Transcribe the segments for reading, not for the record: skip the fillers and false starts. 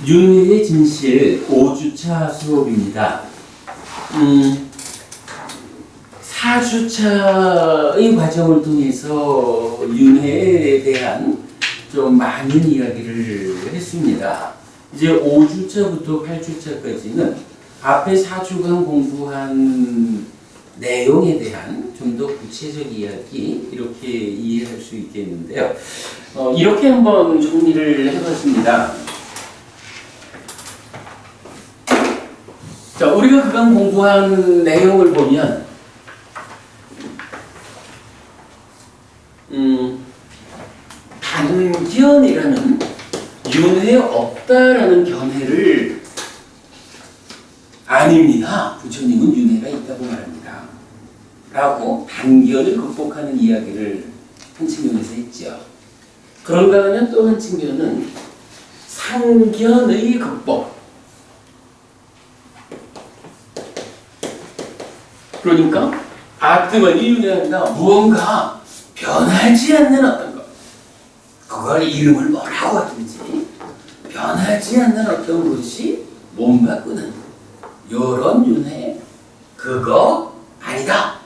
윤회의 진실 5주차 수업입니다. 4주차의 과정을 통해서 윤회에 대한 좀 많은 이야기를 했습니다. 이제 5주차부터 8주차까지는 앞에 4주간 공부한 내용에 대한 좀 더 구체적 이야기 이렇게 이해할 수 있겠는데요. 이렇게 한번 정리를 해봤습니다. 자, 우리가 그간 공부한 내용을 보면 단견이라는 윤회 없다라는 견해를 아닙니다. 부처님은 윤회가 있다고 말합니다. 라고 단견을 극복하는 이야기를 한 측면에서 했죠. 그런가 하면 또 한 측면은 상견의 극복. 그러니까 아트만이 윤회한다. 무언가 변하지 않는 어떤 것. 그걸 이름을 뭐라고 하든지 변하지 않는 어떤 것이 몸 바꾸는 이런 윤회 그거 아니다.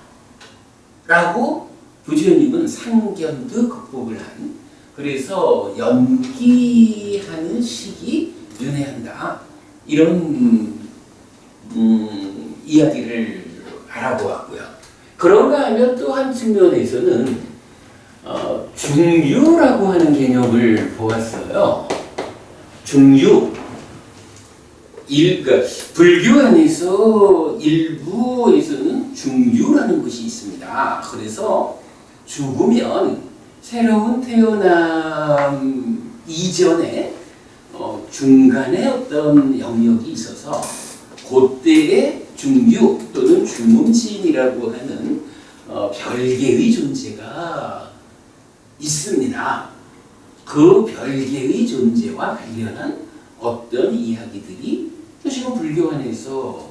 라고 부처님은 상견도 극복을 한 그래서 연기하는 시기 윤회한다. 이런 이야기를 알아보았고요. 그런가 하면 또 한 측면에서는 중유라고 하는 개념을 보았어요. 중유. 불교 안에서 일부에서는 중유라는 것이 있습니다. 그래서 죽으면 새로운 태어남 이전에 중간에 어떤 영역이 있어서 그때의 중유 또는 중음신이라고 하는 별개의 존재가 있습니다. 그 별개의 존재와 관련한 어떤 이야기들이 사실은 불교 안에서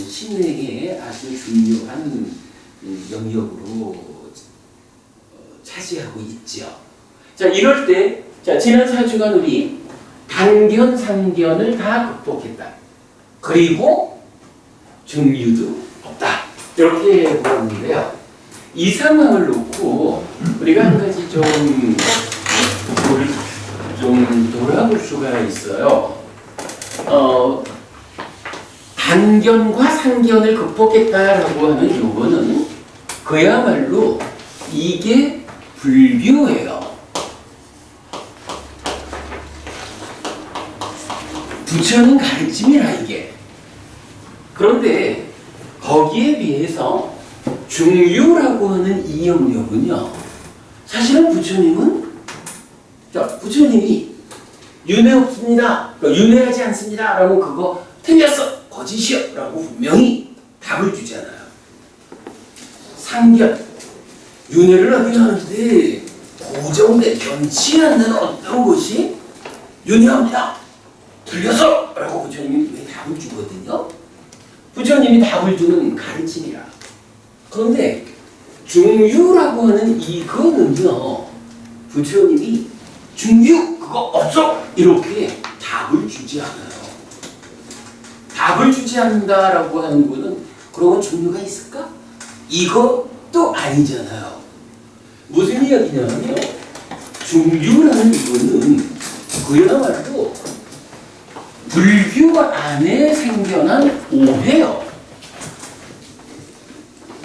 신에게 아주 중요한 영역으로 차지하고 있죠. 자, 이럴 때, 자, 지난 4주간 우리 단견, 상견을 다 극복했다. 그리고 중유도 없다. 이렇게 보았는데요. 이 상황을 놓고 우리가 한 가지 좀 돌아볼 수가 있어요. 단견과 상견을 극복했다라고 하는 요거는 그야말로 이게 불교예요. 부처님 가르침이라 이게. 그런데 거기에 비해서 중유라고 하는 이 영역은요. 사실은 부처님이 윤회 없습니다. 윤회하지 않습니다. 라고 그거 틀렸어. 거짓이요. 라고 분명히 답을 주잖아요. 상견. 윤회를 하긴 하는데 고정된 변치 않는 어떤 것이 윤회합니다. 틀렸어. 라고 부처님이 왜 답을 주거든요. 부처님이 답을 주는 가르침이라. 그런데 중유라고 하는 이거는요. 부처님이 중유 그거 없어 이렇게 답을 주지 않아요. 답을 주지 않는다라고 하는 거는 그러면 중유가 있을까? 이것도 아니잖아요. 무슨 이야기냐면요. 중유라는 이거는 그야말로 불교 안에 생겨난 오해요.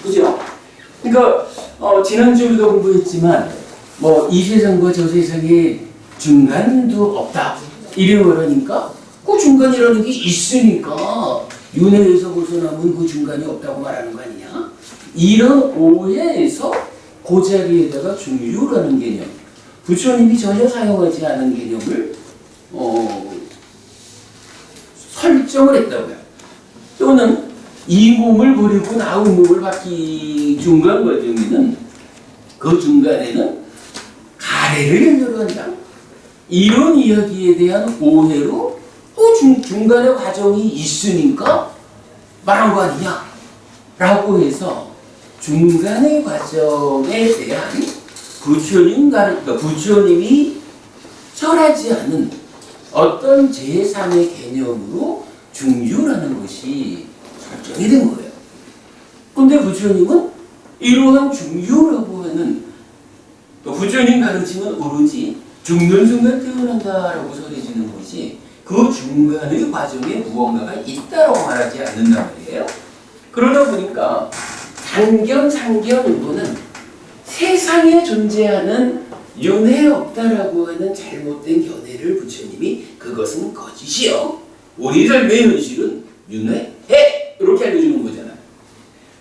그죠? 그러니까 지난주에도 공부했지만 이 세상과 저 세상에 중간도 없다. 이래 그러니까 그 중간이라는 게 있으니까 윤회에서 벗어나면 그 중간이 없다고 말하는 거 아니냐? 이런 오해에서 그 자리에다가 중유라는 개념, 부처님이 전혀 사용하지 않은 개념을 설정을 했다고요. 또는 이 몸을 버리고 나의 몸을 받기 중간 과정에는 그 중간에는 가래를 연결로 한다. 이런 이야기에 대한 오해로 중간에 과정이 있으니까 말한 거 아니냐? 라고 해서 중간의 과정에 대한 부처님이 설하지 않은 어떤 제3의 개념으로 중유라는 것이 설정이 된 거예요. 근데 부처님은 이러한 중유라고 하는 부처님 가르침은 오로지 죽는 순간 태어난다라고 설해지는 것이 그 중간의 과정에 무언가가 있다라고 말하지 않는단 말이에요. 그러다 보니까 단견, 상견 이거는 세상에 존재하는 윤회 없다라고 하는 잘못된 견해를 부처님이 그것은 거짓이요. 우리 삶의 현실은 윤회해 이렇게 알려주는 거잖아.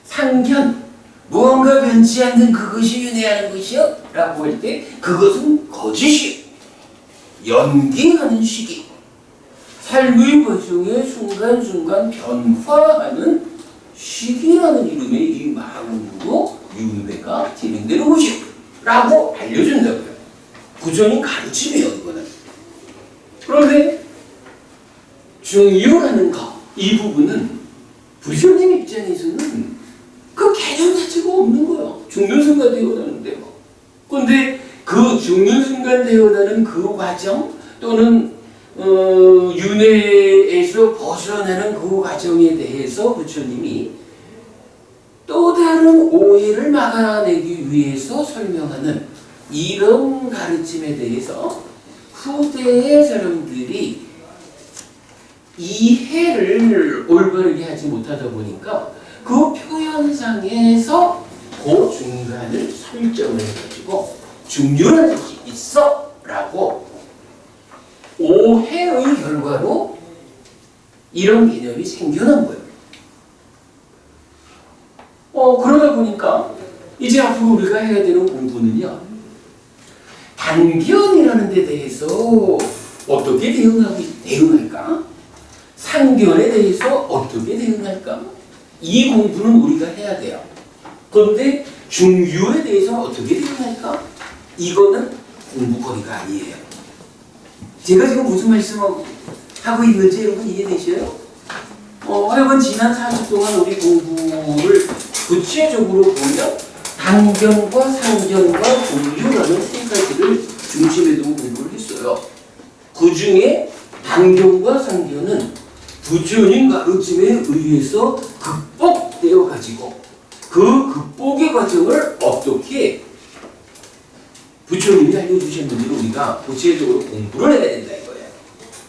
상견, 무언가 변치 않는 그것이 윤회하는 것이요 라고 할 때 그것은 거짓이요. 연기하는 시기, 삶의 과정에 순간순간 변화하는 시기라는 이름의 이 마음으로 윤회가 진행되는 것이요 라고 알려준다고요. 부처님 가르침이에요 이거는. 그런데 중유라는 것, 이 부분은 부처님 입장에서는 그 개념 자체가 없는 거예요. 죽는 순간 태어나는데 뭐. 근데 그 죽는 순간 태어나는 그 과정 또는 윤회에서 벗어나는 그 과정에 대해서 부처님이 또 다른 오해를 막아내기 위해서 설명하는 이런 가르침에 대해서 후대의 사람들이 이해를 올바르게 하지 못하다 보니까 그 표현상에서 그 중간을 설정을 해가지고 중유라는 것이 있어 라고 오해의 결과로 이런 개념이 생겨난 거예요. 그러다 보니까 이제 앞으로 우리가 해야 되는 공부는요, 단견이라는 데 대해서 어떻게 대응할까? 상견에 대해서 어떻게 대응할까? 이 공부는 우리가 해야 돼요. 그런데 중유에 대해서 어떻게 대응할까? 이거는 공부거리가 아니에요. 제가 지금 무슨 말씀을 하고 있는지 여러분 이해되셔요? 하여간 지난 4주 동안 우리 공부를 구체적으로 보면 단견과 상견과 중유라는 세 가지를 중심에 두고 공부를 했어요. 그 중에 단견과 상견은 부처님 가르침에 의해서 극복되어 가지고 그 극복의 과정을 어떻게 부처님이 알려주셨는지를 우리가 구체적으로 공부를 해야 된다 이거예요.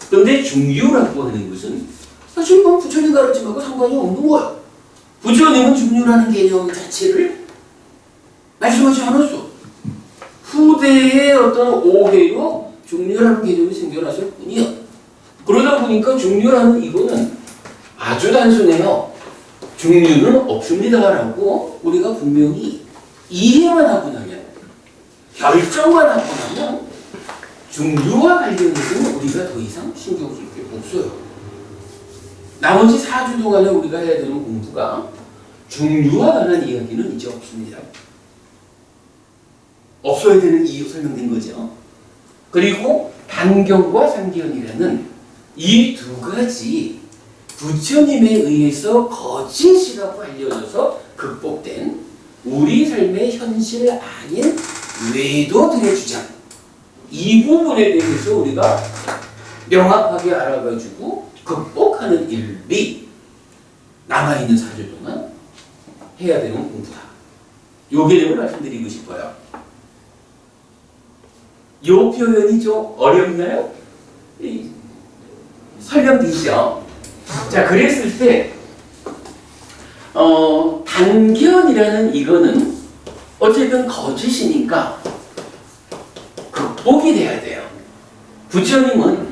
그런데 중유라고 하는 것은 사실 이건 부처님 가르침하고 상관이 없는 거예요. 부처님은 중유라는 개념 자체를 말씀하지 않았어. 후대의 어떤 오해로 중유라는 개념이 생겨났을 뿐이야. 그러다 보니까 중유라는 이거는 아주 단순해요. 중유는 없습니다라고 우리가 분명히 이해만 하고 나면, 결정만 하고 나면 중유와 관련해서는 우리가 더 이상 신경 쓸 게 없어요. 나머지 4주 동안에 우리가 해야 되는 공부가 중유와 관한 이야기는 이제 없습니다. 없어야 되는 이유 설명된 거죠. 그리고 단견과 상견이라는 이 두 가지 부처님에 의해서 거짓이라고 알려져서 극복된 우리 삶의 현실 아닌 외도들의 주장, 이 부분에 대해서 우리가 명확하게 알아가지고 극복하는 일이 남아있는 4주 동안 해야 되는 공부다. 요 개념을 말씀드리고 싶어요. 요 표현이 좀 어렵나요? 설명되시죠? 자, 그랬을 때 단견이라는 이거는 어쨌든 거짓이니까 극복이 돼야 돼요. 부처님은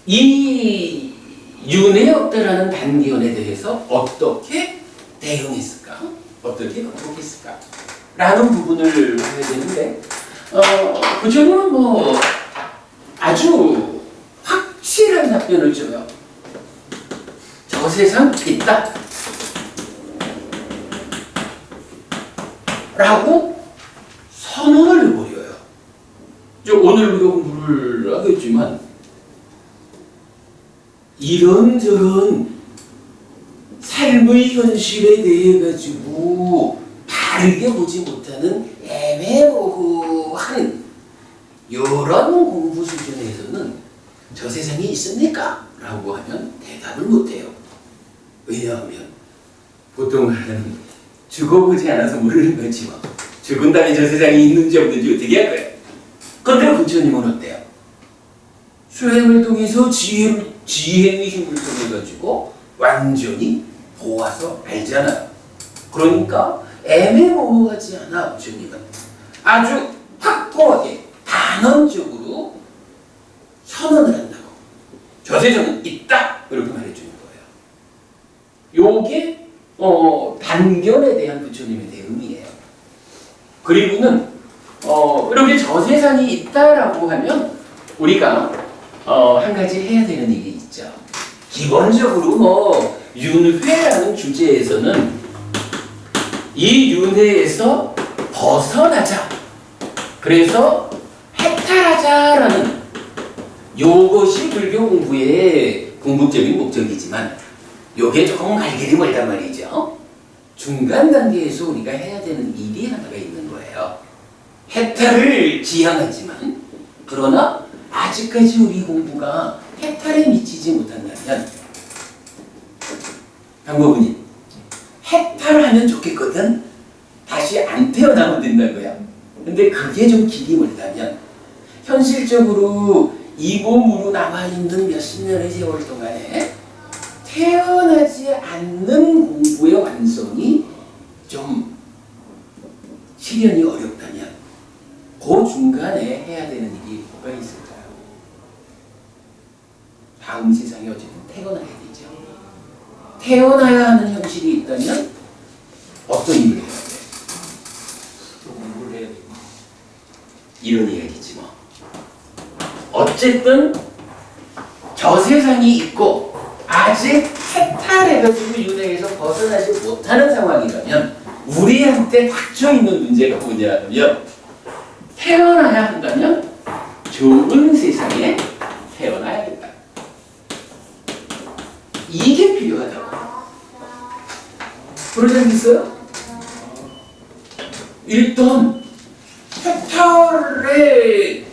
이 윤회 없다라는 단견에 대해서 어떻게 대응했을까? 어떻게 극복했을까? 라는 부분을 봐야 되는데 부처님은 뭐 아주 확실한 답변을 줘요. 저 세상 있다 라고 선언을 해버려요. 오늘 우리가 공부를 하겠지만 이런저런 삶의 현실에 대해 가지고 다르게 보지 못하는 애매모호한 이런 공부 수준에서는 저 세상에 있습니까? 라고 하면 대답을 못해요. 왜냐하면 보통 말하는 죽어보지 않아서 모르는 거지 뭐. 죽은 다음에 저 세상에 있는지 없는지 어떻게 할 거야? 그런데 부처님은 어때요? 수행을 통해서 지혜의 힘을 통해 가지고 완전히 보아서 알잖아요. 그러니까 애매모호하지 않아. 부처님은 아주 확고하게 단언적으로 선언을 한다고. 저 세상은 있다 이렇게 말해주는 거예요. 요게 단견에 대한 부처님의 대응이에요. 그리고는 이렇게 저 세상이 있다라고 하면 우리가 한 가지 해야 되는 일이 있죠. 기본적으로 뭐 윤회라는 주제에서는 이 윤회에서 벗어나자. 그래서 해탈하자라는 요것이 불교 공부의 궁극적인 목적이지만 요게 조금 갈 길이 멀단 말이죠. 중간 단계에서 우리가 해야 되는 일이 하나가 있는 거예요. 해탈을 지향하지만 그러나 아직까지 우리 공부가 해탈에 미치지 못한다면 방법은 해탈하면 좋겠거든. 다시 안 태어나면 된다고요. 근데 그게 좀 길이 멀다면 현실적으로 이 몸으로 남아있는 몇십 년의 세월 동안에 태어나지 않는 공부의 완성이 좀 실현이 어렵다면 그 중간에 해야 되는 일이 뭐가 있을까요? 다음 세상에 어쨌든 태어나야 되죠. 태어나야 하는 현실이 있다면 어떤 일을 해야 돼? 공부를 해야 되고 이런 이야기지 뭐. 어쨌든 저 세상이 있고 아직 해탈해가지고 윤회에서 벗어나지 못하는 상황이라면 우리한테 닥쳐있는 문제가 뭐냐면 태어나야 한다면 좋은 세상에 태어나야겠다. 이게 필요하다고. 그러지 않겠어요? 일단 해탈에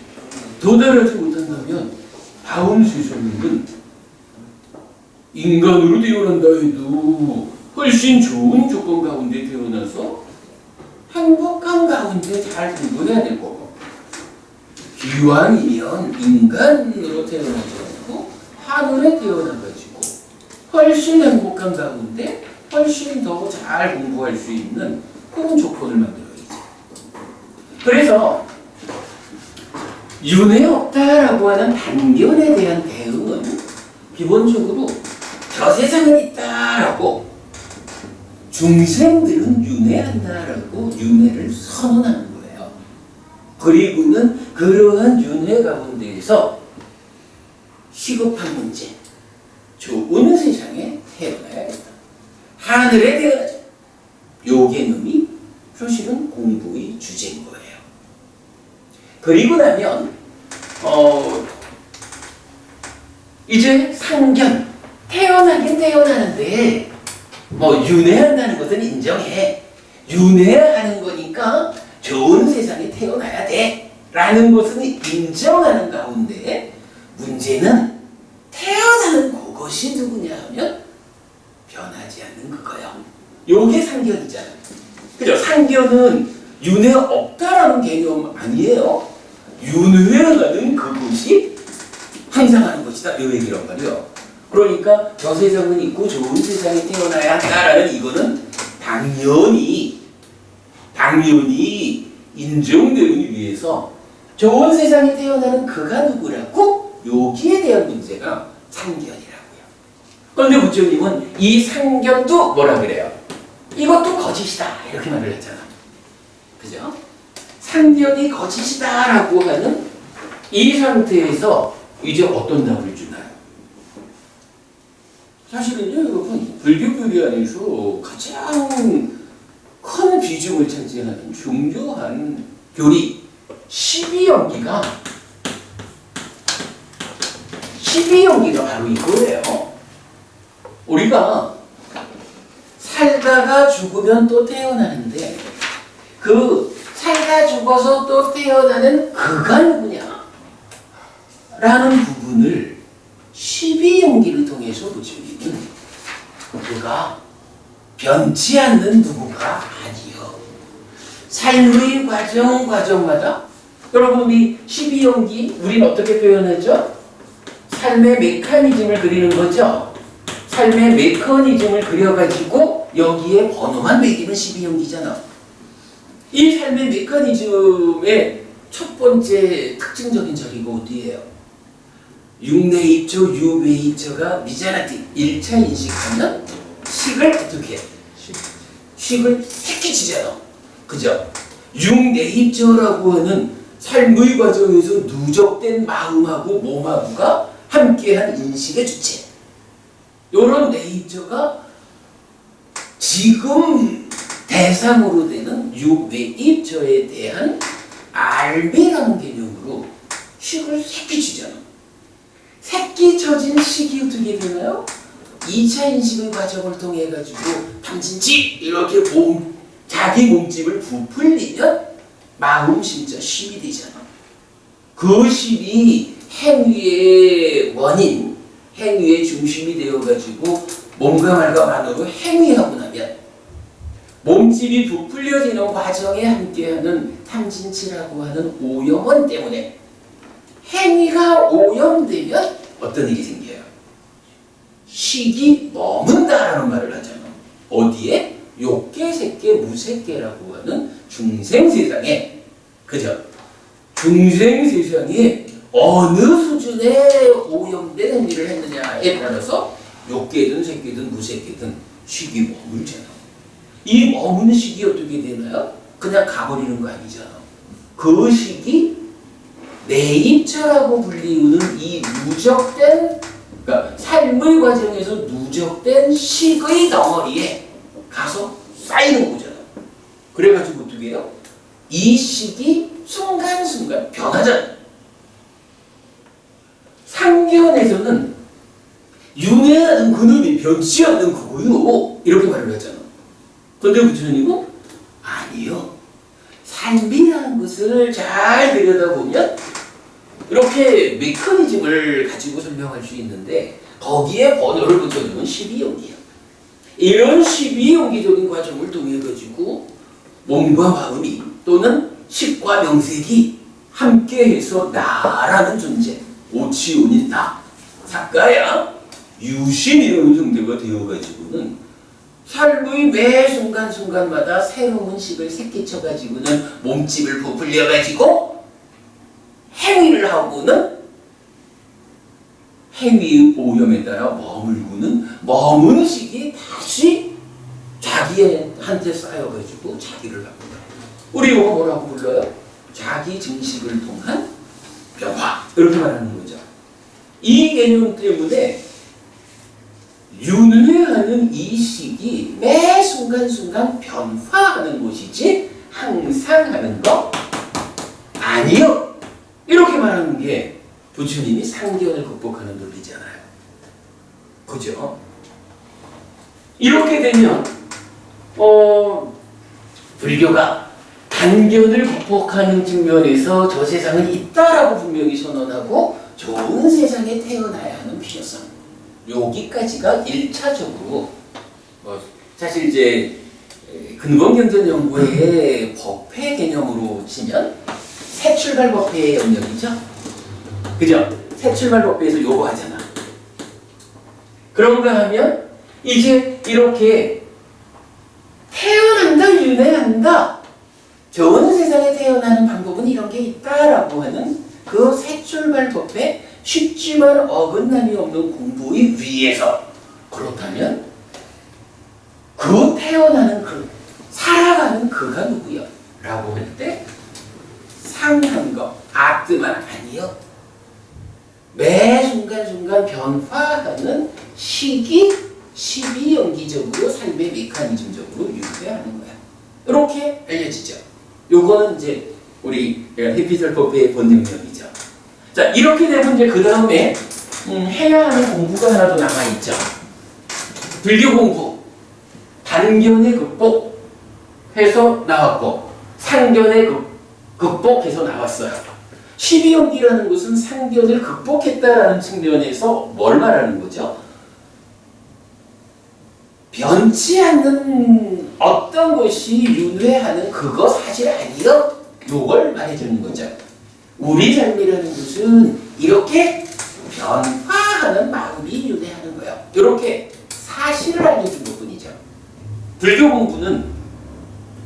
도달하지 못한다면 다음 세상은 인간으로 태어난다 해도 훨씬 좋은 조건 가운데 태어나서 행복한 가운데 잘 공부해야 될 거고, 기왕이면 인간으로 태어나지 않고 하늘에 태어나가지고 훨씬 행복한 가운데 훨씬 더 잘 공부할 수 있는 그런 조건을 만들어야지. 그래서 윤회 없다라고 하는 단견에 대한 대응은 기본적으로 저 세상은 있다라고 중생들은 윤회한다라고 윤회를 선언하는 거예요. 그리고는 그러한 윤회 가운데에서 시급한 문제, 좋은 세상에 태어나야겠다. 하늘에 태어나자. 요 개념이 사실은 공부의 주제인 거예요. 그리고 나면 이제 상견, 태어나긴 태어나는데 뭐 윤회한다는 것은 인정해. 윤회하는 거니까 좋은 세상에 태어나야 돼 라는 것은 인정하는 가운데 문제는 태어나는 그것이 누구냐 하면 변하지 않는 그거요. 요게 상견이잖아요. 그죠? 상견은 윤회 없다라는 개념 아니에요. 윤회하는 그것이 항상 하는 것이다. 요 얘기란 말이에요. 그러니까 저 세상은 있고 좋은 세상에 태어나야 한다라는 이거는 당연히 인정되기 위해서 좋은 세상에 태어나는 그가 누구라고 여기에 대한 문제가 상견이라고요. 그런데 부처님은 이 상견도 뭐라 그래요? 이것도 거짓이다 이렇게 말을 했잖아. 그죠? 상견이 거짓이다라고 하는 이 상태에서 이제 어떤 답을 주나요? 사실은요, 여러분, 불교 교리 안에서 가장 큰 비중을 차지하는 중요한 교리 12연기가 바로 이거예요. 우리가 살다가 죽으면 또 태어나는데 그 살다 죽어서 또 태어나는 그가 누구냐? 라는 부분을 12용기를 통해서 부처님은 그가 변치 않는 누구가 아니요. 삶의 과정마다 여러분 우리 12용기 우린 어떻게 표현하죠? 삶의 메커니즘을 그리는 거죠. 삶의 메커니즘을 그려가지고 여기에 번호만 매기면 12용기잖아. 이 삶의 메커니즘의 첫 번째 특징적인 자리가 어디예요? 육내입초, 유외입초가 미자나티 1차 인식하면 식을 어떻게 해? 식을 획기치잖아. 그죠? 육내입초라고 하는 삶의 과정에서 누적된 마음하고 몸하고가 함께한 인식의 주체. 요런 내입초가 지금 대상으로 되는 유외입초에 대한 알미라는 개념으로 식을 새끼치잖아. 새끼쳐진 식이 어떻게 되나요? 2차 인식의 과정을 통해 가지고 당신지 이렇게 자기 몸집을 부풀리면 마음 심자 심이 되잖아. 그 심이 행위의 원인, 행위의 중심이 되어 가지고 몸과 말과 만으로 행위하고 나면 몸집이 부풀려지는 과정에 함께하는 탐진치라고 하는 오염원 때문에 행위가 오염되면 어떤 일이 생겨요? 식이 머문다라는 말을 하잖아. 어디에? 욕계, 색계, 무색계라고 하는 중생세상에, 그죠? 중생세상에 어느 수준의 오염된 행위를 했느냐에 따라서 욕계든 색계든 무색계든 식이 머물잖아. 이 머무는 식이 어떻게 되나요? 그냥 가버리는 거 아니잖아. 그 식이 내입처라고 불리우는 이 누적된, 그러니까 삶의 과정에서 누적된 식의 덩어리에 가서 쌓이는 거잖아. 그래가지고 어떻게 해요? 이 식이 순간순간 변하잖아. 상견에서는 윤회하는 그놈이 변치 않는 그거요. 이렇게 말을 하잖아. 근데 부처님은 아니요. 삶이라는 것을 잘 들여다보면 이렇게 메커니즘을 가지고 설명할 수 있는데 거기에 번호를 붙여주면 12용기야. 이런 12용기적인 과정을 통해 가지고 몸과 마음이 또는 식과 명색이 함께해서 나라는 존재, 오치온인 나, 사가야, 유신이라는 존재가 되어가지고는 삶의 매 순간순간마다 새로운 식을 새끼쳐가지고는 몸집을 부풀려가지고 행위를 하고는 행위의 오염에 따라 머무는 식이 다시 자기한테 쌓여가지고 자기를 바꾼다. 우리 이거 뭐라고 불러요? 자기 증식을 통한 변화. 이렇게 말하는 거죠. 이 개념 때문에 윤회하는 이 식이 매 순간순간 변화하는 것이지 항상 하는 거 아니요. 이렇게 말하는 게 부처님이 상견을 극복하는 논리잖아요. 그죠? 이렇게 되면 불교가 단견을 극복하는 측면에서 저 세상은 있다라고 분명히 선언하고 좋은 세상에 태어나야 하는 필요성, 여기까지가 1차적으로 사실 이제 근본경전연구의 법회 개념으로 치면 새출발법회의 영역이죠. 그죠? 새출발법회에서 요거 하잖아. 그런가 하면 이제 이렇게 태어난다, 윤회한다, 좋은 세상에 태어나는 방법은 이런 게 있다라고 하는 그 새출발법회, 쉽지만 어긋남이 없는 공부의 위에서, 그렇다면 그 태어나는 살아가는 그가 누구야? 라고 할 때 상한 거, 아트만 아니요. 매 순간순간 변화하는 시기, 12연기적으로 삶의 메커니즘적으로 유지하는 거야. 이렇게 알려지죠. 요거는 이제 우리 해피설법의 본능력이죠. 자, 이렇게 되면 이제 그 다음에 해야 하는 공부가 하나 더 남아있죠. 불교 공부. 단견의 극복해서 나왔고, 상견의 극복해서 나왔어요. 12연기라는 것은 상견을 극복했다라는 측면에서 뭘 말하는 거죠? 변치 않는 어떤 것이 윤회하는 그거 사실 아니요? 요걸 말해주는 거죠. 우리 삶이라는 것은 이렇게 변화하는 마음이 윤회하는 거예요. 이렇게 사실을 알려준 것뿐이죠. 불교 공부는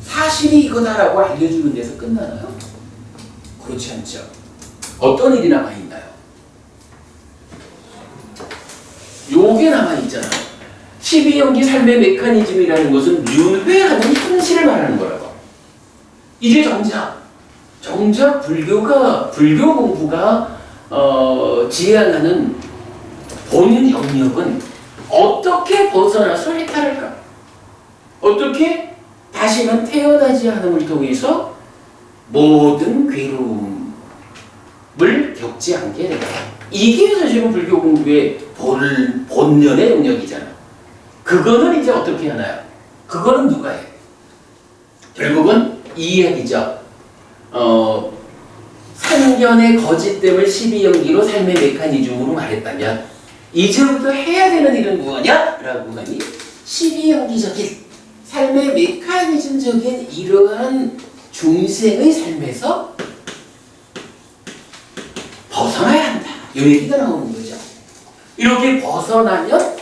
사실이 이거다라고 알려주는 데서 끝나나요? 그렇지 않죠. 어떤 일이 남아있나요? 요게 남아있잖아요. 12연기 삶의 메커니즘이라는 것은 윤회하는 현실을 말하는 거라고. 이제 정작 불교 공부가 지향하는 본 영역은 어떻게 벗어나서 해탈할까? 어떻게 다시는 태어나지 않음을 통해서 모든 괴로움을 겪지 않게 될까? 이게 사실은 불교 공부의 본연의 영역이잖아. 그거는 이제 어떻게 하나요? 그거는 누가 해? 결국은 이 이야기죠. 상견의 거짓됨을 12연기로 삶의 메커니즘으로 말했다면 이제부터 해야 되는 일은 무엇이냐? 라고 하니 12연기적인 삶의 메커니즘적인 이러한 중생의 삶에서 벗어나야 한다. 이 얘기가 나오는 거죠. 이렇게 벗어나면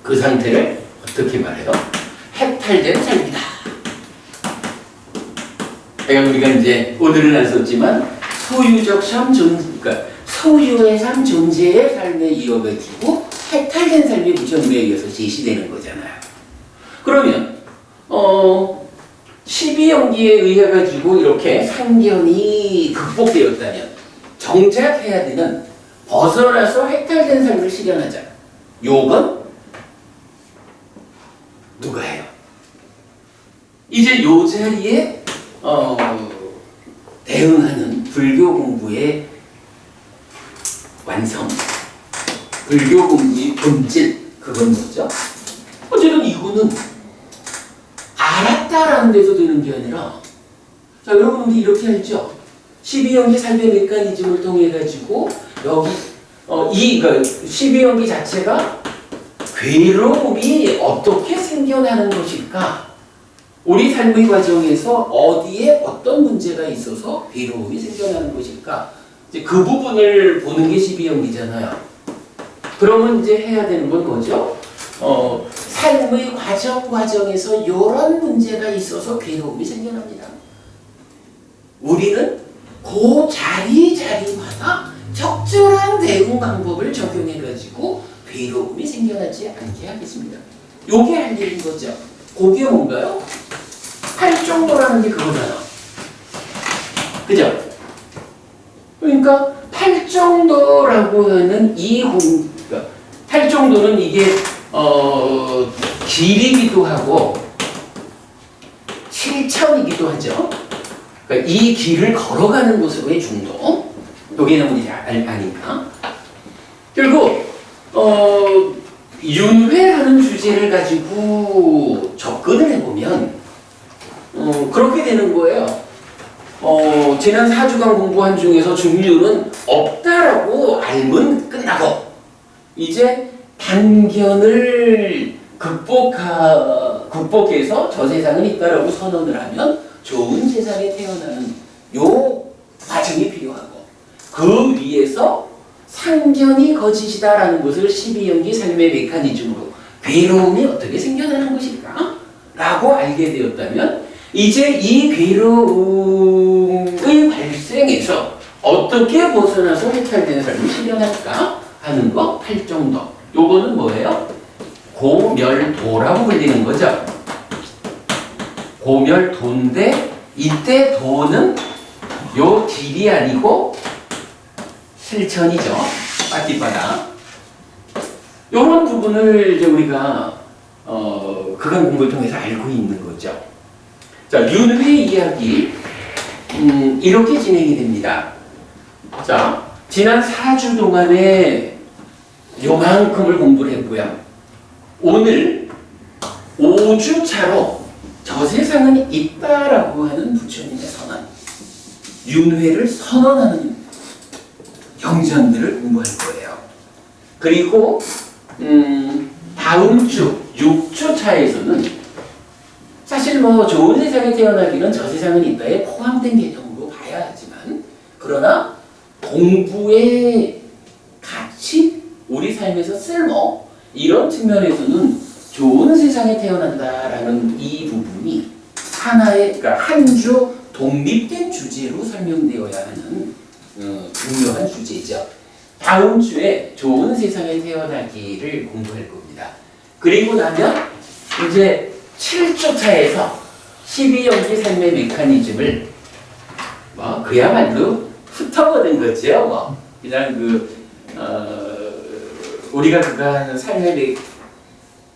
그 상태를 어떻게 말해요? 해탈된 삶이다. 그러니까 우리가 이제 오늘은 안 썼지만 소유적 삶 그러니까 소유의 삶 존재의 삶에 이어가지고 해탈된 삶이 부처님에 의해서 제시되는 거잖아요. 그러면 12연기에 의해 가지고 이렇게 상견이 극복되었다면 정작 해야 되는 벗어나서 해탈된 삶을 실현하자. 요건 누가 해요? 이제 요 자리에 대응하는 불교 공부의 완성, 불교 공부의 본질, 그건 뭐죠? 어쨌든 이거는 알았다라는 데서 되는 게 아니라, 자, 여러분 우리 이렇게 알죠? 12연기 삶의 메커니즘을 통해 가지고 여기 그러니까 12연기 자체가 괴로움이 어떻게 생겨나는 것일까? 우리 삶의 과정에서 어디에 어떤 문제가 있어서 괴로움이 생겨나는 것일까? 이제 그 부분을 보는 게 12연기잖아요. 그러면 이제 해야 되는 건 뭐죠? 삶의 과정에서 이런 문제가 있어서 괴로움이 생겨납니다. 우리는 그 자리마다 적절한 대응 방법을 적용해가지고 괴로움이 생겨나지 않게 하겠습니다. 요게 할 일인 거죠. 그게 뭔가요? 팔정도라는 게 그거잖아. 그죠? 그러니까 팔정도라고 하는 그러니까 팔정도는 이게 길이기도 하고 실천이기도 하죠. 그러니까 이 길을 걸어가는 것으로의 중도. 여기는 우리 아니까. 결국 윤회라는 주제를 가지고 접근을 해보면 그렇게 되는 거예요. 지난 4주간 공부한 중에서 중륜은 없다라고 알면 끝나고 이제 단견을 극복해서 저 세상은 있다라고 선언을 하면 좋은 세상에 태어나는 요 과정이 필요하고 그 위에서 상견이 거짓이다라는 것을 12연기 삶의 메커니즘으로 괴로움이 어떻게 생겨나는 것일까? 라고 알게 되었다면 이제 이 괴로움의 발생에서 어떻게 벗어나서 해탈되는 삶을 실현할까 하는 거 8정도. 요거는 뭐예요? 고멸도라고 불리는 거죠. 고멸도인데 이때 도는 요 딜이 아니고 실천이죠. 빠띠빠다. 요런 부분을 이제 우리가 그간 공부를 통해서 알고 있는 거죠. 자, 윤회 이야기 이렇게 진행이 됩니다. 자, 지난 4주 동안에 요만큼을 공부를 했고요. 오늘 5주 차로 저 세상은 있다라고 하는 부처님의 선언. 윤회를 선언하는 경전들을 공부할 거예요. 그리고 다음 주 6주 차에서는 사실 뭐 좋은 세상에 태어나기는 저 세상은 있다에 포함된 개념으로 봐야 하지만, 그러나 공부의 가치, 우리 삶에서 쓸모, 이런 측면에서는 좋은 세상에 태어난다라는 이 부분이 하나의, 그러니까 한 주 독립된 주제로 설명되어야 하는 중요한 주제죠. 다음 주에 좋은 세상에 태어나기를 공부할 겁니다. 그리고 나면 이제 7주 차에서 12연기 삶의 메커니즘을 그야말로 훑어보는 거죠. 그냥 우리가 그간 삶의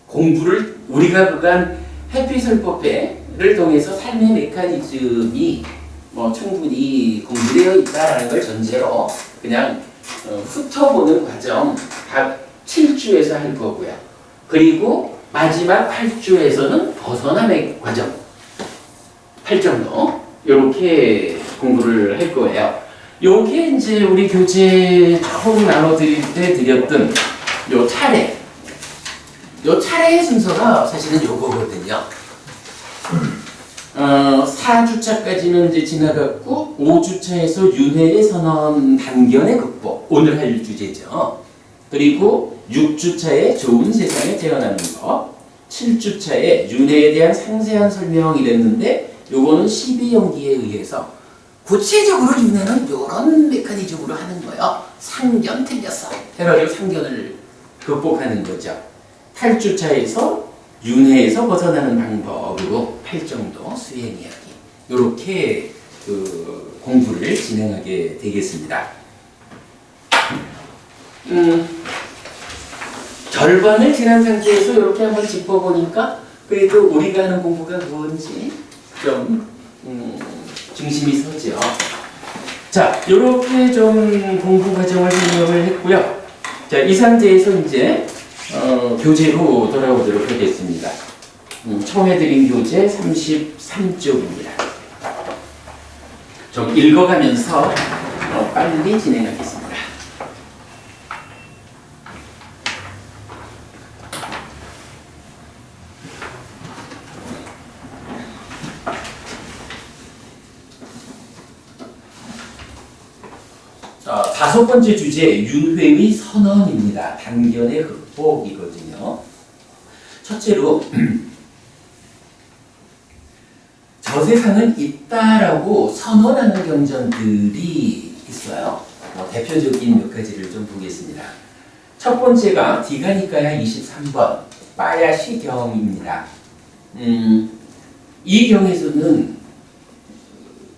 공부를, 우리가 그간 해피설법회를 통해서 삶의 메커니즘이 충분히 공부되어 있다는 걸 전제로 그냥 훑어보는 과정 각 7주에서 할 거고요. 그리고 마지막 8주에서는 벗어남의 과정 8정도 이렇게 공부를 할 거예요. 요게 이제 우리 교재 처음 나눠드릴 때 드렸던 요 차례의 순서가 사실은 요거거든요. 4주차까지는 이제 지나갔고 5주차에서 윤회의 선언 단견의 극복, 오늘 할 주제죠. 그리고 6주차에 좋은 세상에 태어나는 것, 7주차에 윤회에 대한 상세한 설명이 됐는데 요거는 12연기에 의해서 구체적으로 윤회는 이런 메커니즘으로 하는 거예요. 상견 틀렸어 해가지고 상견을 극복하는 거죠. 8주차에서 윤회에서 벗어나는 방법으로 8정도 수행 이야기, 이렇게 공부를 진행하게 되겠습니다. 절반을 지난 상태에서 이렇게 한번 짚어보니까 그래도 우리가 하는 공부가 뭔지 좀 중심이 서죠. 자, 이렇게 좀 공부 과정을 설명을 했고요. 자, 이 상태에서 이제 교재로 돌아오도록 하겠습니다. 처음 해드린 교재 33쪽입니다. 좀 읽어가면서 빨리 진행하겠습니다. 다섯 번째 주제, 윤회의 선언입니다. 단견의 극복이거든요. 첫째로 저 세상은 있다라고 선언하는 경전들이 있어요. 대표적인 몇 가지를 좀 보겠습니다. 첫 번째가 디가니까야 23번 빠야시경입니다. 이 경에서는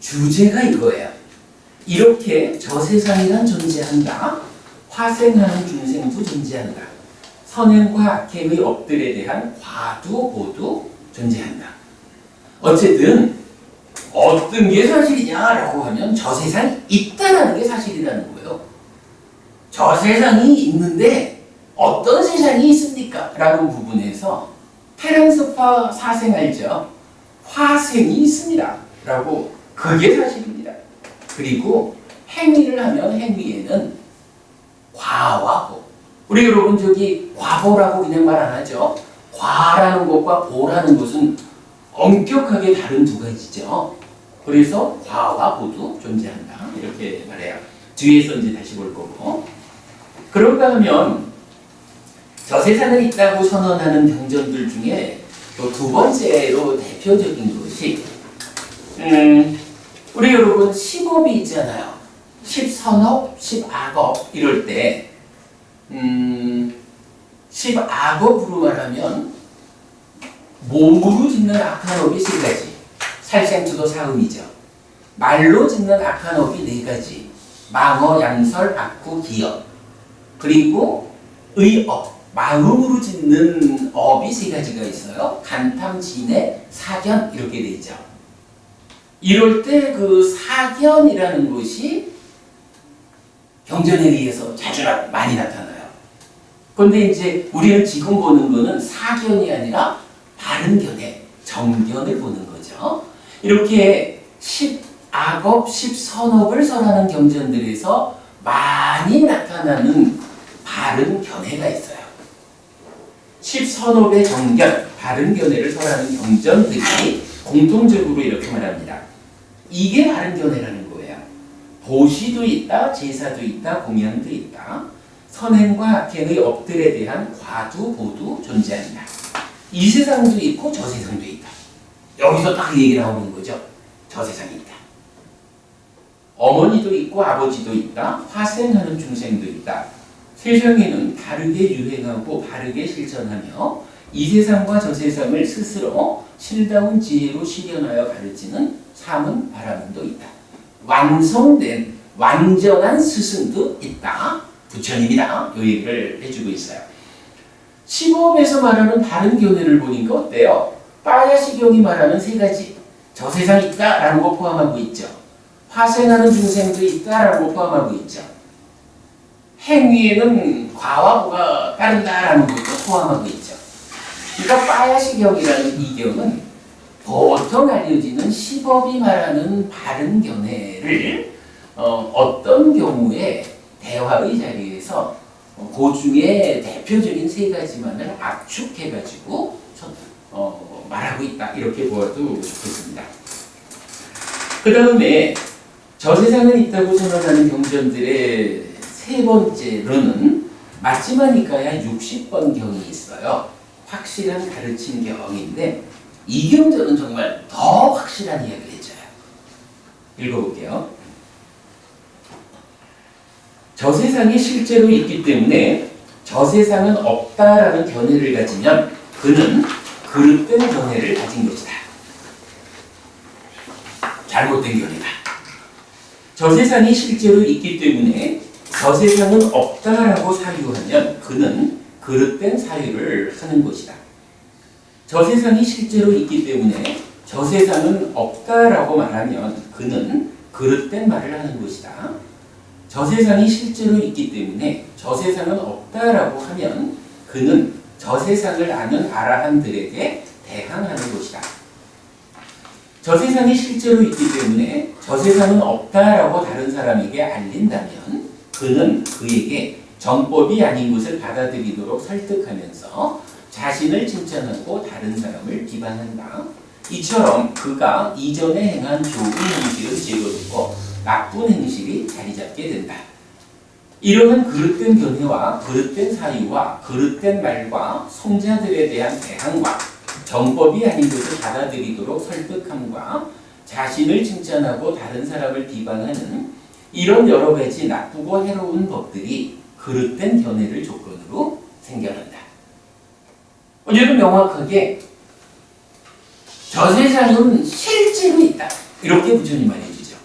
주제가 이거예요. 이렇게 저 세상이란 존재한다. 화생하는 중생도 존재한다. 선행과 악행의 업들에 대한 과도 보도 존재한다. 어쨌든 어떤 게 사실이냐라고 하면 저 세상이 있다라는 게 사실이라는 거예요. 저 세상이 있는데 어떤 세상이 있습니까? 라는 부분에서 페랑스파 사생 알죠? 화생이 있습니다. 라고 그게 사실입니다. 그리고 행위를 하면 행위에는 과와 보. 우리 여러분 저기 과보라고 그냥 말 안 하죠. 과라는 것과 보라는 것은 엄격하게 다른 두 가지죠. 그래서 과와 보도 존재한다. 이렇게 말해요. 뒤에서 이제 다시 볼 거고. 그런가 하면 저 세상은 있다고 선언하는 경전들 중에 또 두 번째로 대표적인 것이 우리 여러분 10업이 있잖아요. 10선업, 10악업 이럴 때 10악업으로 말하면 몸으로 짓는 악한 업이 세 가지. 살생투도 사음이죠. 말로 짓는 악한 업이 네 가지. 망어, 양설, 악구, 기업. 그리고 의업, 마음으로 짓는 업이 세 가지가 있어요. 간탐, 진해, 사견 이렇게 돼 있죠. 이럴 때 그 사견이라는 것이 경전에 의해서 자주 많이 나타나요. 그런데 이제 우리는 지금 보는 거는 사견이 아니라 바른 견해, 정견을 보는 거죠. 이렇게 10악업을 악업, 십선업을 설하는 경전들에서 많이 나타나는 바른 견해가 있어요. 십선업의 정견, 바른 견해를 설하는 경전들이 공통적으로 이렇게 말합니다. 이게 바른 견해라는 거예요. 보시도 있다, 제사도 있다, 공양도 있다. 선행과 악행의 업들에 대한 과도, 보도 존재한다. 이 세상도 있고 저 세상도 있다. 여기서 딱 얘기 나오는 거죠. 저 세상이 있다. 어머니도 있고 아버지도 있다. 화생하는 중생도 있다. 세상에는 다르게 유행하고 바르게 실천하며 이 세상과 저 세상을 스스로 실다운 지혜로 실현하여 가르치는 삼은 바라문도 있다. 완성된 완전한 스승도 있다. 부처님이다. 이 얘기를 해주고 있어요. 시법에서 말하는 바른 견해를 보니까 어때요? 빠야시경이 말하는 세 가지. 저 세상이 있다라는 거 포함하고 있죠. 화생하는 중생도 있다라고 포함하고 있죠. 행위에는 과와 보가 따른다라는 것도 포함하고 있죠. 그러니까 빠야시경이라는 이 경은 보통 알려지는 시법이 말하는 바른 견해를 어떤 경우에 대화의 자리에서 그 중에 대표적인 세 가지만을 압축해가지고 말하고 있다. 이렇게 보아도 좋겠습니다. 그 다음에 저 세상은 있다고 선언하는 경전들의 세 번째로는 맞지마니까야 60번 경이 있어요. 확실한 가르침 경인데 이 경전은 정말 더 확실한 이야기를 해줘요. 읽어볼게요. 저 세상이 실제로 있기 때문에 저 세상은 없다라는 견해를 가지면 그는 그릇된 견해를 가진 것이다. 잘못된 견해다. 저 세상이 실제로 있기 때문에 저 세상은 없다라고 사유하면 그는 그릇된 사유를 하는 것이다. 저 세상이 실제로 있기 때문에 저 세상은 없다라고 말하면 그는 그릇된 말을 하는 것이다. 저 세상이 실제로 있기 때문에 저 세상은 없다라고 하면 그는 저 세상을 아는 아라한들에게 대항하는 것이다. 저 세상이 실제로 있기 때문에 저 세상은 없다라고 다른 사람에게 알린다면 그는 그에게 정법이 아닌 것을 받아들이도록 설득하면서 자신을 칭찬하고 다른 사람을 비방한다. 이처럼 그가 이전에 행한 좋은 행실은 제거되고 나쁜 행실이 자리 잡게 된다. 이러한 그릇된 견해와 그릇된 사유와 그릇된 말과 성자들에 대한 대항과 정법이 아닌 것을 받아들이도록 설득함과 자신을 칭찬하고 다른 사람을 비방하는 이런 여러 가지 나쁘고 해로운 법들이 그릇된 견해를 조건으로 생겨난다. 어제도 명확하게 저 세상은 실제로 있다. 이렇게 부처님 말해주죠.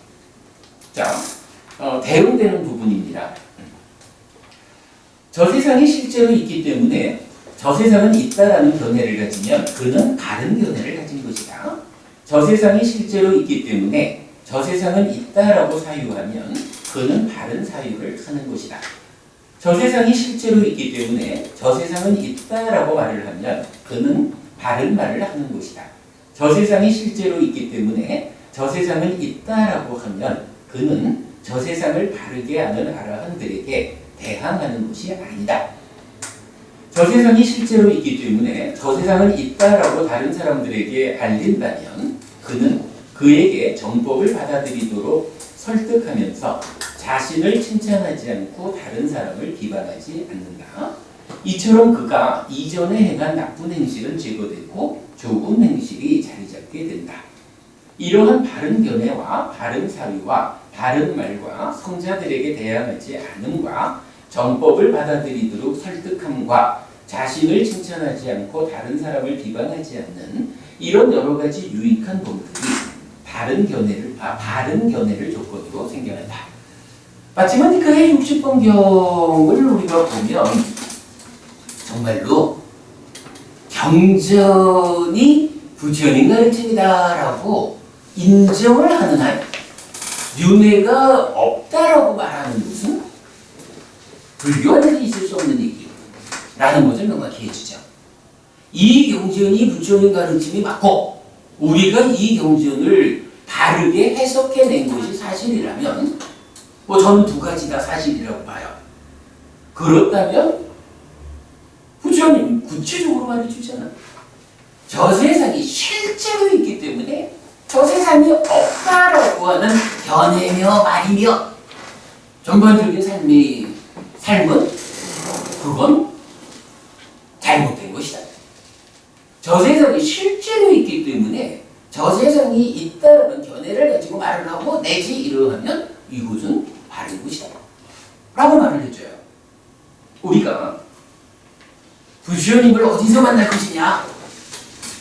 자, 대응되는 부분입니다. 저 세상이 실제로 있기 때문에 저 세상은 있다라는 견해를 가지면 그는 바른 견해를 가진 것이다. 저 세상이 실제로 있기 때문에 저 세상은 있다라고 사유하면 그는 바른 사유를 하는 것이다. 저 세상이 실제로 있기 때문에 저 세상은 있다라고 말을 하면 그는 바른 말을 하는 것이다. 저 세상이 실제로 있기 때문에 저 세상은 있다라고 하면 그는 저 세상을 바르게 아는 아라한들에게 대항하는 것이 아니다. 저 세상이 실제로 있기 때문에 저 세상은 있다라고 다른 사람들에게 알린다면 그는 그에게 정법을 받아들이도록 설득하면서 자신을 칭찬하지 않고 다른 사람을 비방하지 않는다. 이처럼 그가 이전에 행한 나쁜 행실은 제거되고 좋은 행실이 자리 잡게 된다. 이러한 바른 견해와 바른 사유와 바른 말과 성자들에게 대항하지 않음과 정법을 받아들이도록 설득함과 자신을 칭찬하지 않고 다른 사람을 비방하지 않는 이런 여러 가지 유익한 법들이 바른 견해를 조건으로 생겨난다. 마지막에 그의 60번경을 우리가 보면 정말로 경전이 부처님 가르침이다라고 인정을 하는 한 윤회가 없다라고 말하는 것은 불교 안에서 있을 수 없는 얘기라는 것을 명확히 해주죠. 이 경전이 부처님 가르침이 맞고 우리가 이 경전을 바르게 해석해낸 것이 사실이라면 뭐 저는 두 가지 다 사실이라고 봐요. 그렇다면 부처님 구체적으로 말해주잖아. 저 세상이 실제로 있기 때문에 저 세상이 없다라고 하는 견해며 말이며 전반적인 삶은 그건 잘못된 것이다. 저 세상이 실제로 있기 때문에 저 세상이 있다는 견해를 가지고 말을 하고 내지 이러하면 이것은 바른 것이다 라고 말을 해줘요. 우리가 부처님을 어디서 만날 것이냐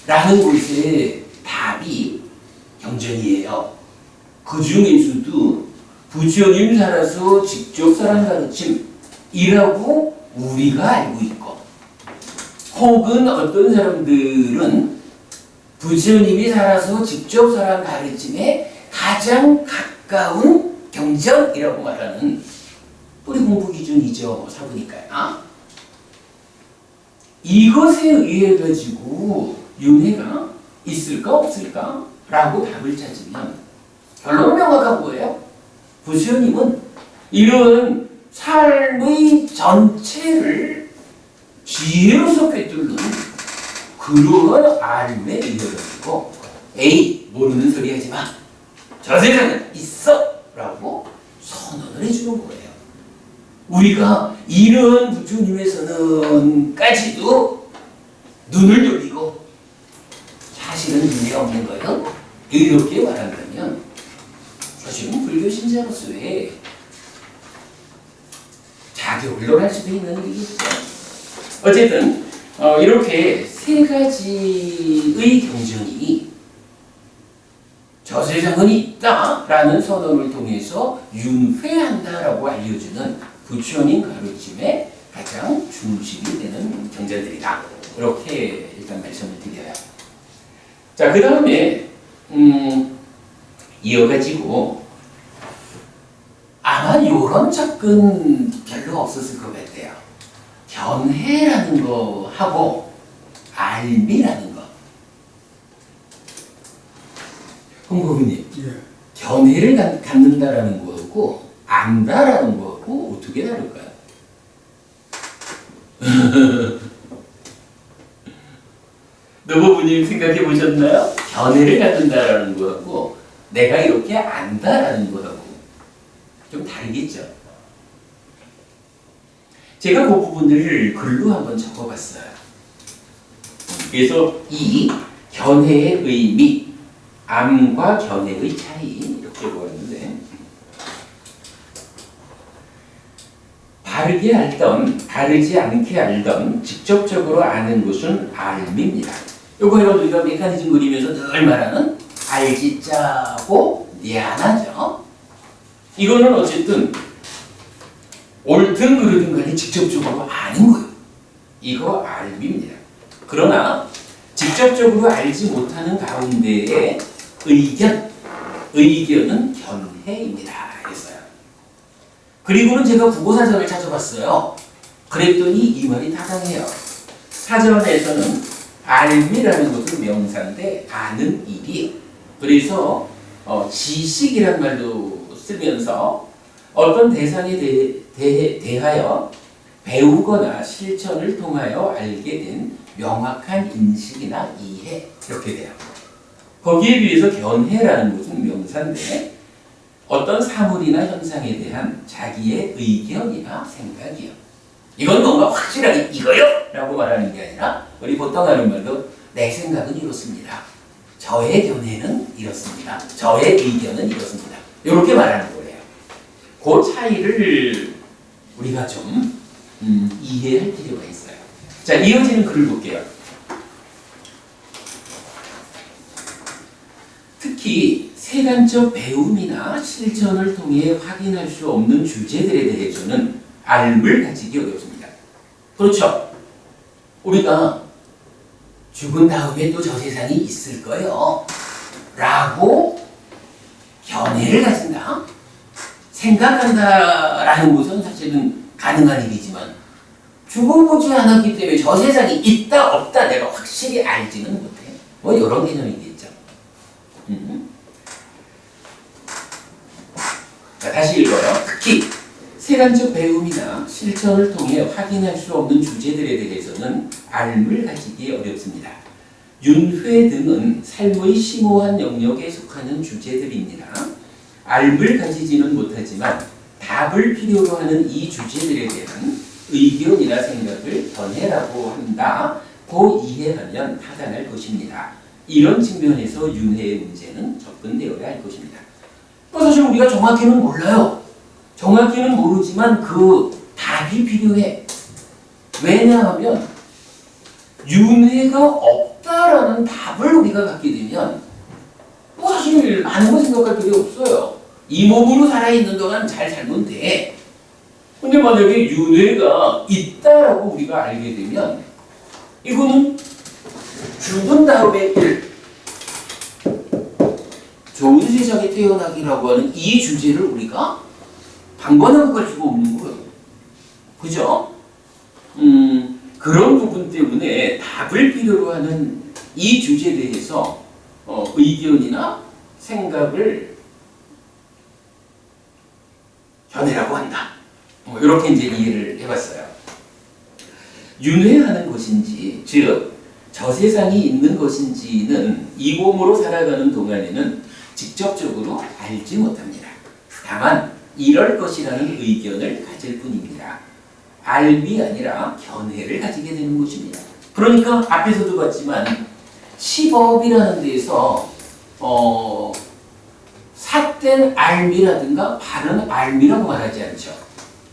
라는 것의 답이 경전이에요. 그 중에서도 부처님 살아서 직접 설한 가르침이라고 우리가 알고 있고, 혹은 어떤 사람들은 부처님이 살아서 직접 설한 가르침에 가장 가까운 경전이라고 말하는 우리 공부 기준이죠. 사보니까요. 이것에 의해 가지고 윤회가 있을까 없을까? 라고 답을 찾으면 결론은 명확한 거예요. 부처님은 이런 삶의 전체를 지혜로서 꿰뚫는 그러한 알매 이어가지고 에이 모르는 소리 하지 마. 저 세상은 있어 라고 선언을 해주는 거예요. 우리가 이런 부처님의 선언까지도 눈을 돌리고 사실은 눈에 없는 거예요. 이렇게 말한다면 사실은 불교 신자로서의 자격을 할 수도 있는 일이겠죠. 어쨌든 이렇게 세 가지의 경전이 저 세상은 있다라는 선언을 통해서 윤회한다라고 알려주는 부처님 가르침의 가장 중심이 되는 경전들이다. 이렇게 일단 말씀을 드려요. 자, 그 다음에 이어가지고 아마 이런 접근 별로 없었을 것 같아요. 견해라는 거 하고 알미라는 거. 홍보부님, 견해를 갖는다라는 거하고 안다라는 거하고 어떻게 다를까요? 노부부님 생각해 보셨나요? 견해를 갖는다라는 거하고 내가 이렇게 안다라는 거하고 좀 다르겠죠. 제가 그 부분들을 글로 한번 적어봤어요. 그래서 이 견해의 의미, 암과 견해의 차이 이렇게 보았는데, 바르게 알던, 바르지 않게 알던, 직접적으로 아는 것은 알미입니다. 요거 우리가 메커니즘 그리면서 늘 말하는 알지자고 미안하죠. 이거는 어쨌든 옳든 그르든 간에 직접적으로 아는 거예요. 이거 알미입니다. 그러나 직접적으로 알지 못하는 가운데에 의견은 견해입니다. 했어요. 그리고는 제가 국어사전을 찾아봤어요. 그랬더니 이 말이 타당해요. 사전에서는 알미라는 것은 명사인데 아는 일이, 그래서 지식이란 말도 쓰면서 어떤 대상에 대하여 배우거나 실천을 통하여 알게 된 명확한 인식이나 이해, 이렇게 돼요. 거기에 비해서 견해라는 것은 명사인데 어떤 사물이나 현상에 대한 자기의 의견이나 생각이요. 이건 뭔가 확실하게 이거요! 라고 말하는 게 아니라 우리 보통 하는 말로 내 생각은 이렇습니다. 저의 견해는 이렇습니다. 저의 의견은 이렇습니다. 이렇게 말하는 거예요. 그 차이를 우리가 좀 이해할 필요가 있어요. 자, 이어지는 글을 볼게요. 특히 세간적 배움이나 실천을 통해 확인할 수 없는 주제들에 대해서는 알을 가지기 어렵습니다. 그렇죠? 우리가 죽은 다음에 또 저 세상이 있을 거예요 라고 견해를 가진다, 생각한다라는 것은 사실은 가능한 일이지만 죽어보지 않았기 때문에 저 세상이 있다 없다 내가 확실히 알지는 못해. 뭐 이런 개념이겠죠. 자, 다시 읽어요. 특히 세간적 배움이나 실천을 통해 확인할 수 없는 주제들에 대해서는 알을 가지기 어렵습니다. 윤회 등은 삶의 심오한 영역에 속하는 주제들입니다. 알을 가지지는 못하지만 답을 필요로 하는 이 주제들에 대한 의견이나 생각을 견해라고 한다고 이해하면 타당할 것입니다. 이런 측면에서 윤회의 문제는 접근되어야 할 것입니다. 사실 우리가 정확히는 몰라요. 정확히는 모르지만 그 답이 필요해. 왜냐하면 윤회가 없다라는 답을 우리가 갖게 되면 사실 많은 거 생각할 필요 없어요. 이 몸으로 살아있는 동안 잘 살면 돼. 근데 만약에 윤회가 있다라고 우리가 알게 되면 이거는 죽은 다음에 좋은 세상에 태어나기라고 하는 이 주제를 우리가 방관하고 갈 수가 없는 거예요. 그죠? 그런 부분 때문에 답을 필요로 하는 이 주제에 대해서 의견이나 생각을 견해라고 한다. 이렇게 이제 이해를 해봤어요. 윤회하는 것인지, 즉 저 세상이 있는 것인지는 이 몸으로 살아가는 동안에는 직접적으로 알지 못합니다. 다만 이럴 것이라는 의견을 가질 뿐입니다. 알이 아니라 견해를 가지게 되는 것입니다. 그러니까 앞에서도 봤지만 시법이라는 데에서 삿된 알미라든가 바른 알미라고 말하지 않죠.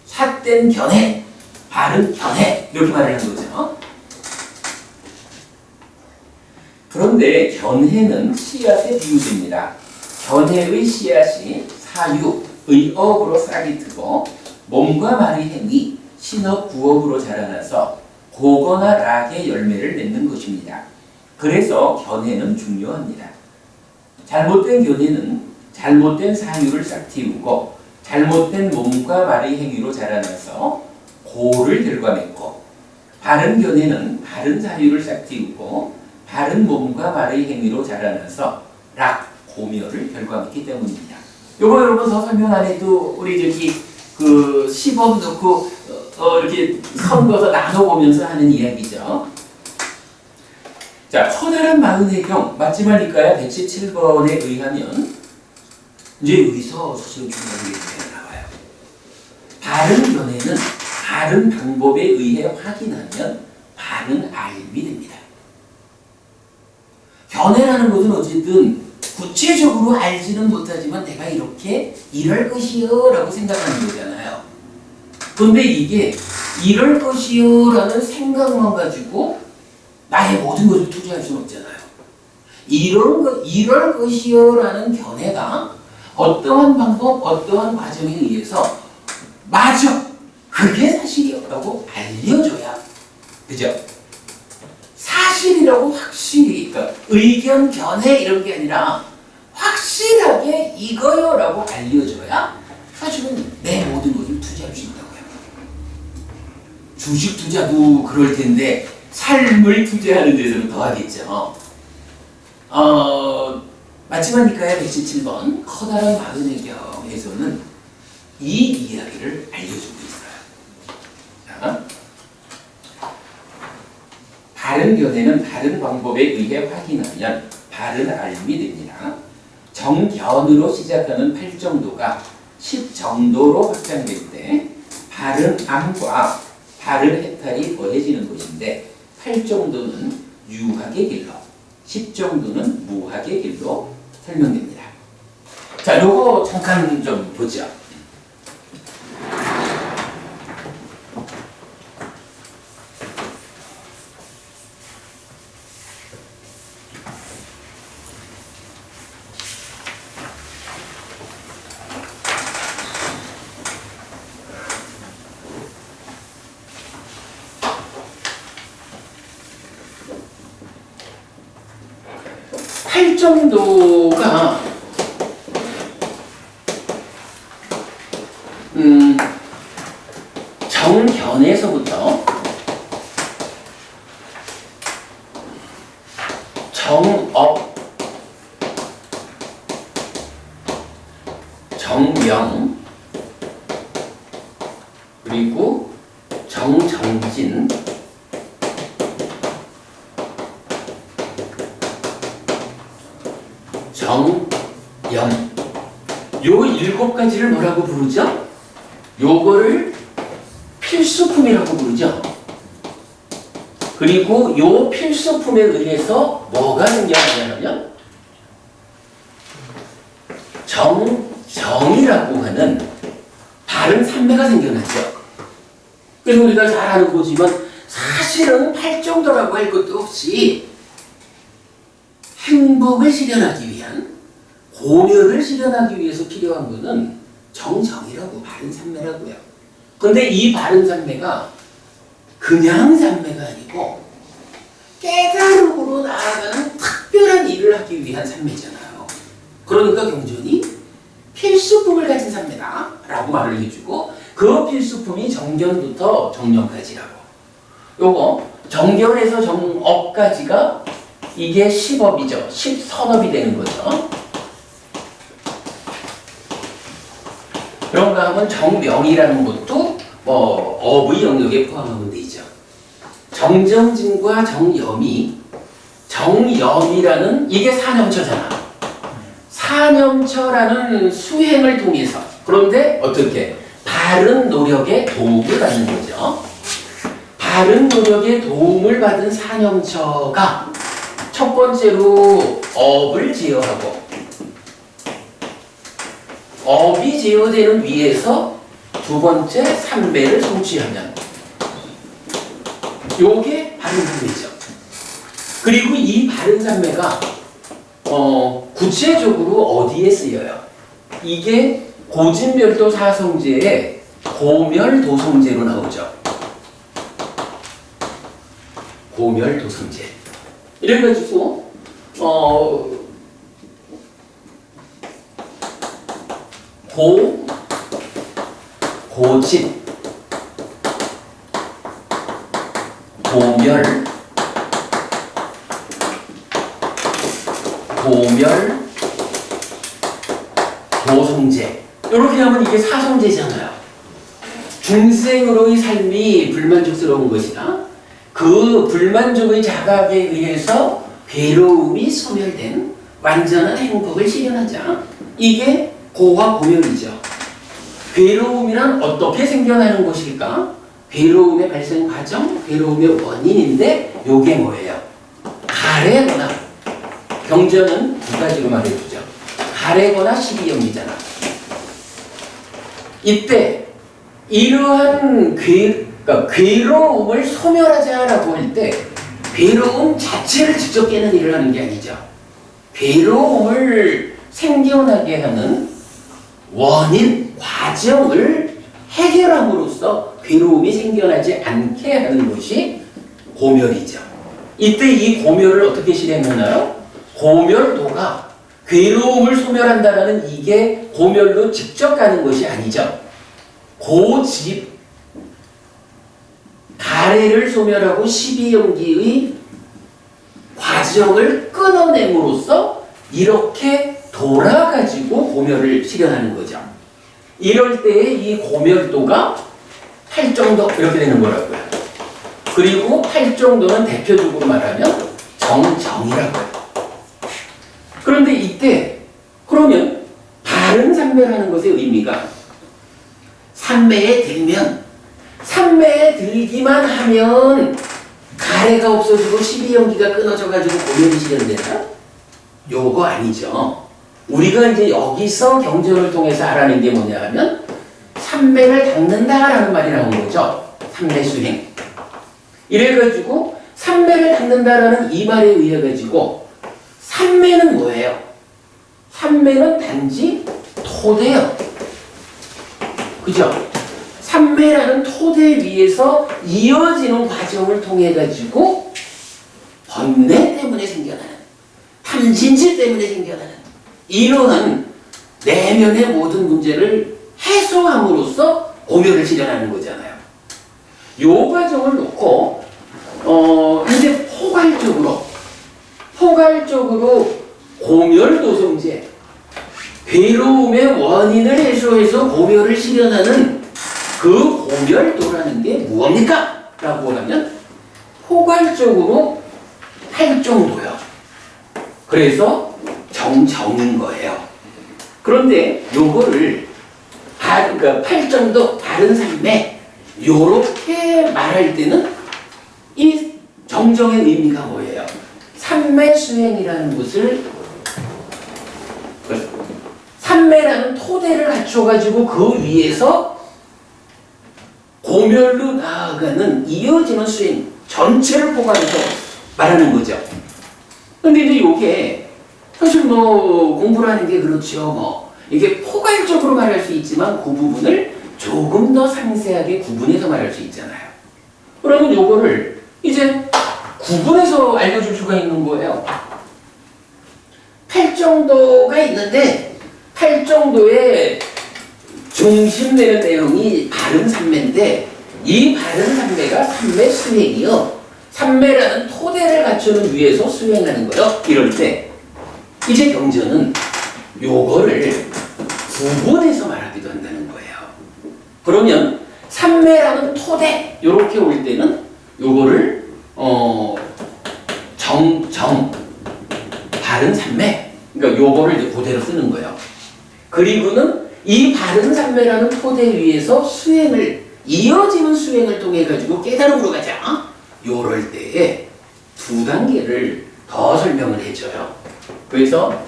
삿된 견해, 바른 견해 이렇게 말을 하는 거죠. 그런데 견해는 씨앗에 비유됩니다. 견해의 씨앗이 사유, 의업으로 싹이 트고 몸과 말의 행위, 신업, 구업으로 자라나서 고거나 락의 열매를 맺는 것입니다. 그래서 견해는 중요합니다. 잘못된 견해는 잘못된 사유를 싹틔우고 잘못된 몸과 말의 행위로 자라나서 고를 결과맺고 바른 견해는 바른 사유를 싹틔우고 바른 몸과 말의 행위로 자라나서 락, 고멸을 결과맺기 때문입니다. 요거 여러분 더 설명 안 해도 우리 저기 그 시범 넣고 이렇게 선거서 나눠보면서 하는 이야기죠. 자, 커다란 마흔해경 마지막일까요? 117번에 의하면 이제 여기서 사실 중요한 게 나와요. 바른 견해는 바른 방법에 의해 확인하면 바른 알미 됩니다. 견해라는 것은 어쨌든 구체적으로 알지는 못하지만 내가 이렇게 이럴 것이요 라고 생각하는 거잖아요. 그런데 이게 이럴 것이요 라는 생각만 가지고 나의 모든 것을 투자할 수는 없잖아요. 이럴 것이요 라는 견해가 어떠한 방법, 어떠한 과정에 의해서 맞아! 그게 사실이요 라고 알려줘야. 그죠? 사실이라고 확실히, 그러니까 의견, 견해 이런 게 아니라 확실하게 이거요 라고 알려줘야 사실은 내 모든 것을 투자할 수 있다고요. 주식 투자도 그럴 텐데 삶을 투자하는 데서는 더 하겠죠. 마지막이니까요. 117번 커다란 마흔해경에서는 이 이야기를 알려주고 있어요. 자, 바른 견해는 바른 방법에 의해 확인하면 바른 알미 됩니다. 정견으로 시작하는 8정도가 10정도로 확장될 때 바른 암과 바른 해탈이 더해지는 것인데 8정도는 유학의 길로, 10정도는 무학의 길로 설명됩니다. 자, 요거 잠깐 좀 보죠. 정도가 정견에서부터 정업, 정명, 정정진, 정염, 요 7가지를 뭐라고 부르죠? 요거를 필수품이라고 부르죠. 그리고 요 필수품에 의해서 뭐가 생겨나냐면 정이라고 하는 다른 산매가 생겨났죠. 그래서 우리가 잘 아는 거지만 사실은 팔정도라고 할 것도 없이 행복을 실현하기 위한, 고멸을 실현하기 위해서 필요한 것은 정이라고, 바른 산매라고요. 근데 이 바른 산매가 그냥 산매가 아니고 깨달음으로 나아가는 특별한 일을 하기 위한 산매잖아요. 그러니까 경전이 필수품을 가진 산매다 라고 말을 해주고, 그 필수품이 정견부터 정념까지라고. 요거 정견에서 정업까지가 이게 10업이죠. 10선업이 되는 거죠. 그런가 하면 정명이라는 것도 뭐 업의 영역에 포함하면 되죠. 정정진과 정염이라는 이게 사념처잖아. 사념처라는 수행을 통해서, 그런데 어떻게? 바른 노력의 도움을 받는 거죠. 바른 노력의 도움을 받은 사념처가 첫 번째로 업을 제어하고, 업이 제어되는 위에서 두 번째 삼매를 성취하면 요게 바른 삼매죠. 그리고 이 바른 삼매가 구체적으로 어디에 쓰여요? 이게 고진멸도 사성제의 고멸도성제로 나오죠. 고멸도성제. 이래가지고 고진, 고멸, 도성제. 이렇게 하면 이게 사성제잖아요. 중생으로의 삶이 불만족스러운 것이다. 그 불만족의 자각에 의해서 괴로움이 소멸된 완전한 행복을 실현하자. 이게 고와 고멸이죠. 괴로움이란 어떻게 생겨나는 것일까? 괴로움의 발생 과정, 괴로움의 원인인데 요게 뭐예요? 가래거나, 경전은 두 가지로 말해주죠. 가래거나 시비염이잖아. 이때 이러한 괴로움을 소멸하자라고 할 때 괴로움 자체를 직접 깨는 일을 하는 게 아니죠. 괴로움을 생겨나게 하는 원인, 과정을 해결함으로써 괴로움이 생겨나지 않게 하는 것이 고멸이죠. 이때 이 고멸을 어떻게 실행하나요? 고멸도가 괴로움을 소멸한다는 이게 고멸로 직접 가는 것이 아니죠. 고집, 가래를 소멸하고 시비연기의 과정을 끊어냄으로써 이렇게 돌아가지고 고멸을 실현하는 거죠. 이럴 때에 이 고멸도가 8정도 이렇게 되는 거라고요. 그리고 8정도는 대표적으로 말하면 정정이라고 해요. 그런데 이때 그러면 바른 삼매라는 것의 의미가 삼매에 들기만 하면 가래가 없어지고 시비연기가 끊어져가지고 고멸이 실현되나? 요거 아니죠. 우리가 이제 여기서 경전을 통해서 알아낸 게 뭐냐 하면 삼매를 닦는다라는 말이 나온 거죠. 삼매 수행. 이래가지고 삼매를 닦는다라는 이 말에 의해 가지고 삼매는 뭐예요? 삼매는 단지 토대요. 그죠? 삼매라는 토대 위에서 이어지는 과정을 통해 가지고 번뇌 때문에 생겨나는, 탐진치 때문에 생겨나는 이러한 내면의 모든 문제를 해소함으로써 고멸을 실현하는 거잖아요. 요 과정을 놓고 이제 포괄적으로 고멸도성제, 괴로움의 원인을 해소해서 고멸을 실현하는 그 고멸도라는 게 무엇입니까? 라고 하면 포괄적으로 할 정도요. 그래서 정정인 거예요. 그런데 요거를 그러니까 팔정도 바른 삼매 요렇게 말할 때는 이 정정의 의미가 뭐예요? 삼매 수행이라는 것을 삼매라는 토대를 갖춰가지고 그 위에서 고멸로 나아가는 이어지는 수행 전체를 포괄해서 말하는 거죠. 근데 이제 요게 사실 뭐 공부를 하는 게 그렇죠. 뭐 이게 포괄적으로 말할 수 있지만 그 부분을 조금 더 상세하게 구분해서 말할 수 있잖아요. 그러면 요거를 이제 구분해서 알려줄 수가 있는 거예요. 팔정도가 있는데 팔정도의 중심 되는 내용이 바른 삼매인데 이 바른 삼매가 삼매 수행이요. 삼매라는 토대를 갖추는 위에서 수행하는 거요. 이럴 때 이제 경전은 요거를 구분해서 말하기도 한다는 거예요. 그러면 삼매라는 토대 요렇게 올 때는 요거를 바른 삼매 그러니까 요거를 이제 그대로 쓰는 거예요. 그리고는 이 바른 삼매라는 토대 위에서 수행을 이어지는 수행을 통해 가지고 깨달음으로 가자. 요럴 때에 두 단계를 더 설명을 해줘요. 그래서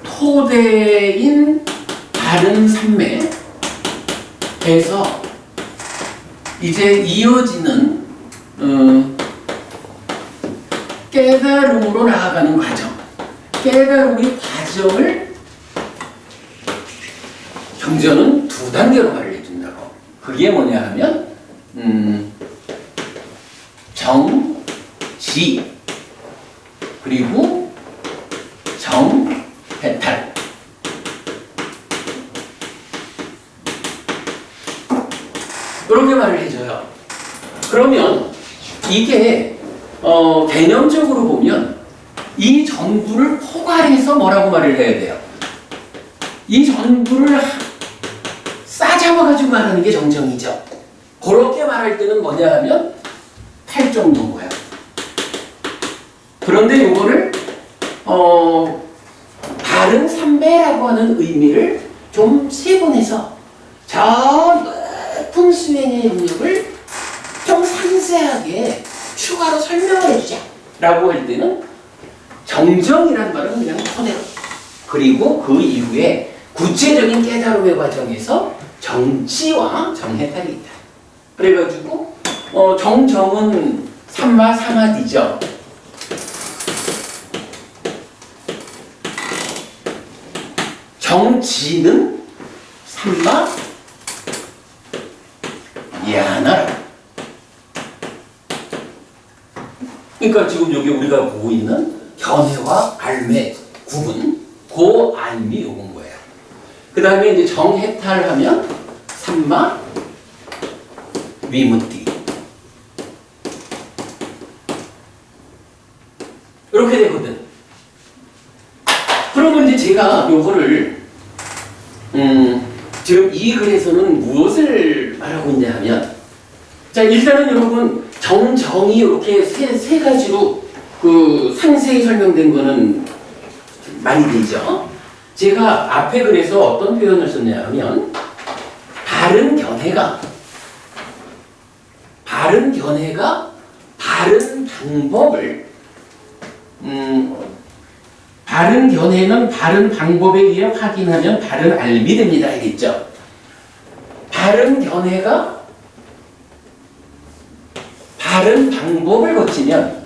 토대인 바른 삼매에서 이제 이어지는 깨달음으로 나아가는 과정, 깨달음의 과정을 경전은 두 단계로 말을 해준다고. 그게 뭐냐 하면 정지 그리고 정해탈. 이렇게 말을 해줘요. 그러면 이게 개념적으로 보면 이 전부를 포괄해서 뭐라고 말을 해야 돼요? 이 전부를 싸잡아가지고 말하는 게 정정이죠. 그렇게 말할 때는 뭐냐 하면 팔정도인 거야. 그런데 요거를 바른 삼매라고 하는 의미를 좀 세분해서 저 높은 수행의 영역을 좀 상세하게 추가로 설명을 해주자 라고 할 때는 정정이라는 말은 그냥 토대로, 그리고 그 이후에 구체적인 깨달음의 과정에서 정지와 정해탈이 있다. 그래가지고 정정은 삼마 사마디죠. 정지는 삼마 야나라. 그러니까 지금 여기 우리가 보고 있는 견해와 알매 구분, 그 알미 요건 거예요. 그 다음에 이제 정해탈하면 삼마 위무띠. 이렇게 되거든. 그러면 이제 제가 요거를 지금 이 글에서는 무엇을 말하고 있냐 하면, 자, 일단은 여러분 정정이 이렇게 세 가지로 그 상세히 설명된 거는 많이 되죠. 제가 앞에 글에서 어떤 표현을 썼냐 하면 바른 견해가 바른 방법을 바른 견해는 바른 방법에 의해 확인하면 바른 알미 됩니다. 알겠죠? 바른 견해가 바른 방법을 거치면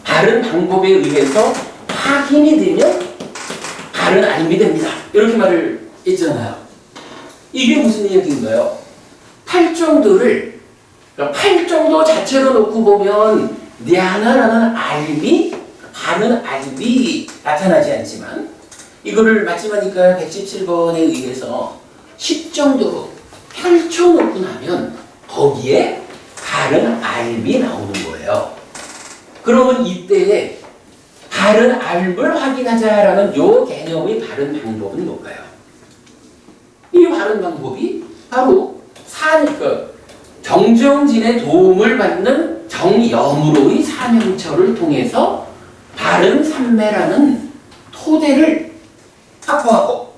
바른 방법에 의해서 확인이 되면 바른 알미 됩니다. 이렇게 말을 했잖아요. 이게 무슨 얘기인가요? 팔정도를, 그러니까 팔정도 자체로 놓고 보면 냐나라는 알미, 바른 알미 나타나지 않지만 이거를 마침하니까 117번에 의해서 10정도로 펼쳐놓고 나면 거기에 바른 알미 나오는 거예요. 그러면 이때에 바른 앓을 확인하자라는 요 개념의 바른 방법은 뭘까요? 이 바른 방법이 바로 정정진의 도움을 받는 정염으로의 사명처를 통해서 바른 삼매라는 토대를 확보하고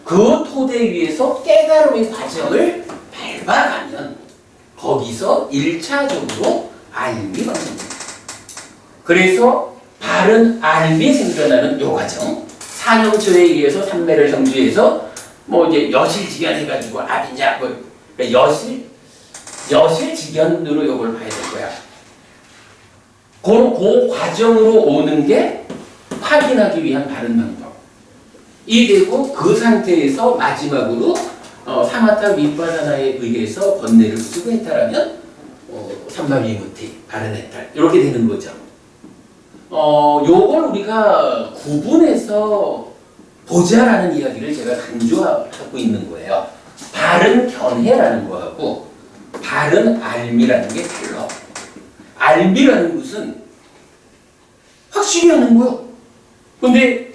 그 토대 위에서 깨달음의 과정을 밟아가면 거기서 1차적으로 알미 방식입니다. 그래서 바른 알미 생겨나는 요 과정, 사명처에 의해서 삼매를 정주해서 뭐 이제 여실직연해가지고 아비냐 그러니까 여실직연으로 요걸 봐야 될 거야. 그 과정으로 오는 게 확인하기 위한 바른 방법. 이 되고 그 상태에서 마지막으로 사마타 윗바사나에 의해서 번뇌를 쓰고 했다라면 삼마비무티 바른 해탈 이렇게 되는 거죠. 요걸 우리가 구분해서 보자라는 이야기를 제가 강조하고 있는 거예요. 바른 견해라는 거하고 바른 알미라는 게 달라. 알미라는 것은 확실히 하는 거요. 근데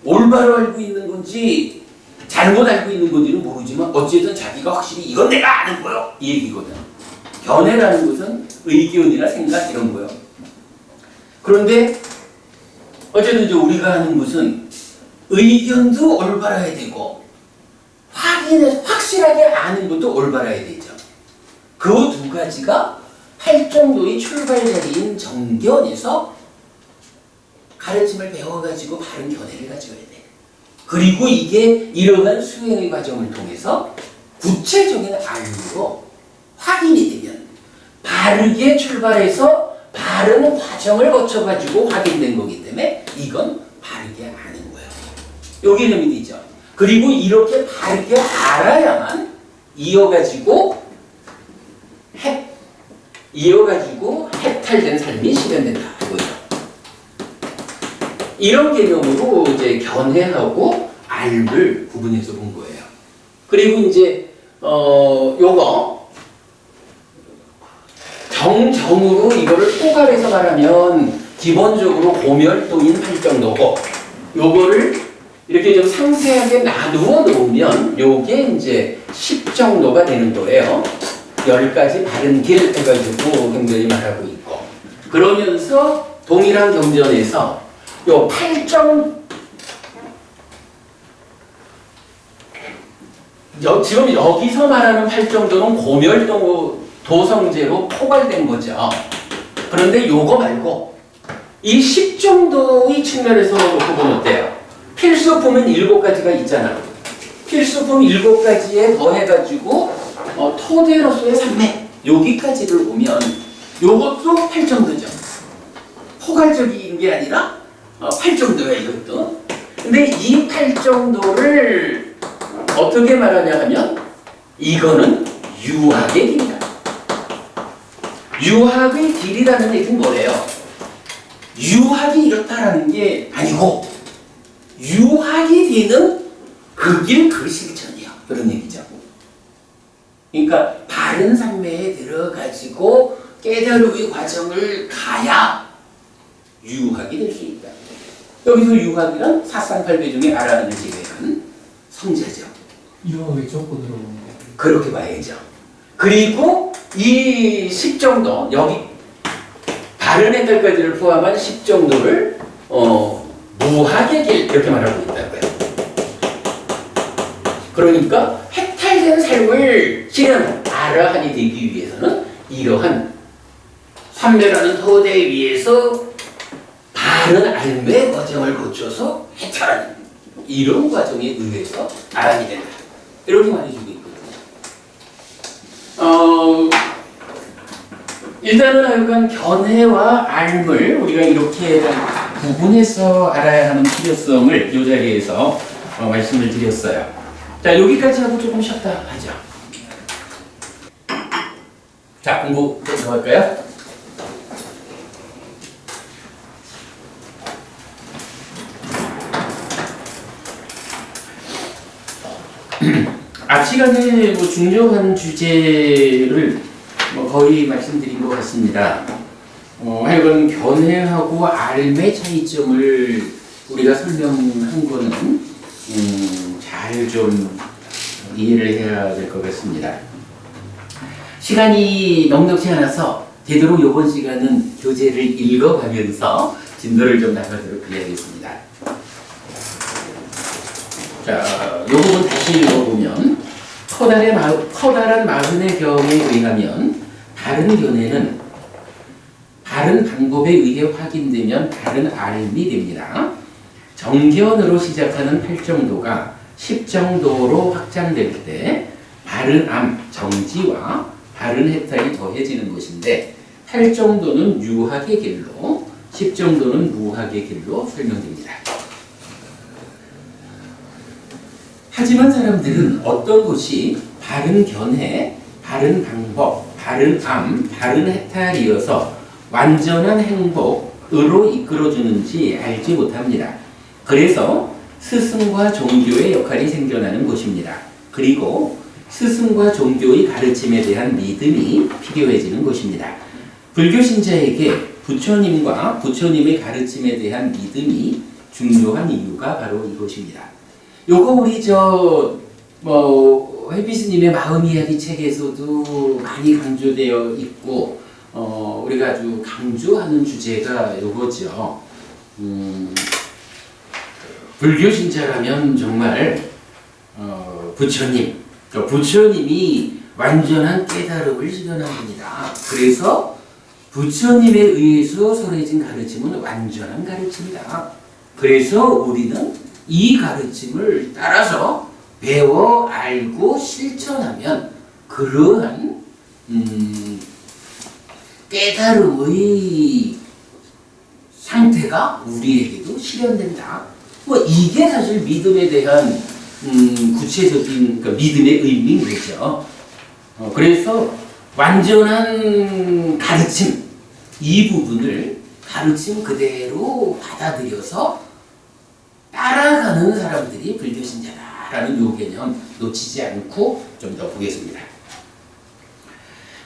올바로 알고 있는 건지 잘못 알고 있는 건지는 모르지만 어쨌든 자기가 확실히 이건 내가 아는 거요 이 얘기거든. 견해라는 것은 의견이나 생각 이런 거요. 그런데 어쨌든 이제 우리가 하는 것은 의견도 올바라야 되고 확인해서 확실하게 아는 것도 올바라야 되죠. 그 두 가지가 할 정도의 출발 자리인 정견에서 가르침을 배워가지고 바른 견해를 가져야 돼. 그리고 이게 이러한 수행의 과정을 통해서 구체적인 알므로 확인이 되면 바르게 출발해서 바른 과정을 거쳐가지고 확인된 거기 때문에 이건 바르게 아는 거예요. 요 개념이 되죠. 그리고 이렇게 바르게 알아야만 이어가지고 해탈된 삶이 실현된다. 이거죠. 이런 개념으로 이제 견해하고 알을 구분해서 본 거예요. 그리고 이제 요거 정으로 이거를 포괄해서 말하면 기본적으로 고멸도인 팔정도고 요거를 이렇게 좀 상세하게 나누어 놓으면 요게 이제 10정도가 되는 거예요. 10가지 바른 길 해가지고 경전이 말하고 있고 그러면서 동일한 경전에서 요 8정 지금 여기서 말하는 8정도는 고멸도성제로 포괄된 거죠. 그런데 요거 말고 이 10정도의 측면에서 놓고 보면 어때요? 필수품은 7가지가 있잖아. 필수품 7가지에 더해가지고 토대로서의 삼매 여기까지를 보면 요것도 8정도죠. 포괄적인 게 아니라 8정도야 이것도. 근데 이 8정도를 어떻게 말하냐 하면 이거는 유학의 길이다. 유학의 길이라는 얘기는 뭐래요? 유학이 이렇다라는 게 아니고 유학이 되는 그 길 그 실천이야. 그런 얘기죠. 그러니까 바른 삼매에 들어가지고 깨달음의 과정을 가야 유학이 될 수 있다. 여기서 유학이란 사상팔배 중에 알아하는 지배한 성자죠. 유학의 조건으로 보는 거예요. 그렇게 봐야죠. 그리고 이 10정도 여기 바른 해탈까지를 포함한 10정도를 무학의 길 이렇게 말하고 있다고요. 그러니까 해탈된 삶을 실현 아라한이 되기 위해서는 이러한 삼매라는 토대 위에서 바른 알매 과정을 거쳐서 해탈하는 이런 과정에 의해서 아란이 된다. 이렇게 말해주고 있거든요. 일단은 하여간 견해와 알을 우리가 이렇게 구분해서 알아야 하는 필요성을 이 자리에서 말씀을 드렸어요. 자, 여기까지 하고 조금 쉬었다 하죠. 자, 공부 들어갈까요? 앞 시간에 중요한 주제를 거의 말씀드린 것 같습니다. 하여간 견해하고 앓음의 차이점을 우리가 설명한 거는 잘 좀 이해를 해야 될 것 같습니다. 시간이 넉넉지 않아서 되도록 이번 시간은 교재를 읽어가면서 진도를 좀 나가도록 해야겠습니다. 자, 이 부분 다시 읽어보면 커다란 마흔의 경에 의하면 바른 견해는 바른 방법에 의해 확인되면 바른 앓음이 됩니다. 정견으로 시작하는 8정도가 10정도로 확장될 때 바른 암, 정지와 바른 해탈이 더해지는 것인데 8정도는 유학의 길로 10정도는 무학의 길로 설명됩니다. 하지만 사람들은 어떤 것이 바른 견해, 바른 방법, 바른 암, 바른 해탈이어서 완전한 행복으로 이끌어주는지 알지 못합니다. 그래서 스승과 종교의 역할이 생겨나는 것입니다. 그리고 스승과 종교의 가르침에 대한 믿음이 필요해지는 것입니다. 불교 신자에게 부처님과 부처님의 가르침에 대한 믿음이 중요한 이유가 바로 이것입니다. 요거 우리 회비스님의 마음 이야기 책에서도 많이 강조되어 있고 우리가 아주 강조하는 주제가 요거죠. 불교 신자라면 정말 부처님이 완전한 깨달음을 실현합니다. 그래서 부처님에 의해서 설해진 가르침은 완전한 가르침이다. 그래서 우리는 이 가르침을 따라서 배워 알고 실천하면 그러한 깨달음의 상태가 우리에게도 실현된다. 이게 사실 믿음에 대한 구체적인 믿음의 의미인 거죠. 그래서 완전한 가르침, 이 부분을 가르침 그대로 받아들여서 따라가는 사람들이 불교신자다라는 요 개념 놓치지 않고 좀 더 보겠습니다.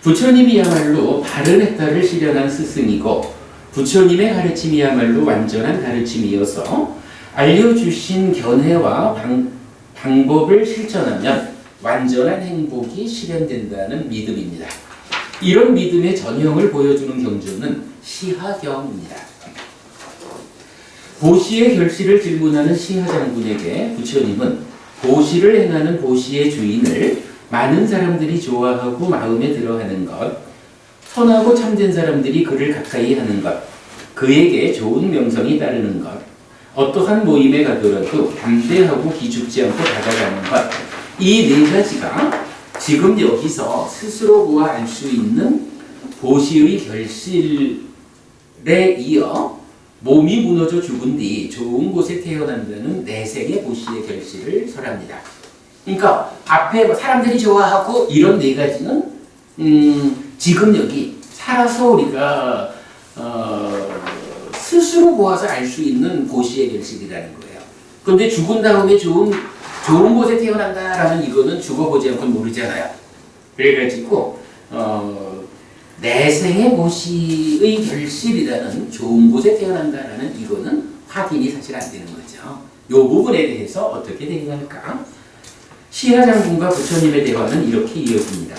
부처님이야말로 바른 해탈을 실현한 스승이고 부처님의 가르침이야말로 완전한 가르침이어서 알려주신 견해와 방법을 실천하면 완전한 행복이 실현된다는 믿음입니다. 이런 믿음의 전형을 보여주는 경전은 시하경입니다. 보시의 결실을 질문하는 시하장군에게 부처님은 보시를 행하는 보시의 주인을 많은 사람들이 좋아하고 마음에 들어하는 것, 선하고 참된 사람들이 그를 가까이 하는 것, 그에게 좋은 명성이 따르는 것, 어떠한 모임에 가더라도 담대하고 기죽지 않고 다가가는 것, 이 네 가지가 지금 여기서 스스로 보아 알 수 있는 보시의 결실에 이어 몸이 무너져 죽은 뒤 좋은 곳에 태어난다는 내생의 보시의 결실을 설합니다. 그러니까 앞에 사람들이 좋아하고 이런 네 가지는 지금 여기 살아서 우리가 스스로 보아서 알 수 있는 보시의 결실이라는 거예요. 그런데 죽은 다음에 좋은 곳에 태어난다라는 이거는 죽어보지 않고 모르잖아요. 그래가지고 내생의 보시의 결실이라는 좋은 곳에 태어난다라는 이거는 확인이 사실 안 되는 거죠. 이 부분에 대해서 어떻게 대응할까? 시하장군과 부처님의 대화는 이렇게 이어집니다.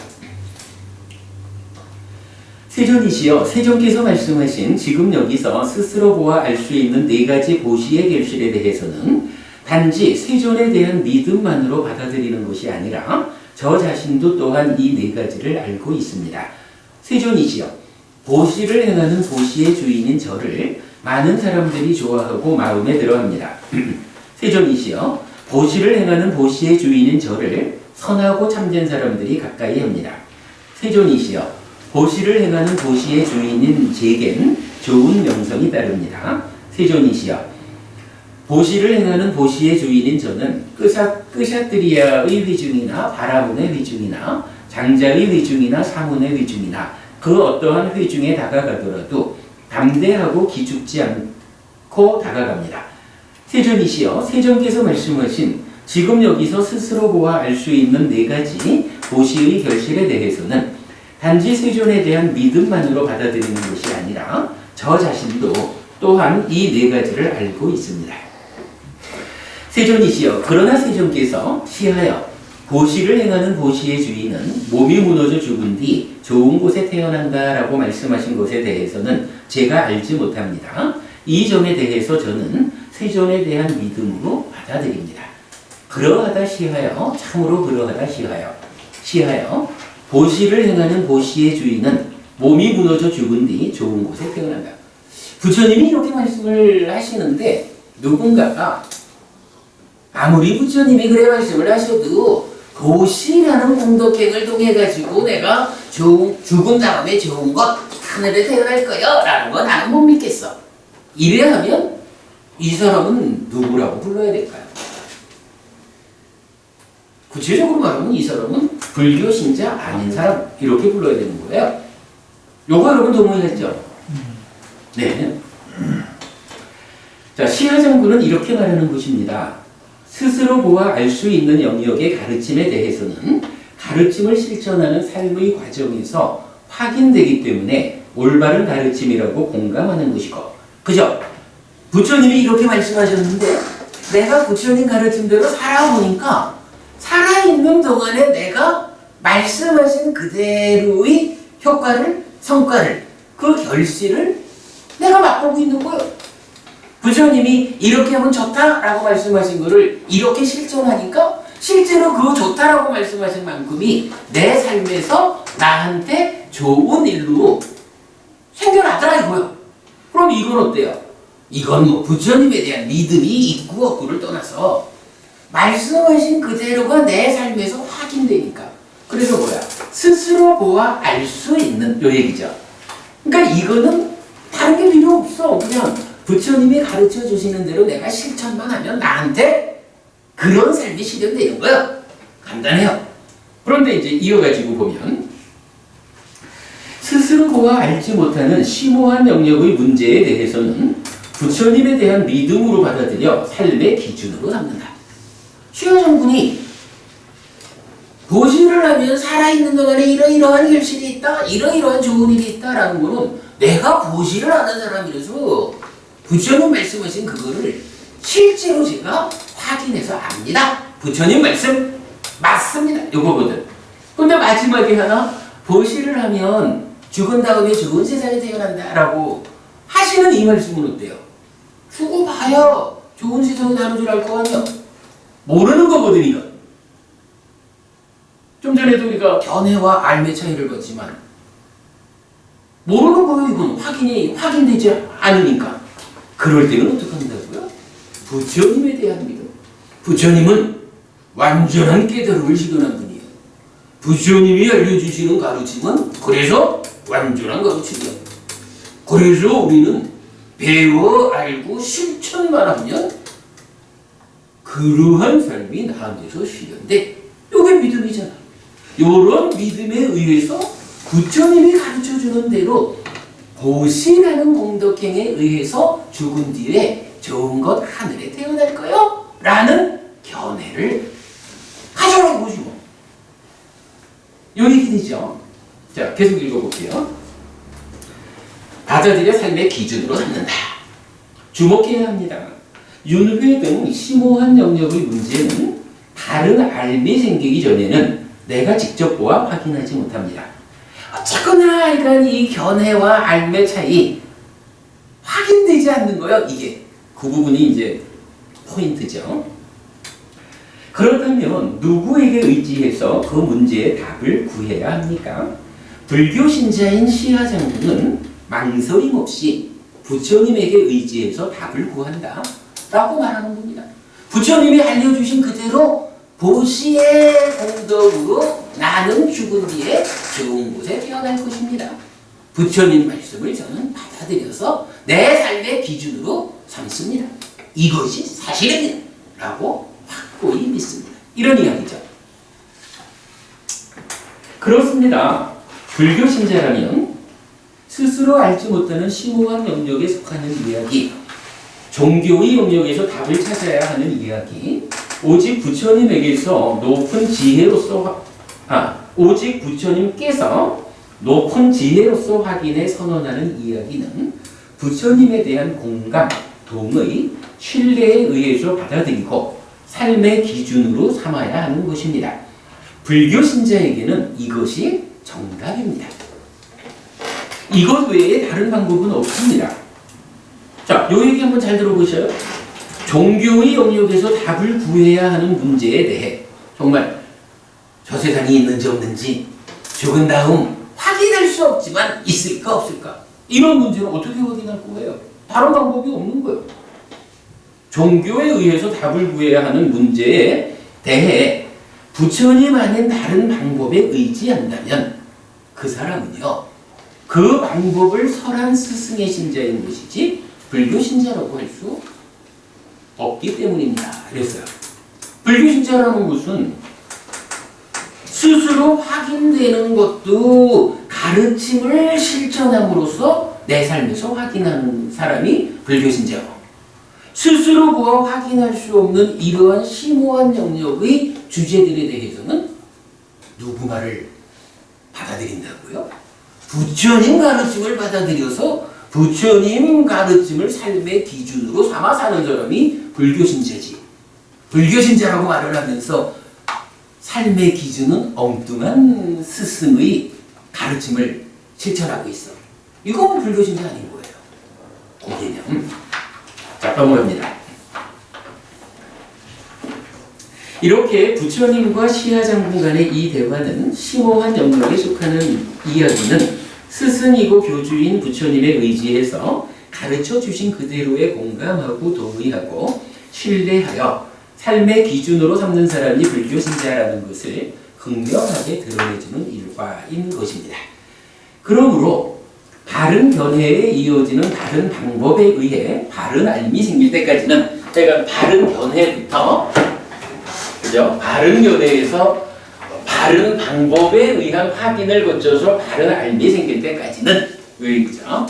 세존이시여, 세존께서 말씀하신 지금 여기서 스스로 보아 알 수 있는 네 가지 보시의 결실에 대해서는 단지 세존에 대한 믿음만으로 받아들이는 것이 아니라 저 자신도 또한 이 네 가지를 알고 있습니다. 세존이시여, 보시를 행하는 보시의 주인인 저를 많은 사람들이 좋아하고 마음에 들어합니다. 세존이시여, 보시를 행하는 보시의 주인인 저를 선하고 참된 사람들이 가까이 합니다. 세존이시여, 보시를 행하는 보시의 주인인 제겐 좋은 명성이 따릅니다. 세존이시여, 보시를 행하는 보시의 주인인 저는 끄샤트리아의 위중이나 바라문의 위중이나 장자의 위중이나 사문의 위중이나 그 어떠한 위중에 다가가더라도 담대하고 기죽지 않고 다가갑니다. 세존이시여, 세존께서 말씀하신 지금 여기서 스스로 보아 알 수 있는 네 가지 보시의 결실에 대해서는 단지 세존에 대한 믿음만으로 받아들이는 것이 아니라 저 자신도 또한 이 네 가지를 알고 있습니다. 세존이시여, 그러나 세존께서 시하여 보시를 행하는 보시의 주인은 몸이 무너져 죽은 뒤 좋은 곳에 태어난다 라고 말씀하신 것에 대해서는 제가 알지 못합니다. 이 점에 대해서 저는 세존에 대한 믿음으로 받아들입니다. 그러하다 시하여, 참으로 그러하다 시하여 보시를 행하는 보시의 주인은 몸이 무너져 죽은 뒤 좋은 곳에 태어난다. 부처님이 이렇게 말씀을 하시는데 누군가가 아무리 부처님이 그래 말씀을 하셔도 보시라는 공덕행을 통해 가지고 내가 죽은 다음에 좋은 것 하늘에 태어날 거야 라는 건 나는 못 믿겠어. 이래야 하면 이 사람은 누구라고 불러야 될까요? 구체적으로 말하면 이 사람은 불교 신자 아닌 사람 이렇게 불러야 되는 거예요. 요거 여러분 동의했죠? 네. 자, 시하장군은 이렇게 말하는 것입니다. 스스로 보아 알 수 있는 영역의 가르침에 대해서는 가르침을 실천하는 삶의 과정에서 확인되기 때문에 올바른 가르침이라고 공감하는 것이고, 그죠? 부처님이 이렇게 말씀하셨는데 내가 부처님 가르침대로 살아보니까 살아있는 동안에 내가 말씀하신 그대로의 효과를, 성과를, 그 결실을 내가 맛보고 있는 거예요. 부처님이 이렇게 하면 좋다라고 말씀하신 거를 이렇게 실천하니까 실제로 그 좋다라고 말씀하신 만큼이 내 삶에서 나한테 좋은 일로 생겨나더라 이거요. 그럼 이건 어때요? 이건 뭐 부처님에 대한 믿음이 있고 없고를 떠나서 말씀하신 그대로가 내 삶에서 확인되니까. 그래서 뭐야? 스스로 보아 알 수 있는 요 얘기죠. 그러니까 이거는 다른 게 필요 없어. 그냥 부처님이 가르쳐 주시는 대로 내가 실천만 하면 나한테 그런 삶이 실현되는 거야. 간단해요. 그런데 이제 이어가지고 보면 스스로 보아 알지 못하는 심오한 영역의 문제에 대해서는 부처님에 대한 믿음으로 받아들여 삶의 기준으로 삼는다. 시하장군이 보시를 하면 살아있는 동안에 이러이러한 결실이 있다, 이러이러한 좋은 일이 있다라는 거는 내가 보시를 하는 사람이라서 부처님 말씀하신 그거를 실제로 제가 확인해서 압니다. 부처님 말씀 맞습니다. 요거거든. 근데 마지막에 하나 보시를 하면 죽은 다음에 좋은 세상에 태어난다라고 하시는 이 말씀은 어때요? 죽어봐야 좋은 세상에 사는 줄 알 거 아니야. 모르는 거거든 이거. 좀 전에도 우리가 견해와 알매 차이를 봤지만 모르는 거예요. 이건 확인되지 않으니까. 그럴 때는 어떻게 한다고요? 부처님에 대한 믿음. 부처님은 완전한 깨달음을 실현한 분이에요. 부처님이 알려주시는 가르침은 그래서 완전한 가르침이에요. 그래서 우리는 배워 알고 실천만 하면 그러한 삶이 나한테서 실현돼. 이게 믿음이잖아. 이런 믿음에 의해서 부처님이 가르쳐주는 대로 보시라는 공덕행에 의해서 죽은 뒤에 좋은 것 하늘에 태어날 거요 라는 견해를 가져온 거지 뭐. 요 얘기 되죠. 자, 계속 읽어볼게요. 받아들여 삶의 기준으로 삼는다. 주목해야 합니다. 윤회 등 심오한 영역의 문제는 다른 알미 생기기 전에는 내가 직접 보아 확인하지 못합니다. 어쨌거나 일단 이 견해와 알매 차이 확인되지 않는 거예요. 이게 그 부분이 이제 포인트죠. 그렇다면 누구에게 의지해서 그 문제의 답을 구해야 합니까? 불교 신자인 시하장군은 망설임 없이 부처님에게 의지해서 답을 구한다 라고 말하는 겁니다. 부처님이 알려주신 그대로 보시의 공덕으로 나는 죽은 뒤에 좋은 곳에 태어날 것입니다. 부처님 말씀을 저는 받아들여서 내 삶의 기준으로 삼습니다. 이것이 사실입니다. 라고 확고히 믿습니다. 이런 이야기죠. 그렇습니다. 불교 신자라면 스스로 알지 못하는 심오한 영역에 속하는 이야기, 종교의 영역에서 답을 찾아야 하는 이야기, 오직 부처님에게서 높은 지혜로서 오직 부처님께서 높은 지혜로서 확인해 선언하는 이야기는 부처님에 대한 공감, 동의, 신뢰에 의해서 받아들이고 삶의 기준으로 삼아야 하는 것입니다. 불교 신자에게는 이것이 정답입니다. 이것 외에 다른 방법은 없습니다. 자, 요 얘기 한번 잘 들어보셔요. 종교의 영역에서 답을 구해야 하는 문제에 대해 정말 저 세상이 있는지 없는지 죽은 다음 확인할 수 없지만 있을까 없을까 이런 문제는 어떻게 확인할 거예요? 다른 방법이 없는 거예요. 종교에 의해서 답을 구해야 하는 문제에 대해 부처님 아닌 다른 방법에 의지한다면 그 사람은요 그 방법을 설한 스승의 신자인 것이지 불교 신자라고 할 수 없기 때문입니다. 그랬어요. 불교 신자라는 것은 스스로 확인되는 것도 가르침을 실천함으로써 내 삶에서 확인하는 사람이 불교 신자고, 스스로 보아 확인할 수 없는 이러한 심오한 영역의 주제들에 대해서는 누구 말을 받아들인다고요? 부처님 가르침을 받아들여서 부처님 가르침을 삶의 기준으로 삼아 사는 사람이 불교 신자지. 불교 신자라고 말을 하면서 삶의 기준은 엉뚱한 스승의 가르침을 실천하고 있어. 이건 불교 신자 아닌 거예요. 그 개념. 자, 넘어갑니다. 이렇게 부처님과 시하장군 간의 이 대화는 심오한 영역에 속하는 이야기는 스승이고 교주인 부처님에 의지해서 가르쳐 주신 그대로에 공감하고 동의하고 신뢰하여 삶의 기준으로 삼는 사람이 불교 신자라는 것을 극명하게 드러내주는 일과인 것입니다. 그러므로 바른 견해에 이어지는 다른 방법에 의해 바른 알미 생길 때까지는, 제가 바른 견해부터, 그죠? 바른 견해에서 바른 방법에 의한 확인을 거쳐서 바른 알미 생길 때까지는, 왜 그죠?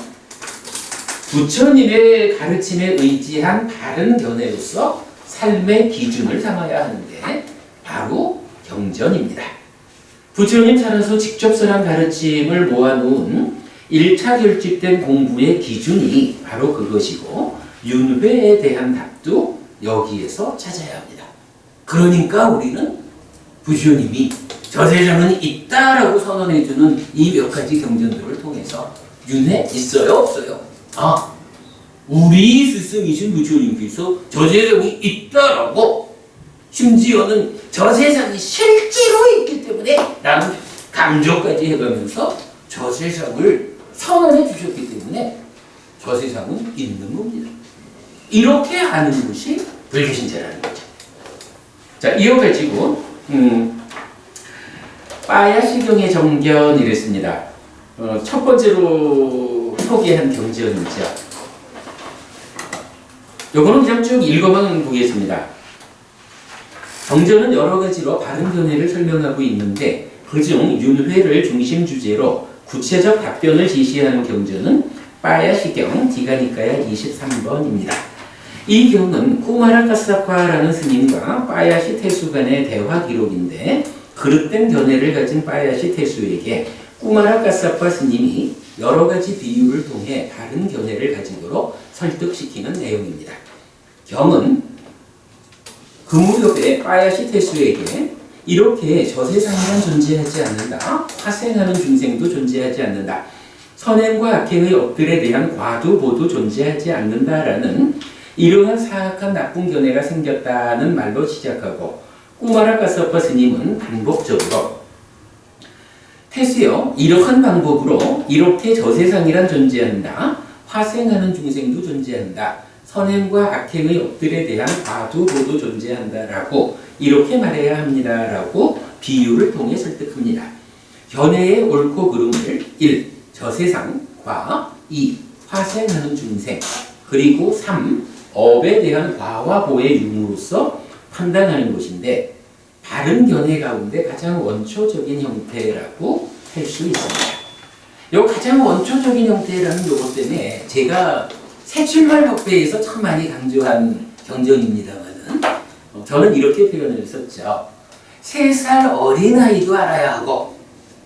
부처님의 가르침에 의지한 바른 견해로서 삶의 기준을 삼아야 하는데 바로 경전입니다. 부처님 차려서 직접 설한 가르침을 모아놓은 1차 결집된 공부의 기준이 바로 그것이고, 윤회에 대한 답도 여기에서 찾아야 합니다. 그러니까 우리는 부처님이 저 세상은 있다라고 선언해주는 이 몇 가지 경전들을 통해서 윤회 있어요 없어요? 아, 우리 스승이신 부처님께서 저 세상이 있다라고, 심지어는 저 세상이 실제로 있기 때문에 라는 강조까지 해가면서 저 세상을 선언해 주셨기 때문에 저 세상은 있는 겁니다. 이렇게 하는 것이 불교신자라는 거죠. 자, 이어가지고 빠야시경의 정견 이랬습니다. 첫 번째로 소개한 경전이죠. 요거는 그냥 쭉 읽어만 보겠습니다. 경전은 여러 가지로 바른 견해를 설명하고 있는데 그중 윤회를 중심 주제로 구체적 답변을 제시하는 경전은 빠야시경 디가니까야 23번입니다. 이 경은 쿠마라카사파라는 스님과 빠야시 태수 간의 대화 기록인데, 그릇된 견해를 가진 빠야시 태수에게 쿠마라카사파 스님이 여러 가지 비유를 통해 바른 견해를 가지도록 설득시키는 내용입니다. 경은 그 무렵에 빠야시 태수에게 이렇게 저 세상이란 존재하지 않는다, 화생하는 중생도 존재하지 않는다, 선행과 악행의 업들에 대한 과도보도 존재하지 않는다라는 이러한 사악한 나쁜 견해가 생겼다는 말로 시작하고, 꾸마라카사파 스님은 반복적으로 태수여, 이러한 방법으로 이렇게 저 세상이란 존재한다, 화생하는 중생도 존재한다, 선행과 악행의 업들에 대한 과도보도 존재한다라고 이렇게 말해야 합니다라고 비유를 통해 설득합니다. 견해의 옳고 그름을 1. 저 세상, 과 2. 화생하는 중생, 그리고 3. 업에 대한 과와 보의 유무로서 판단하는 것인데, 바른 견해 가운데 가장 원초적인 형태라고 할 수 있습니다. 요 가장 원초적인 형태라는 요것 때문에 제가 새출발법배에서 참 많이 강조한 경전입니다만은, 저는 이렇게 표현을 썼죠. 3살 어린아이도 알아야 하고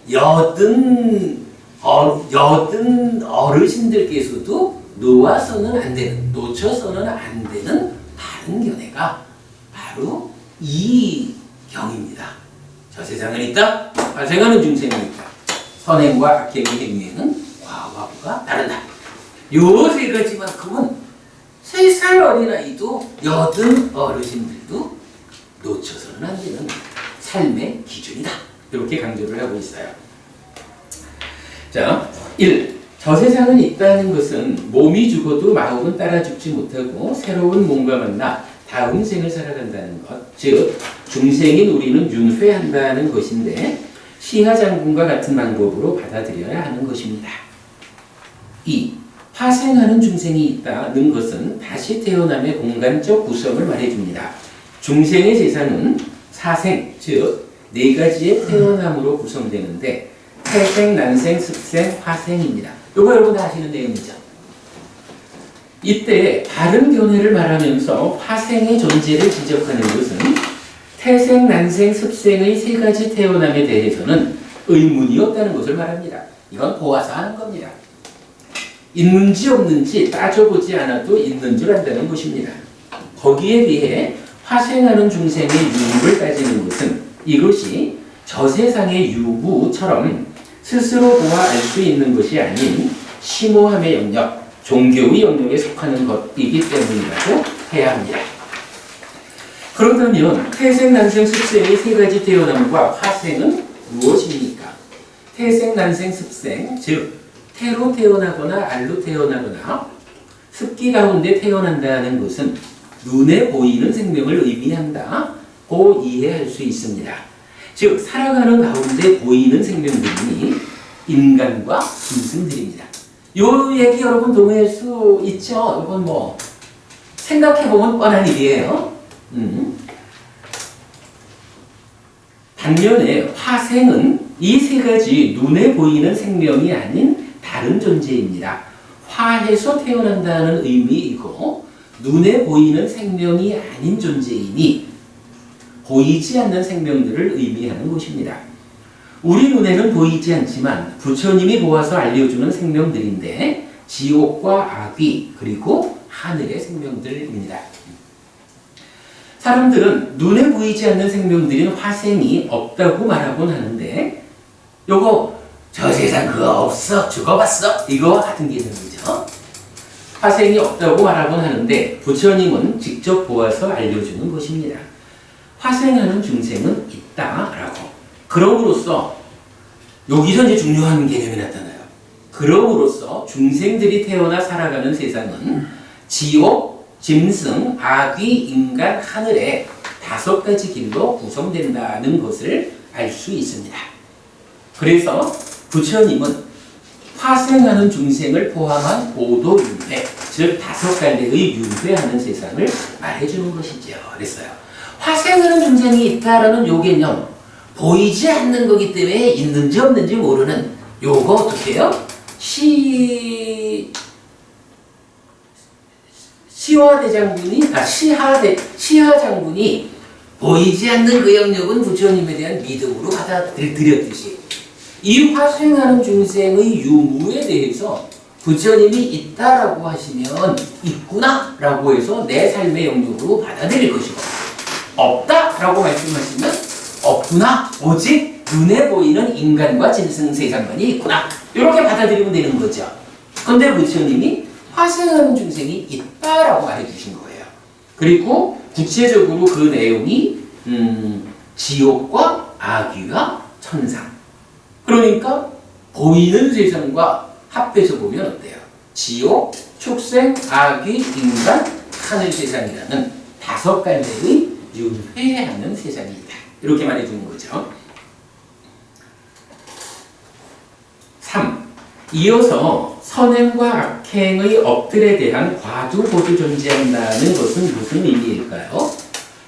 80 여든 어르신들께서도 놓아서는 안 되는, 놓쳐서는 안 되는 다른 견해가 바로 이 경입니다. 저 세상은 있다. 발생하는 중생은 있다. 선행과 악행의 행위에는 과와 부가 다르다. 요 세 가지만큼은 3살 어린아이도 여든 어르신들도 놓쳐서는 안 되는 삶의 기준이다. 이렇게 강조를 하고 있어요. 자, 1. 저 세상은 있다는 것은 몸이 죽어도 마음은 따라 죽지 못하고 새로운 몸과 만나 다음 생을 살아간다는 것, 즉 중생인 우리는 윤회한다는 것인데 시하장군과 같은 방법으로 받아들여야 하는 것입니다. 2. 파생하는 중생이 있다는 것은 다시 태어남의 공간적 구성을 말해줍니다. 중생의 세상은 사생, 즉 4가지의 태어남으로 구성되는데 태생, 난생, 습생, 화생입니다. 이거 여러분 다 아시는 내용이죠. 이때 다른 견해를 말하면서 화생의 존재를 지적하는 것은 태생, 난생, 습생의 3가지 태어남에 대해서는 의문이 없다는 것을 말합니다. 이건 보아서 하는 겁니다. 있는지 없는지 따져보지 않아도 있는 줄 안다는 것입니다. 거기에 비해 화생하는 중생의 유무를 따지는 것은 이것이 저 세상의 유무처럼 스스로 보아 알 수 있는 것이 아닌 심오함의 영역, 종교의 영역에 속하는 것이기 때문이라고 해야 합니다. 그렇다면 태생, 난생, 습생의 3가지 태어남과 화생은 무엇입니까? 태생, 난생, 습생, 즉 태로 태어나거나 알로 태어나거나 습기 가운데 태어난다는 것은 눈에 보이는 생명을 의미한다고 이해할 수 있습니다. 즉 살아가는 가운데 보이는 생명들이 인간과 짐승들입니다. 요 얘기 여러분 동의할 수 있죠? 이건 뭐 생각해보면 뻔한 일이에요. 반면에 화생은 이 3가지 눈에 보이는 생명이 아닌 다른 존재입니다. 화해서 태어난다는 의미이고 눈에 보이는 생명이 아닌 존재이니 보이지 않는 생명들을 의미하는 것입니다. 우리 눈에는 보이지 않지만 부처님이 보아서 알려주는 생명들인데 지옥과 악귀 그리고 하늘의 생명들입니다. 사람들은 눈에 보이지 않는 생명들인 화생이 없다고 말하곤 하는데 요거 저 세상 그거 없어 죽어봤어 이거 같은 개념이죠. 화생이 없다고 말하곤 하는데 부처님은 직접 보아서 알려주는 것입니다. 화생하는 중생은 있다라고. 그럼으로써 여기서 이제 중요한 개념이 나타나요. 그럼으로써 중생들이 태어나 살아가는 세상은 지옥, 짐승, 악귀, 인간, 하늘의 5가지 길로 구성된다는 것을 알 수 있습니다. 그래서 부처님은 화생하는 중생을 포함한 오도윤회, 즉 5갈래의 윤회하는 세상을 말해주는 것이죠. 그랬어요. 화생하는 중생이 있다라는 요 개념, 보이지 않는 거기 때문에 있는지 없는지 모르는 요거 어떻게 해요? 시하 장군이 보이지 않는 그 영역은 부처님에 대한 믿음으로 받아들였듯이 이 화생하는 중생의 유무에 대해서 부처님이 있다라고 하시면 있구나라고 해서 내 삶의 영역으로 받아들일 것이고 없다라고 말씀하시면 없구나 오직 눈에 보이는 인간과 짐승 세상만이 있구나 이렇게 받아들이면 되는 거죠. 그런데 부처님이 화생하는 중생이 있다라고 말해주신 거예요. 그리고 구체적으로 그 내용이 지옥과 악귀와 천상 그러니까 보이는 세상과 합해서 보면 어때요? 지옥, 축생, 악귀, 인간, 하늘 세상이라는 5갈래의 윤회하는 세상이다. 이렇게 말해주는 거죠. 3. 이어서 선행과 악행의 업들에 대한 과두보도 존재한다는 것은 무슨 의미일까요?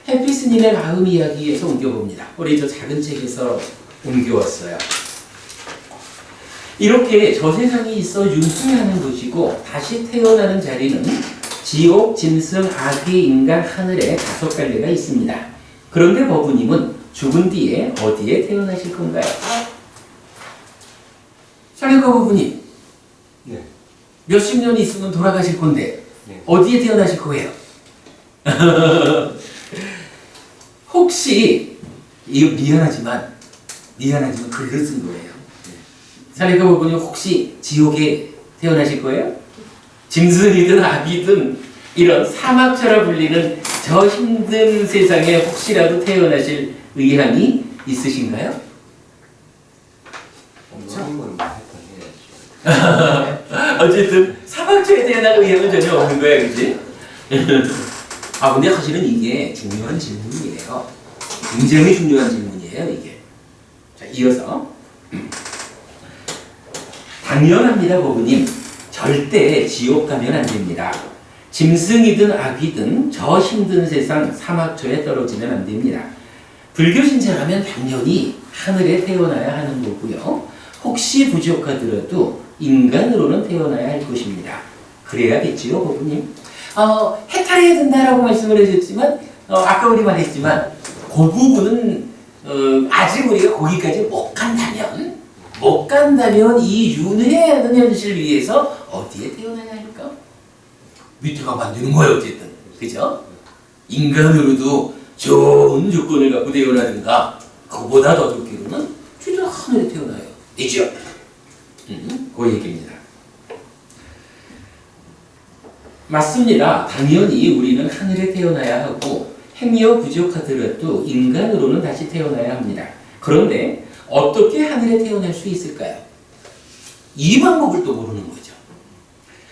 해피스님의 마음 이야기에서 옮겨봅니다. 우리 저 작은 책에서 옮겨왔어요. 이렇게 저 세상이 있어 윤회하는 것이고 다시 태어나는 자리는 지옥, 짐승, 악귀, 인간, 하늘에 5갈래가 있습니다. 그런데 버부님은 죽은 뒤에 어디에 태어나실 건가요? 자, 사례가 부부님 네. 몇십 년 있으면 돌아가실 건데 네. 어디에 태어나실 거예요? 혹시 이거 미안하지만 글을 쓴 거예요. 사례가 부부님 혹시 지옥에 태어나실 거예요? 짐승이든 아기든 이런 사막처라 불리는 저 힘든 세상에 혹시라도 태어나실 의향이 있으신가요? 없는 건 해야죠. 어쨌든 사막처에 태어날 의향은 전혀 없는 거야, 그치? 아, 근데 사실은 이게 중요한 질문이에요. 굉장히 중요한 질문이에요, 이게. 자, 이어서. 당연합니다, 고부님. 절대 지옥 가면 안 됩니다. 짐승이든 아귀든 저 힘든 세상 사막처에 떨어지면 안 됩니다. 불교 신자라면 당연히 하늘에 태어나야 하는 거고요. 혹시 부족하더라도 인간으로는 태어나야 할 것입니다. 그래야겠지요, 고부님. 해탈해야 된다라고 말씀을 해주셨지만 아까 우리 말했지만 그 부분은 아직 우리가 거기까지 못 간다면 이 윤회하는 현실 위해서 어디에 태어나야 할까? 밑에가 만드는 거예요, 어쨌든. 그죠? 인간으로도 좋은 조건을 갖고 태어나든가 그보다 더 좋기로는 진짜 하늘에 태어나요. 되죠? 그 얘기입니다. 맞습니다. 당연히 우리는 하늘에 태어나야 하고 행여 부족하더라도 인간으로는 다시 태어나야 합니다. 그런데 어떻게 하늘에 태어날 수 있을까요? 이 방법을 또 모르는 거죠.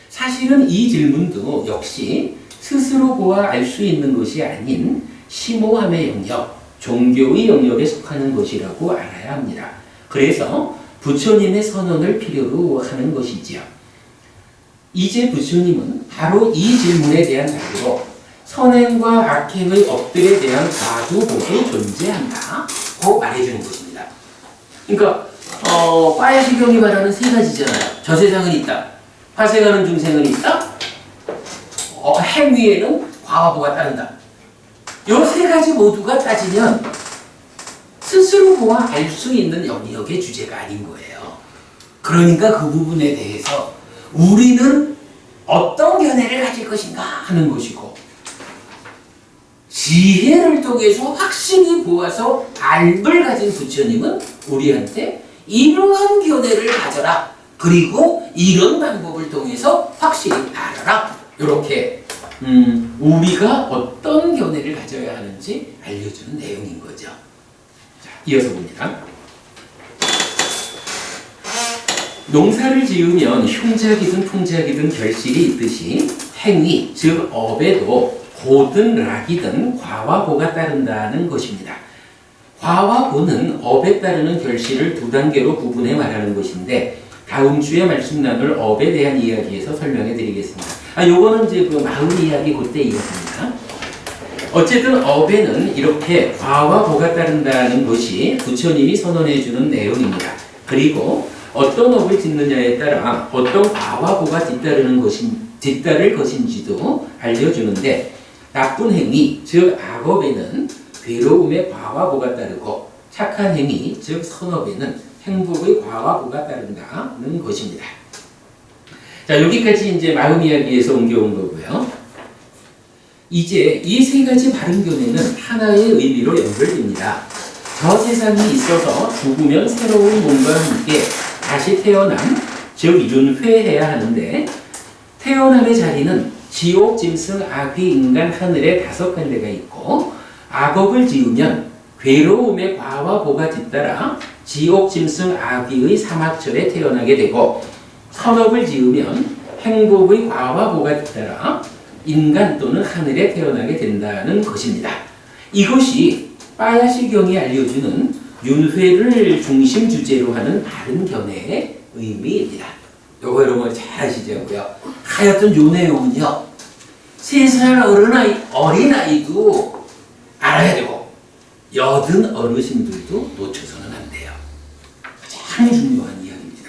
사실은 이 질문도 역시 스스로 보아 알 수 있는 것이 아닌 심오함의 영역, 종교의 영역에 속하는 것이라고 알아야 합니다. 그래서 부처님의 선언을 필요로 하는 것이지요. 이제 부처님은 바로 이 질문에 대한 답으로 선행과 악행의 업들에 대한 과도복이 존재한다 고 말해주는 것입니다. 그러니까 빠야시경이 말하는 세 가지잖아요. 저 세상은 있다. 파생하는 중생은 있다. 행위에는 과보가 따른다. 이 세 가지 모두가 따지면 스스로 보아 알 수 있는 영역의 주제가 아닌 거예요. 그러니까 그 부분에 대해서 우리는 어떤 견해를 가질 것인가 하는 것이고 지혜를 통해서 확실히 보아서 알을 가진 부처님은 우리한테 이러한 견해를 가져라. 그리고 이런 방법을 통해서 확실히 알아라. 이렇게 우리가 어떤 견해를 가져야 하는지 알려주는 내용인 거죠. 자, 이어서 봅니다. 농사를 지으면 흉작이든 풍작이든 결실이 있듯이 행위, 즉 업에도 고든 락이든 과와 보가 따른다는 것입니다. 과와 보는 업에 따르는 결실을 두 단계로 구분해 말하는 것인데 다음 주에 말씀 나눌 업에 대한 이야기에서 설명해 드리겠습니다. 요거는 이제 그 마음 이야기 그때 이야기입니다. 어쨌든 업에는 이렇게 과와 보가 따른다는 것이 부처님이 선언해 주는 내용입니다. 그리고 어떤 업을 짓느냐에 따라 어떤 과와 보가 뒤따를 것인지도 알려주는데 나쁜 행위, 즉 악업에는 괴로움의 과와 보가 따르고 착한 행위, 즉 선업에는 행복의 과와 보가 따른다는 것입니다. 자, 여기까지 이제 마음 이야기에서 옮겨온 거고요. 이제 이 세 가지 바른 견해는 하나의 의미로 연결됩니다. 저 세상이 있어서 죽으면 새로운 몸과 함께 다시 태어남, 즉 윤회해야 하는데 태어남의 자리는 지옥, 짐승, 아귀, 인간, 하늘에 5군데가 있고 악업을 지으면 괴로움의 과와 보가 뒤따라 지옥, 짐승, 아귀의 사막처에 태어나게 되고 선업을 지으면 행복의 과와 보가 뒤따라 인간 또는 하늘에 태어나게 된다는 것입니다. 이것이 빠야시경이 알려주는 윤회를 중심 주제로 하는 바른 견해의 의미입니다. 요거 여러분 잘 아시자고요. 하여튼 요 내용은요. 3살 어린아이도 알아야 되고 여든 어르신들도 놓쳐서는 안 돼요. 가장 중요한 이야기입니다.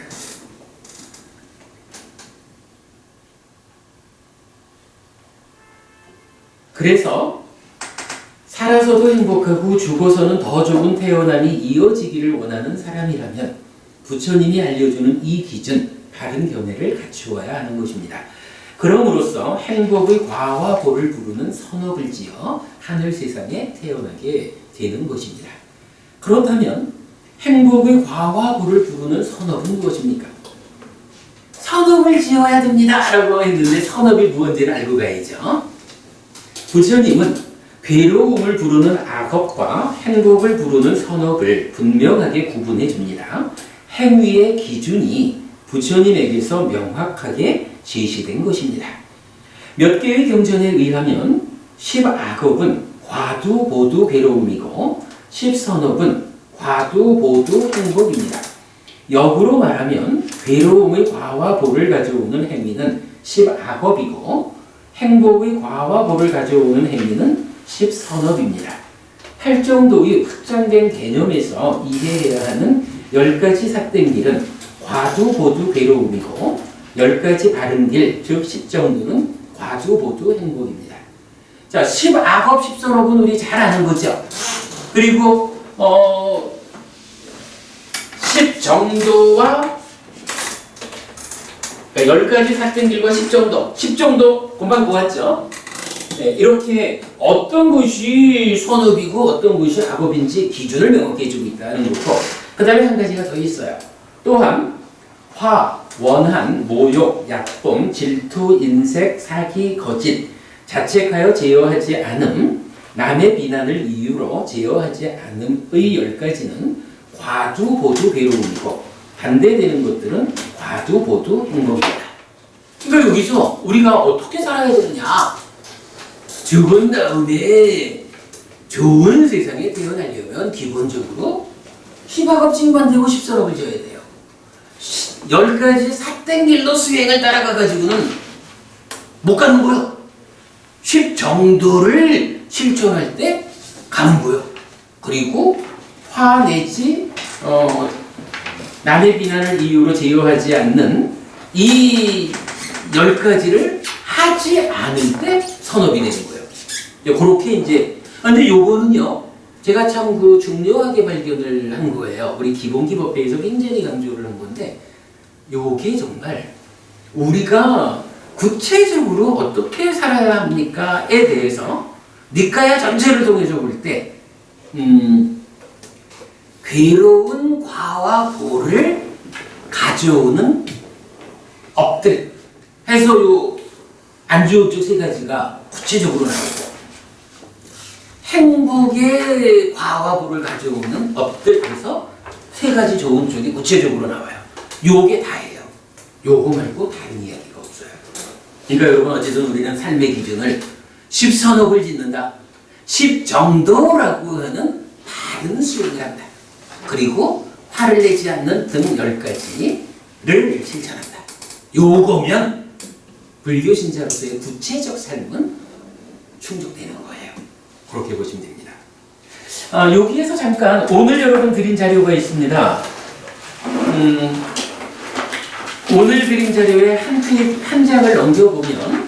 그래서 살아서도 행복하고 죽어서는 더 좋은 태어남이 이어지기를 원하는 사람이라면 부처님이 알려주는 이 기준, 바른 견해를 갖추어야 하는 것입니다. 그럼으로써 행복의 과와 보를 부르는 선업을 지어 하늘 세상에 태어나게 되는 것입니다. 그렇다면 행복의 과와 보를 부르는 선업은 무엇입니까? 선업을 지어야 됩니다 라고 했는데 선업이 무엇인지를 알고 가야죠. 부처님은 괴로움을 부르는 악업과 행복을 부르는 선업을 분명하게 구분해 줍니다. 행위의 기준이 부처님에게서 명확하게 제시된 것입니다. 몇 개의 경전에 의하면 10악업은 과두 보두 괴로움이고 10선업은 과두 보두 행복입니다. 역으로 말하면 괴로움의 과와 보를 가져오는 행위는 10악업이고 행복의 과와 보를 가져오는 행위는 10선업입니다. 할 정도의 확장된 개념에서 이해해야 하는 10가지 삿된 길은 과두 보두 괴로움이고 10가지 바른 길, 즉 10정도는 과두 보두 행복입니다. 자, 10악업 10선업은 우리 잘 아는 거죠. 그리고 10정도와 그러니까 10가지 삿된 길과 10정도, 10정도 금방 보았죠. 네, 이렇게 어떤 것이 선업이고 어떤 것이 악업인지 기준을 명확히 해주고 있다는 거고, 그 다음에 한 가지가 더 있어요. 또한 화, 원한, 모욕, 약봉, 질투, 인색, 사기, 거짓, 자책하여 제어하지 않음, 남의 비난을 이유로 제어하지 않음의 10가지는 과두 보두 괴로움이고 반대되는 것들은 과두 보두 행복입니다. 그러니까 여기서 우리가 어떻게 살아야 되느냐? 죽은 다음에 좋은 세상에 태어나려면 기본적으로 10악업 징반되고 10선업을 지어야 돼요. 10가지 삿된 길로 수행을 따라가가지고는 못 가는 거예요. 10정도를 실천할 때 가는 거예요. 그리고 화 내지 남의 비난을 이유로 제어하지 않는 이 10가지를 하지 않을 때 선업이 되는 거예요. 그렇게 이제, 근데 요거는요, 제가 참 중요하게 발견을 한 거예요. 우리 기본기법회에서 굉장히 강조를 한 건데, 요게 정말 우리가 구체적으로 어떻게 살아야 합니까에 대해서 니까야 전체를 통해서 볼 때, 괴로운 과와 보를 가져오는 업들 해서 요 안주업적 3가지가 구체적으로 나오고, 행복의 과와 보를 가져오는 업들 해서 3가지 좋은 쪽이 구체적으로 나와요. 요게 다예요. 요거 말고 다른 이야기가 없어요. 그러니까 여러분, 어쨌든 우리는 삶의 기준을 10선업을 짓는다, 10정도라고 하는 바른 수행을 한다, 그리고 화를 내지 않는 등 10가지를 실천한다. 요거면 불교 신자로서의 구체적 삶은 충족되는 거예요. 그렇게 보시면 됩니다. 여기에서 잠깐 오늘 여러분 드린 자료가 있습니다. 오늘 드린 자료에 한 장을 넘겨보면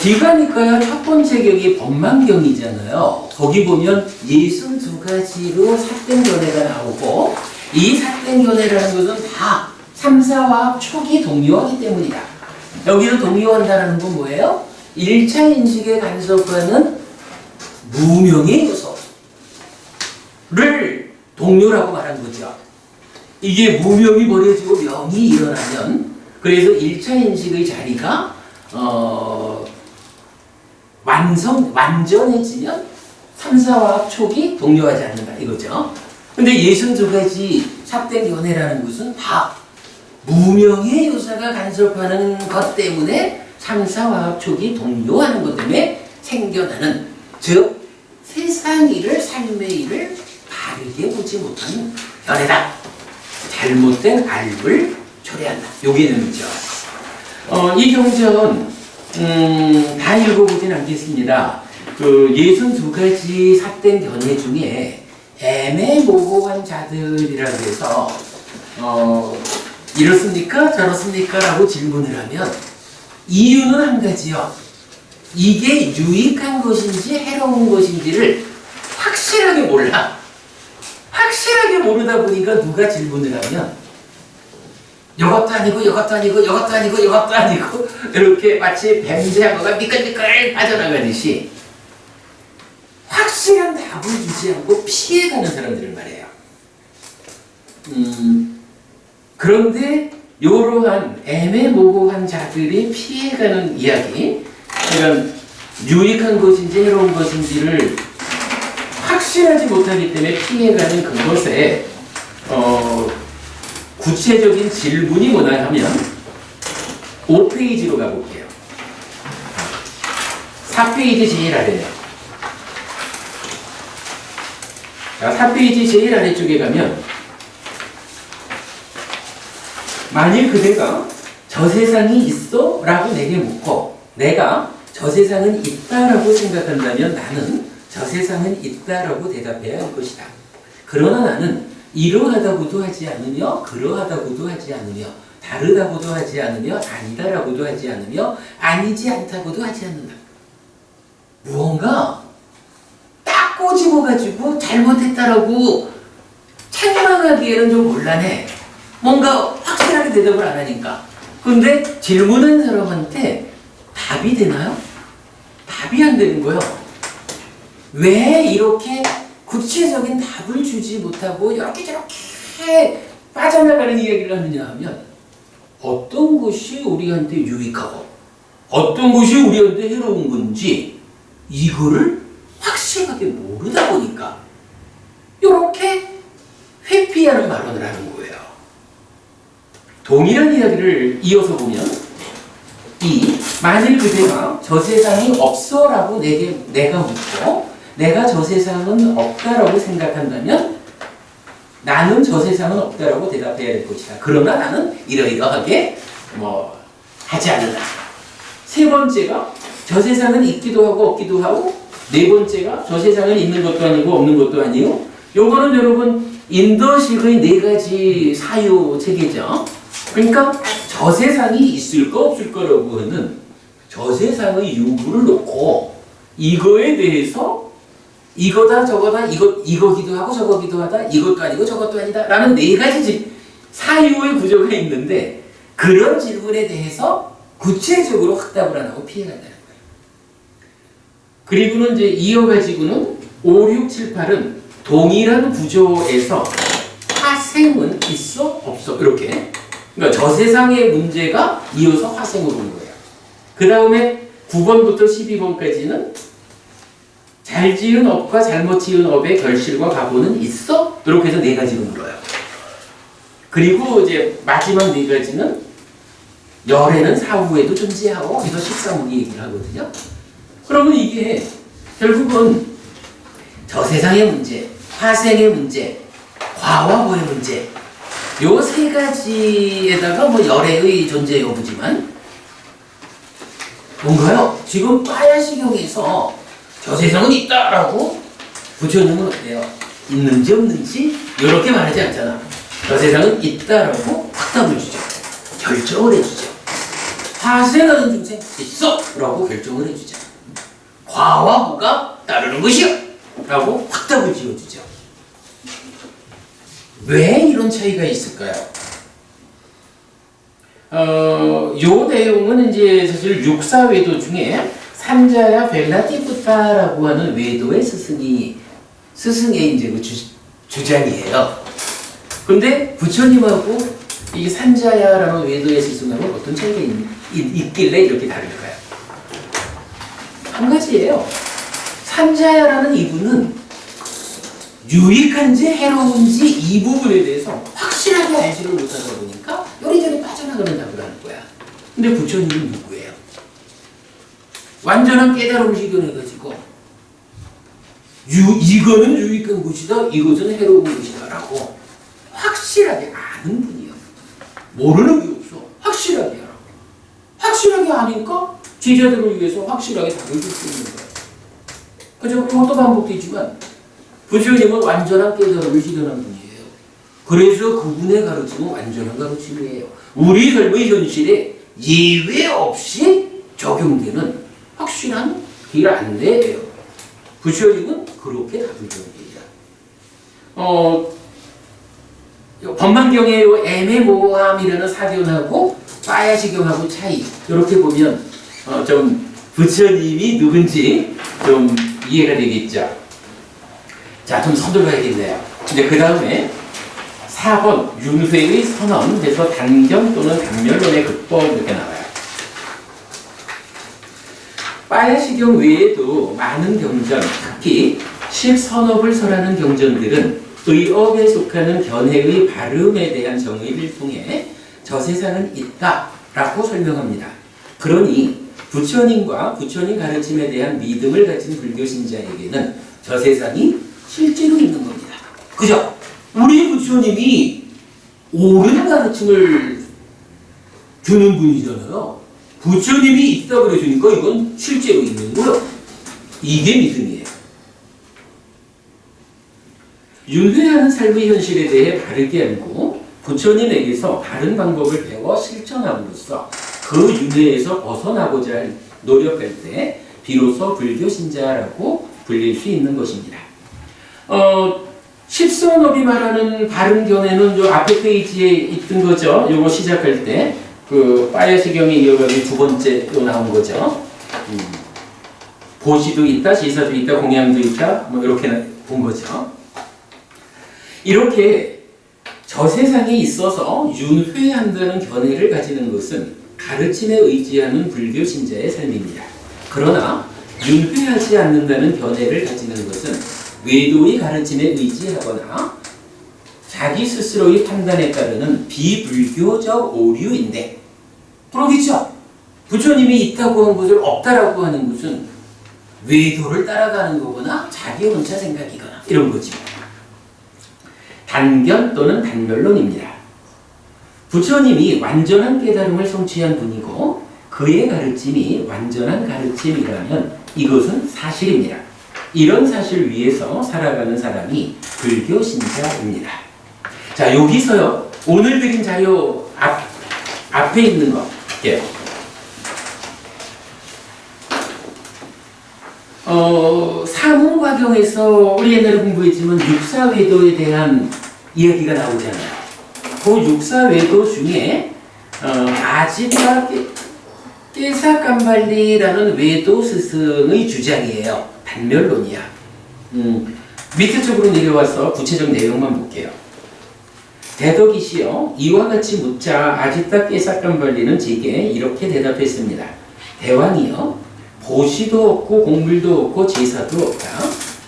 디가니까야 첫 번째 경이 법망경이잖아요. 거기 보면 62가지로 삿된 견해가 나오고, 이 삿된 견해라는 것은 다 3, 4화합 초기 동요하기 때문이다. 여기서 동요한다는 건 뭐예요? 1차 인식에 간섭하는 무명의 요소를 동요라고 말한 거죠. 이게 무명이 버려지고 명이 일어나면, 그래서 1차 인식의 자리가 완전해지면 3, 4화합 촉이 동요하지 않는다 이거죠. 근데 62가지 삽된 견해라는 것은 다 무명의 요소가 간섭하는 것 때문에 3, 4화합 촉이 동요하는 것 때문에 생겨나는, 즉 세상 일을, 삶의 일을 바르게 보지 못하는 견해다. 잘못된 알을 초래한다. 여기는 있죠. 이 경전 다 읽어보진 않겠습니다. 62가지 삿된 견해 중에 애매모호한 자들이라고 해서 이렇습니까? 저렇습니까? 라고 질문을 하면 이유는 한 가지요. 이게 유익한 것인지 해로운 것인지를 확실하게 몰라. 확실하게 모르다 보니까 누가 질문을 하면 이것도 아니고 이것도 아니고 이것도 아니고 이것도 아니고 이렇게 마치 뱀새하고가 미끌미끌 빠져나가듯이 확실한 답을 주지 않고 피해가는 사람들을 말해요. 그런데 이러한 애매모호한 자들이 피해가는 이야기, 이런 유익한 것인지 해로운 것인지를 확실하지 못하기 때문에 피해가는 그것에 구체적인 질문이 뭐냐 하면 5페이지로 가볼게요. 4페이지 제일 아래네요. 자, 4페이지 제일 아래쪽에 가면 만일 그대가 저 세상이 있어? 라고 내게 묻고 내가 저 세상은 있다라고 생각한다면 나는 저 세상은 있다라고 대답해야 할 것이다. 그러나 나는 이러하다고도 하지 않으며 그러하다고도 하지 않으며 다르다고도 하지 않으며 아니다라고도 하지 않으며 아니지 않다고도 하지 않는다. 무언가 딱 꼬집어가지고 잘못했다라고 책망하기에는 좀 곤란해. 뭔가 확실하게 대답을 안 하니까. 근데 질문한 사람한테 답이 되나요? 답이 안 되는 거예요. 왜 이렇게 구체적인 답을 주지 못하고 이렇게 저렇게 빠져나가는 이야기를 하느냐 하면 어떤 것이 우리한테 유익하고 어떤 것이 우리한테 해로운 건지 이거를 확실하게 모르다 보니까 이렇게 회피하는 발언을 하는 거예요. 동일한 이야기를 이어서 보면 만일 그대가 저 세상이 없어 라고 내가 묻고 내가 저 세상은 없다라고 생각한다면 나는 저 세상은 없다라고 대답해야 될 것이다. 그러나 나는 이러이러하게 하지 않는다. 세 번째가 저 세상은 있기도 하고 없기도 하고 네 번째가 저 세상은 있는 것도 아니고 없는 것도 아니요. 요거는 여러분 인더식의 네 가지 사유 체계죠. 그러니까 저 세상이 있을까 없을까라고 하는 저 세상의 유무를 놓고 이거에 대해서 이거다 저거다 이거기도 하고 저거기도 하다 이것도 아니고 저것도 아니다 라는 네 가지 사유의 구조가 있는데 그런 질문에 대해서 구체적으로 확답을 안 하고 피해간다는 거예요. 그리고는 이제 이어가지고는 5, 6, 7, 8은 동일한 구조에서 화생은 있어 없어 이렇게 그러니까 저 세상의 문제가 이어서 화생으로 온 거예요. 그 다음에 9번부터 12번까지는 잘 지은 업과 잘못 지은 업의 결실과 과보는 있어? 이렇게 해서 네 가지로 물어요. 그리고 이제 마지막 네 가지는 열애는 사후에도 존재하고 그래서 13무기 얘기를 하거든요. 그러면 이게 결국은 저 세상의 문제, 화생의 문제, 과와 보의 문제 요 세 가지에다가 열애의 존재 여부지만 뭔가요? 지금 빠야시경에서 저 세상은 있다라고 부처님은 어때요? 있는지 없는지 이렇게 말하지 않잖아. 저 세상은 있다라고 확답을 주죠. 결정을 해주죠. 화생하는 중생 있어! 라고 결정을 해주죠. 과와 보가 따르는 것이요! 라고 확답을 지어주죠. 왜 이런 차이가 있을까요? 요 내용은 이제 사실 육사외도 중에 산자야 벨라티푸타라고 하는 외도의 스승의 이제 그 주장이에요. 근데 부처님하고 이 산자야라는 외도의 스승하고 어떤 차이가 있길래 이렇게 다를까요? 한 가지예요. 산자야라는 이분은 유익한지 해로운지 이 부분에 대해서 확실하게 알지를 못하다 보니까 요리조리 빠져나가는 답을 하는 거야. 근데 부처님은 누구예요? 완전한 깨달음을 실현해가지고 이거는 유익한 것이다, 이것은 해로운 것이다 라고 확실하게 아는 분이요. 모르는 게 없어. 확실하게 하라고. 확실하게 아니까 제자들을 위해서 확실하게 답을 줄 수 있는 거야. 그죠? 그것도 반복되지만 부처님은 완전한 깨달음을 실현한 분이에요. 그래서 그분의 가르침은 완전한 가르침이에요. 우리 삶의 현실에 예외 없이 적용되는 확실한 길 안내예요. 부처님은 그렇게 답을 줍니다. 법망경의 요 애매모호함이라는 사견하고 빠야시경하고 차이 이렇게 보면 좀 부처님이 누군지 좀 이해가 되겠죠. 자, 좀 서둘러야겠네요. 이제 그 다음에 4번 윤회의 선언 그래서 단견 또는 단멸론의 극법 이렇게 나와요. 빠야시경 외에도 많은 경전, 특히 십선업을 설하는 경전들은 의업에 속하는 견해의 발음에 대한 정의를 통해 저 세상은 있다라고 설명합니다. 그러니 부처님과 부처님 가르침에 대한 믿음을 가진 불교 신자에게는 저 세상이 실제로 있는 겁니다. 그죠? 우리 부처님이 옳은 가르침을 주는 분이잖아요. 부처님이 있다 그러시니까 이건 실제로 있는 거예요. 이게 믿음이에요. 윤회하는 삶의 현실에 대해 바르게 알고 부처님에게서 바른 방법을 배워 실천함으로써 그 윤회에서 벗어나고자 노력할 때 비로소 불교 신자라고 불릴 수 있는 것입니다. 십선업이 말하는 바른 견해는 요 앞에 페이지에 있던 거죠. 요거 시작할 때 그 빠야시경에 이어가는 두 번째로 나온 거죠. 보시도 있다, 지사도 있다, 공양도 있다, 뭐 이렇게 본 거죠. 이렇게 저 세상에 있어서 윤회한다는 견해를 가지는 것은 가르침에 의지하는 불교 신자의 삶입니다. 그러나 윤회하지 않는다는 견해를 가지는 것은 외도의 가르침에 의지하거나 자기 스스로의 판단에 따르는 비불교적 오류인데, 그러겠죠? 부처님이 있다고 한 것을 없다라고 하는 것은 외도를 따라가는 거거나 자기 혼자 생각이거나 이런 거죠. 단견 또는 단멸론입니다. 부처님이 완전한 깨달음을 성취한 분이고 그의 가르침이 완전한 가르침이라면 이것은 사실입니다. 이런 사실 위에서 살아가는 사람이 불교 신자입니다. 자, 여기서요. 오늘 드린 자료 앞에 있는 거. 예. 사문과경에서 우리 옛날에 공부했지만 육사외도에 대한 이야기가 나오잖아요. 그 육사외도 중에 아지타 깨사깜발리라는 외도 스승의 주장이에요. 단멸론이야. 밑에 쪽으로 내려와서 구체적 내용만 볼게요. 대덕이시여 이와 같이 묻자 아지타 깨사깜발리는 제게 이렇게 대답했습니다. 대왕이여 보시도 없고 공물도 없고 제사도 없다.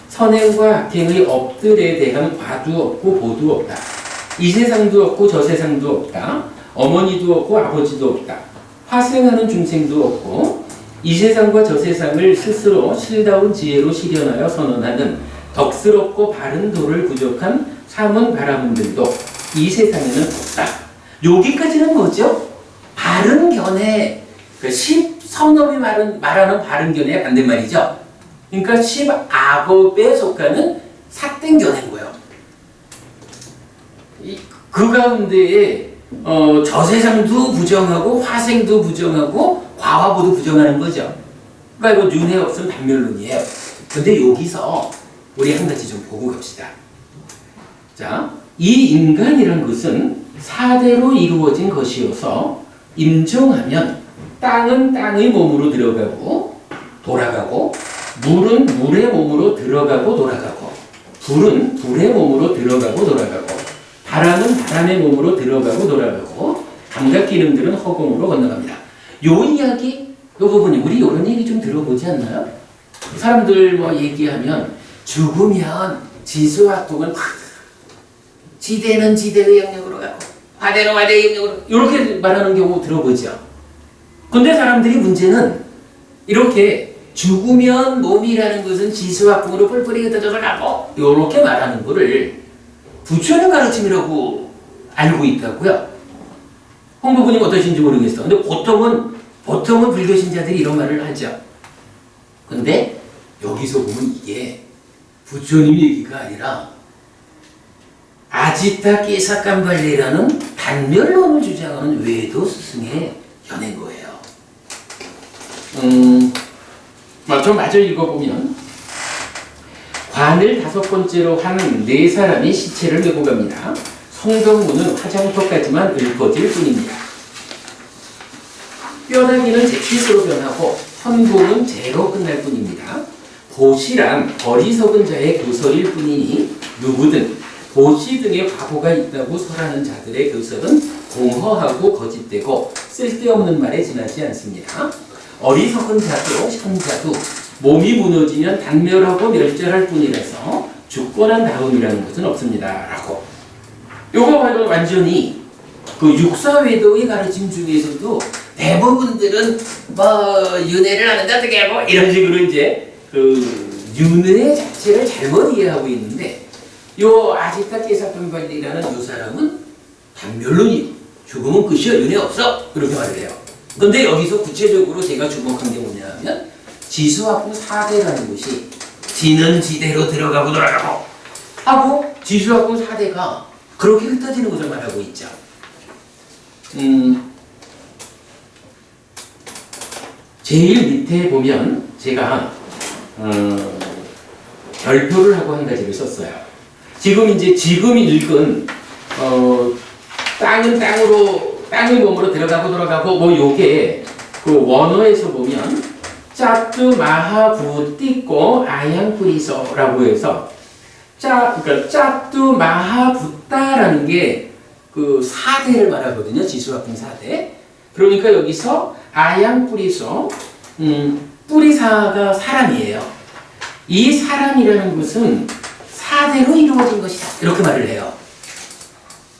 선행과 악행의 업들에 대한 과도 없고 보도 없다. 이 세상도 없고 저 세상도 없다. 어머니도 없고 아버지도 없다. 화생하는 중생도 없고 이 세상과 저 세상을 스스로 실다운 지혜로 실현하여 선언하는 덕스럽고 바른 도를 부족한 사문 바라문들도 이 세상에는 없다. 여기까지는 뭐죠? 바른 견해, 그 십선업이 말하는 바른 견해의 반대말이죠. 그러니까 십악업에 속하는 삿된 견해인 거예요. 그 가운데에 저 세상도 부정하고 화생도 부정하고 과화보도 부정하는 거죠. 그러니까 이거 윤회 없음 단멸론이에요. 근데 여기서 우리 한 가지 좀 보고 갑시다. 자, 이 인간이란 것은 사대로 이루어진 것이어서 임종하면 땅은 땅의 몸으로 들어가고 돌아가고 물은 물의 몸으로 들어가고 돌아가고 불은 불의 몸으로 들어가고 돌아가고 바람은 바람의 몸으로 들어가고 돌아가고 감각 기능들은 허공으로 건너갑니다. 요 이야기, 요 부분이 우리 이런 얘기 좀 들어보지 않나요? 사람들 뭐 얘기하면 죽으면 지수학폭은 지대는 지대의 영역으로 가고 화대는 화대의 영역으로 이렇게 말하는 경우 들어보죠. 근데 사람들이 문제는 이렇게 죽으면 몸이라는 것은 지수학폭으로 뿔뿔이 흩어져서 가고 이렇게 말하는 거를 부처님 가르침이라고 알고 있다고요. 홍보부님 어떠신지 모르겠어. 근데 보통은 불교 신자들이 이런 말을 하죠. 근데 여기서 보면 이게 부처님 얘기가 아니라 아지타 깨사깜발리라는 단멸론을 주장하는 외도 스승의 견해인 거예요. 좀 마저 읽어보면 관을 5번째로 한 4사람이 시체를 메고 갑니다. 성경문은 화장터까지만 읊어질 뿐입니다. 뼈다귀는 잿빛으로 변하고 현봉은 재로 끝날 뿐입니다. 보시란 어리석은 자의 교설일 뿐이니 누구든 보시 등의 과보가 있다고 설하는 자들의 교설은 공허하고 거짓되고 쓸데없는 말에 지나지 않습니다. 어리석은 자도 현자도 몸이 무너지면 단멸하고 멸절할 뿐이라서 죽고 난 다음이라는 것은 없습니다. 라고. 요거 완전히 그 육사외도의 가르침 중에서도 대부분들은 뭐 윤회를 하는데 어떻게 하고 이런 식으로 이제 그 윤회 자체를 잘못 이해하고 있는데 요 아지타 깨사편발리라는 요 사람은 단멸론이 죽으면 끝이야 윤회 없어 그렇게 말을 해요. 근데 여기서 구체적으로 제가 주목한 게 뭐냐면 지수화풍 4대라는 것이 지는 지대로 들어가고 돌아가고 하고 지수화풍 4대가 그렇게 흩어지는 것을 말하고 있죠. 제일 밑에 보면 제가 별표를 하고 한 가지를 썼어요. 지금 읽은 땅은 땅의 몸으로 들어가고 돌아가고 뭐 요게 그 원어에서 보면 짜뚜 마하부 띠꼬 아양뿌리소라고 해서 그러니까 짜뚜 마하붓다라는 게 그 4대를 말하거든요. 지수화풍 4대. 그러니까 여기서 아양뿌리소 뿌리사가 사람이에요. 이 사람이라는 것은 4대로 이루어진 것이다. 이렇게 말을 해요.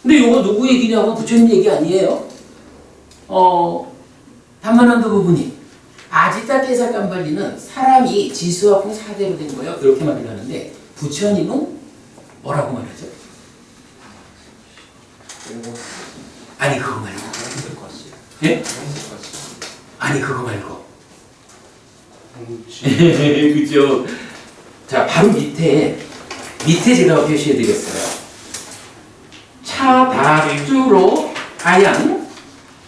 근데 이거 누구 얘기냐고 부처님 얘기 아니에요. 단만한도 부분이 아지타 깨사 깜발리는 사람이 지수화풍 4대로 된 거예요. 이렇게 말을 하는데 부처님은 뭐라고 말하죠? 아니 그거 말고. 예? 아니 그거 말고. 그죠? 자 바로 밑에 제가 표시해 드렸어요. 차다주로 아양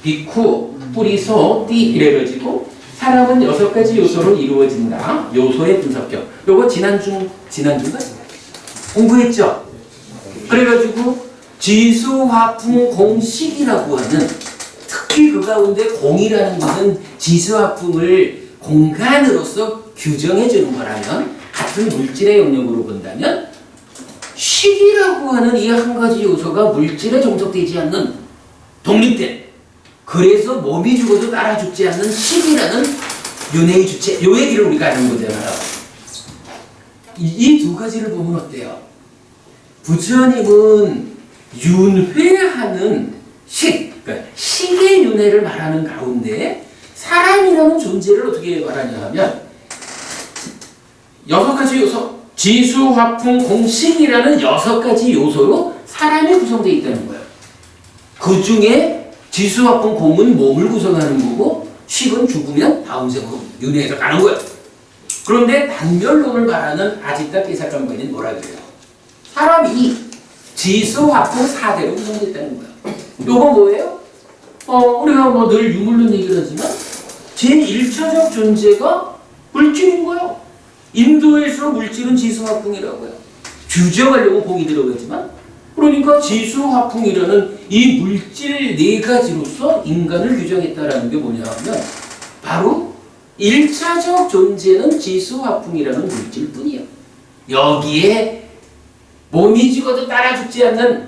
비쿠 뿌리소 띠 이래가지고 사람은 6가지 요소로 이루어진다. 요소의 분석격. 요거 지난주인가 공부했죠? 그래가지고 지수화풍 공식이라고 하는 특히 그 가운데 공이라는 것은 지수화풍을 공간으로서 규정해 주는 거라면 같은 물질의 영역으로 본다면 식이라고 하는 이 한 가지 요소가 물질에 종속되지 않는 독립된 그래서 몸이 죽어도 따라 죽지 않는 식이라는 윤회의 주체 요 얘기를 우리가 하는 거잖아요. 이 2가지를 보면 어때요? 부처님은 윤회하는 식, 그러니까 식의 윤회를 말하는 가운데 사람이라는 존재를 어떻게 말하냐 하면 6가지 요소, 지수, 화풍, 공식이라는 6가지 요소로 사람이 구성되어 있다는 거예요. 그 중에 지수, 화풍, 공은 몸을 구성하는 거고 식은 죽으면 다음 생으로 윤회해서 가는 거예요. 그런데 단멸론을 말하는 아지타 깨사깜발리는 뭐라 그래요? 사람이 지수, 화풍 4대로 구성됐다는 거예요. 요거 뭐예요? 우리가 뭐 늘 유물론 얘기를 하지만 제1차적 존재가 물질인 거예요. 인도에서 물질은 지수화풍이라고요. 규정하려고 공이 들어가지만 그러니까 지수화풍이라는 이 물질 4가지로서 인간을 규정했다라는 게 뭐냐 하면 바로 1차적 존재는 지수화풍이라는 물질뿐이에요. 여기에 몸이 죽어도 따라 죽지 않는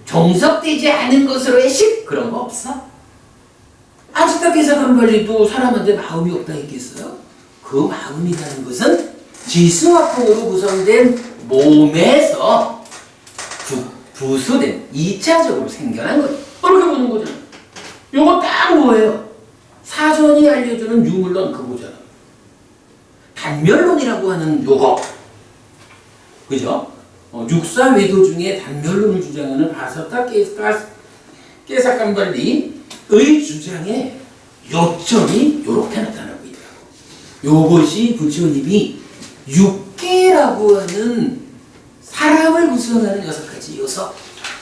종속되지 않은 것으로의 식 그런 거 없어. 아지타 깨사깜발리도 사람한테 마음이 없다 했겠어요? 그 마음이라는 것은 지수화풍으로 구성된 몸에서 부수된 2차적으로 생겨난 거예요. 그렇게 보는 거잖아. 요거 딱 뭐예요? 사전이 알려주는 유물론 그거잖아. 단멸론이라고 하는 요거. 그죠? 육사외도 중에 단멸론을 주장하는 아지타 깨사깜발리의 주장에 요점이 요렇게 나타나고 있다고. 요것이 부처님이 육계라고 하는 사람을 구성하는 6가지 요소.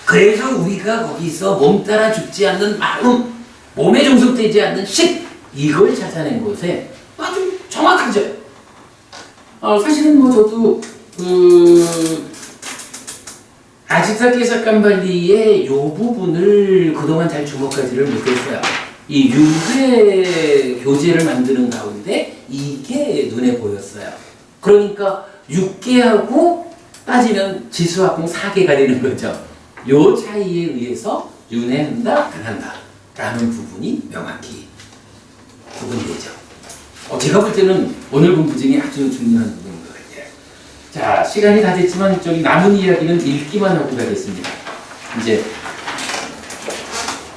그래서 우리가 거기서 몸 따라 죽지 않는 마음, 몸에 종속되지 않는 식, 이걸 찾아낸 곳에 아주 정확하죠. 사실은 뭐 저도 아지사케사칸발리의 요 부분을 그동안 잘 주목하지를 못했어요. 이 윤회 교재를 만드는 가운데 이게 눈에 보였어요. 그러니까 6개하고 따지면 지수학공 4개가 되는 거죠. 요 차이에 의해서 윤회한다, 안 한다 라는 부분이 명확히 구분되죠. 제가 볼 때는 오늘 공부 중에 아주 중요한 부분인 것 같아요. 자, 시간이 다 됐지만 저기 남은 이야기는 읽기만 하고 가겠습니다. 이제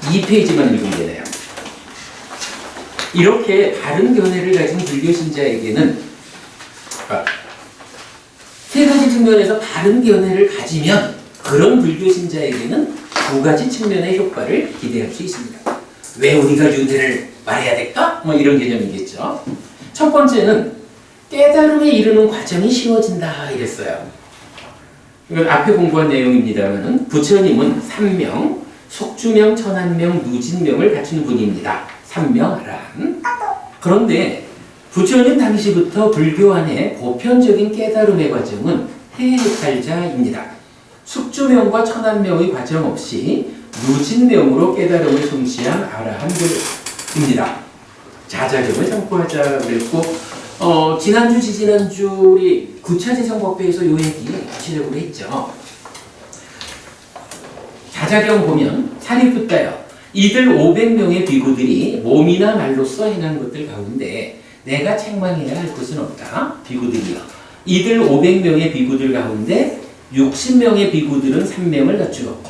2페이지만 읽으면 되네요. 이렇게 다른 견해를 가진 불교 신자에게는 세 가지 측면에서 다른 견해를 가지면 그런 불교 신자에게는 두 가지 측면의 효과를 기대할 수 있습니다. 왜 우리가 윤회를 말해야 될까? 뭐 이런 개념이겠죠. 첫 번째는 깨달음에 이르는 과정이 쉬워진다 이랬어요. 이건 앞에 공부한 내용입니다만 부처님은 삼명, 속주명, 천한명, 누진명을 갖춘 분입니다. 삼명아란. 그런데 부처님 당시부터 불교 안에 보편적인 깨달음의 과정은 해탈자입니다. 숙주명과 천한명의 과정 없이 누진명으로 깨달음을 성취한 아라한들입니다. 자자경을 참고하자 그랬고 지난주 지지난주 우리 9차 지성법배에서 요 얘기 구체적으로 했죠. 자자경 보면 사리푸tta여 이들 500명의 비구들이 몸이나 말로써 행한 것들 가운데 내가 책망해야 할 것은 없다. 비구들이여. 이들 500명의 비구들 가운데 60명의 비구들은 3명을 갖추었고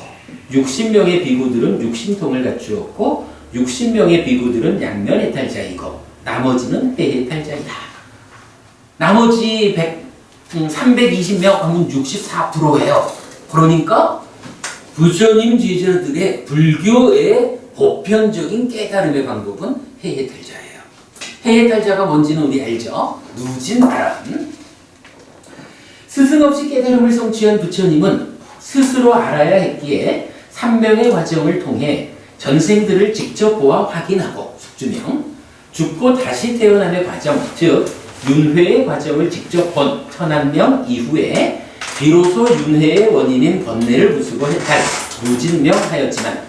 60명의 비구들은 육신통을 갖추었고 60명의 비구들은 양면해탈자이고 나머지는 해해탈자이다. 나머지 320명 하면 64%예요. 그러니까 부처님 제자들의 불교의 보편적인 깨달음의 방법은 해해탈자예요. 해해탈자가 뭔지는 우리 알죠? 누진아란. 스승 없이 깨달음을 성취한 부처님은 스스로 알아야 했기에 3명의 과정을 통해 전생들을 직접 보아 확인하고 숙주명, 죽고 다시 태어남의 과정, 즉 윤회의 과정을 직접 본 천한명 이후에 비로소 윤회의 원인인 번뇌를 부수고 해탈 누진명하였지만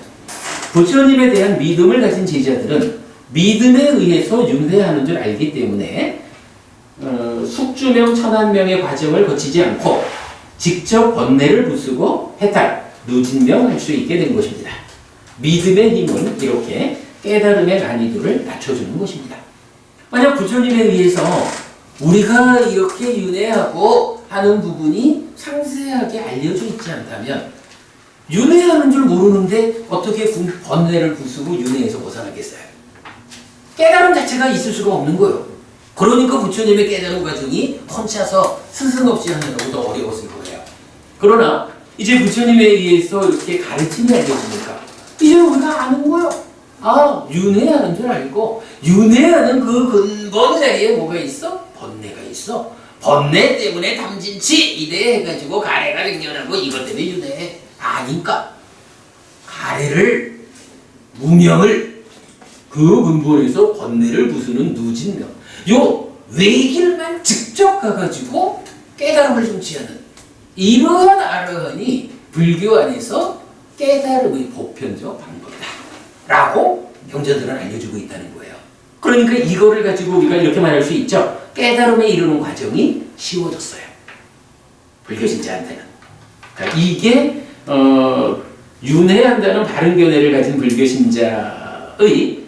부처님에 대한 믿음을 가진 제자들은 믿음에 의해서 윤회하는 줄 알기 때문에 숙주명 천한명의 과정을 거치지 않고 직접 번뇌를 부수고 해탈 누진명할 수 있게 된 것입니다. 믿음의 힘은 이렇게 깨달음의 난이도를 낮춰주는 것입니다. 만약 부처님에 의해서 우리가 이렇게 윤회하고 하는 부분이 상세하게 알려져 있지 않다면 윤회하는 줄 모르는데 어떻게 번뇌를 부수고 윤회에서 벗어나겠어요? 깨달음 자체가 있을 수가 없는 거예요. 그러니까 부처님의 깨달음 과정이 혼자서 스승 없이 하느라고 더 어려웠을 거예요. 그러나 이제 부처님에 의해서 이렇게 가르침이 알려지니까 이제 우리가 아는 거예요. 아, 윤회하는 줄 알고 윤회하는 그 근본 자리에 뭐가 있어? 번뇌가 있어. 번뇌 때문에 담진치 이래 해가지고 가래가 생겨나고 이것 때문에 윤회 아니까 가래를 무명을 그 근본에서 번뇌를 부수는 누진명 요 외길만 직접 가가지고 깨달음을 성취하는 이러한 아르한이 불교 안에서 깨달음의 보편적 방법이다 라고 경전들은 알려주고 있다는 거예요. 그러니까 이거를 가지고 우리가 이렇게 말할 수 있죠. 깨달음에 이르는 과정이 쉬워졌어요. 불교 신자한테는. 그러니까 이게 윤회한다는 바른 견해를 가진 불교 신자의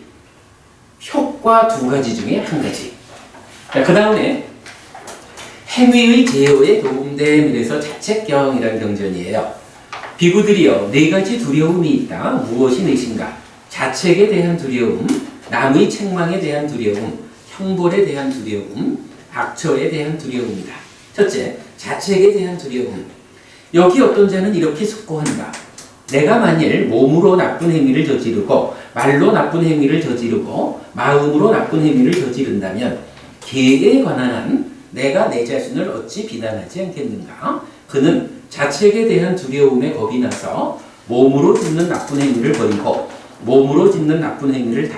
효과 두 가지 중에 한 가지. 그 다음에 행위의 제어에 도움됨이라서 자책경이라는 경전이에요. 비구들이여 네 가지 두려움이 있다. 무엇이 넷인가? 자책에 대한 두려움, 남의 책망에 대한 두려움, 형벌에 대한 두려움, 악처에 대한 두려움이다. 첫째, 자책에 대한 두려움. 여기 어떤 자는 이렇게 숙고한다. 내가 만일 몸으로 나쁜 행위를 저지르고 말로 나쁜 행위를 저지르고 마음으로 나쁜 행위를 저지른다면 계에 관한 한 내가 내 자신을 어찌 비난하지 않겠는가? 그는 자책에 대한 두려움에 겁이 나서 몸으로 짓는 나쁜 행위를 버리고 몸으로 짓는 나쁜 행위를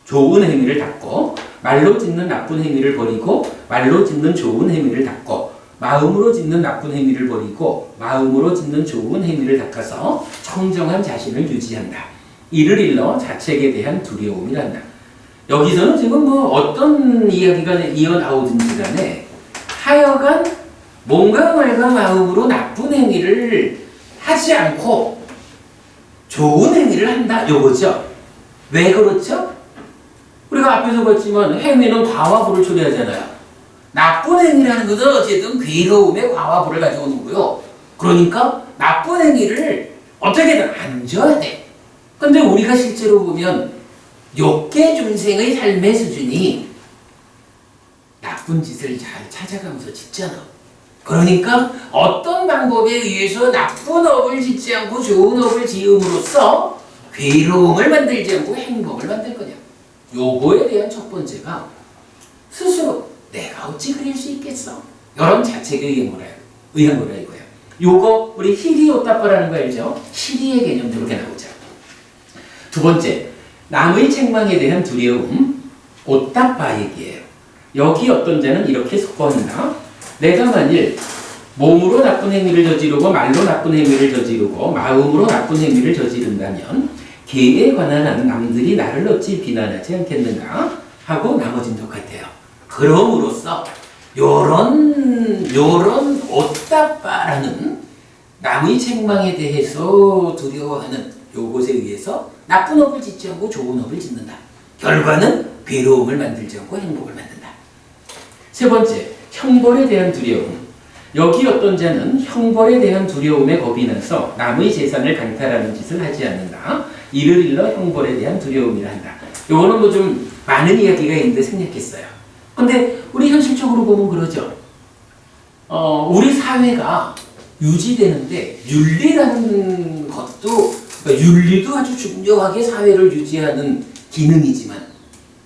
좋은 행위를 닦고 말로 짓는 나쁜 행위를 버리고 말로 짓는 좋은 행위를 닦고 마음으로 짓는 나쁜 행위를 버리고 마음으로 짓는 좋은 행위를 닦아서 청정한 자신을 유지한다. 이를 일러 자책에 대한 두려움이란다. 여기서는 지금 뭐 어떤 이야기가 이어나오든지 간에 하여간 몸과 말과 마음으로 나쁜 행위를 하지 않고 좋은 행위를 한다. 요거죠. 왜 그렇죠? 우리가 앞에서 봤지만 행위는 과와 부를 초래하잖아요. 나쁜 행위라는 것은 어쨌든 괴로움의 과와 부를 가져오는 거고요. 그러니까 나쁜 행위를 어떻게든 안 져야 돼. 근데 우리가 실제로 보면 욕계중생의 삶의 수준이 나쁜 짓을 잘 찾아가면서 짓잖아. 그러니까 어떤 방법에 의해서 나쁜 업을 짓지 않고 좋은 업을 지음으로써 괴로움을 만들지 않고 행복을 만들 거냐. 요거에 대한 첫 번째가 스스로 내가 어찌 그릴 수 있겠어? 이런 자책에 의한 거라 이거야. 요거 우리 히리오타파라는 거 알죠? 시리의 개념도 이렇게 나오죠. 두 번째, 남의 책망에 대한 두려움, 오타파 얘기예요. 여기 어떤 자는 이렇게 속어한다. 내가 만일 몸으로 나쁜 행위를 저지르고 말로 나쁜 행위를 저지르고 마음으로 나쁜 행위를 저지른다면 개에 관한 한 남들이 나를 어찌 비난하지 않겠는가 하고 나머진 똑같아요. 그럼으로써 요런 오따빠라는 남의 책망에 대해서 두려워하는 요것에 의해서 나쁜 업을 짓지 않고 좋은 업을 짓는다. 결과는 괴로움을 만들지 않고 행복을 만든다. 세 번째, 형벌에 대한 두려움. 여기 어떤 자는 형벌에 대한 두려움에 겁이 나서 남의 재산을 강탈하는 짓을 하지 않는다. 이를 일러 형벌에 대한 두려움이라 한다. 요거는 뭐 좀 많은 이야기가 있는데 생략했어요. 근데 우리 현실적으로 보면 그러죠. 우리 사회가 유지되는데 윤리라는 것도, 그러니까 윤리도 아주 중요하게 사회를 유지하는 기능이지만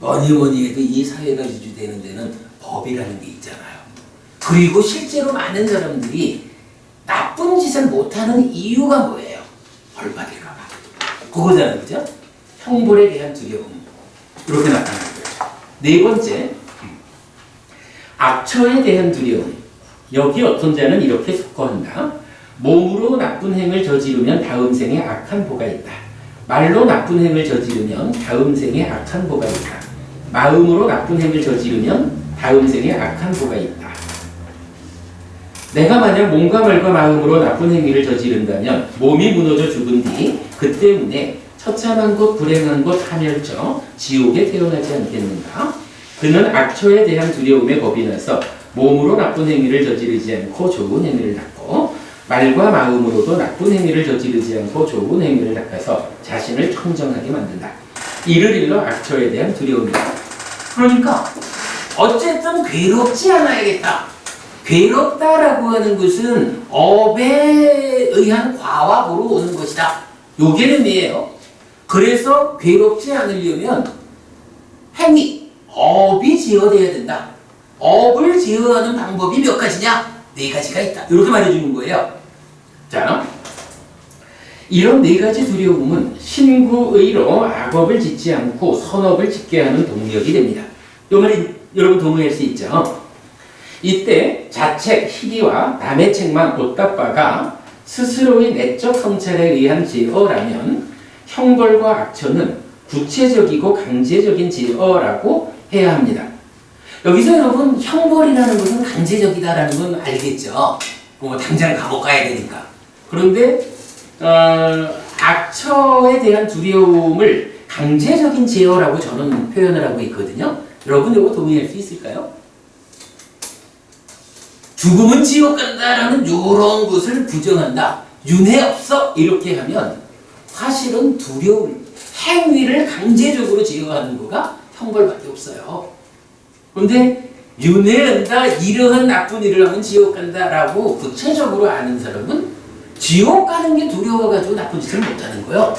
뭐니 해도 이 사회가 유지되는 데는 법이라는 게 있잖아요. 그리고 실제로 많은 사람들이 나쁜 짓을 못하는 이유가 뭐예요? 벌 받을까 봐. 그거잖아요. 그죠? 형벌에 대한 두려움. 이렇게 나타나는 거예요. 네 번째, 악처에 대한 두려움. 여기 어떤 자는 이렇게 속거한다. 몸으로 나쁜 행을 저지르면 다음 생에 악한 보가 있다. 말로 나쁜 행을 저지르면 다음 생에 악한 보가 있다. 마음으로 나쁜 행을 저지르면 다음 생에 악한 보가 있다. 내가 만약 몸과 말과 마음으로 나쁜 행위를 저지른다면 몸이 무너져 죽은 뒤 그 때문에 처참한 것, 불행한 것, 하멸처, 지옥에 태어나지 않겠는가? 그는 악처에 대한 두려움에 겁이 나서 몸으로 나쁜 행위를 저지르지 않고 좋은 행위를 닦고 말과 마음으로도 나쁜 행위를 저지르지 않고 좋은 행위를 닦아서 자신을 청정하게 만든다. 이를 일러 악처에 대한 두려움이다. 그러니까 어쨌든 괴롭지 않아야겠다. 괴롭다라고 하는 것은 업에 의한 과와보로 오는 것이다. 요게 의미예요. 그래서 괴롭지 않으려면 행위, 업이 제어돼야 된다. 업을 제어하는 방법이 몇 가지냐? 네 가지가 있다. 이렇게 말해주는 거예요. 자, 이런 네 가지 두려움은 신구의로 악업을 짓지 않고 선업을 짓게 하는 동력이 됩니다. 이 말이 여러분 동의할 수 있죠? 이때 자책, 희리와 남의 책망, 오따빠가 스스로의 내적 성찰에 의한 제어라면 형벌과 악처는 구체적이고 강제적인 제어라고 해야 합니다. 여기서 여러분 형벌이라는 것은 강제적이다라는 건 알겠죠? 뭐 당장 감옥 가야 되니까. 그런데 악처에 대한 두려움을 강제적인 제어라고 저는 표현을 하고 있거든요. 여러분 이거 동의할 수 있을까요? 죽으면 지옥 간다라는 요런 것을 부정한다. 윤회 없어 이렇게 하면 사실은 두려움, 행위를 강제적으로 제어하는 거가 형벌밖에 없어요. 그런데 윤회한다, 이러한 나쁜 일을 하면 지옥 간다라고 구체적으로 아는 사람은 지옥 가는 게 두려워가지고 나쁜 짓을 못하는 거예요.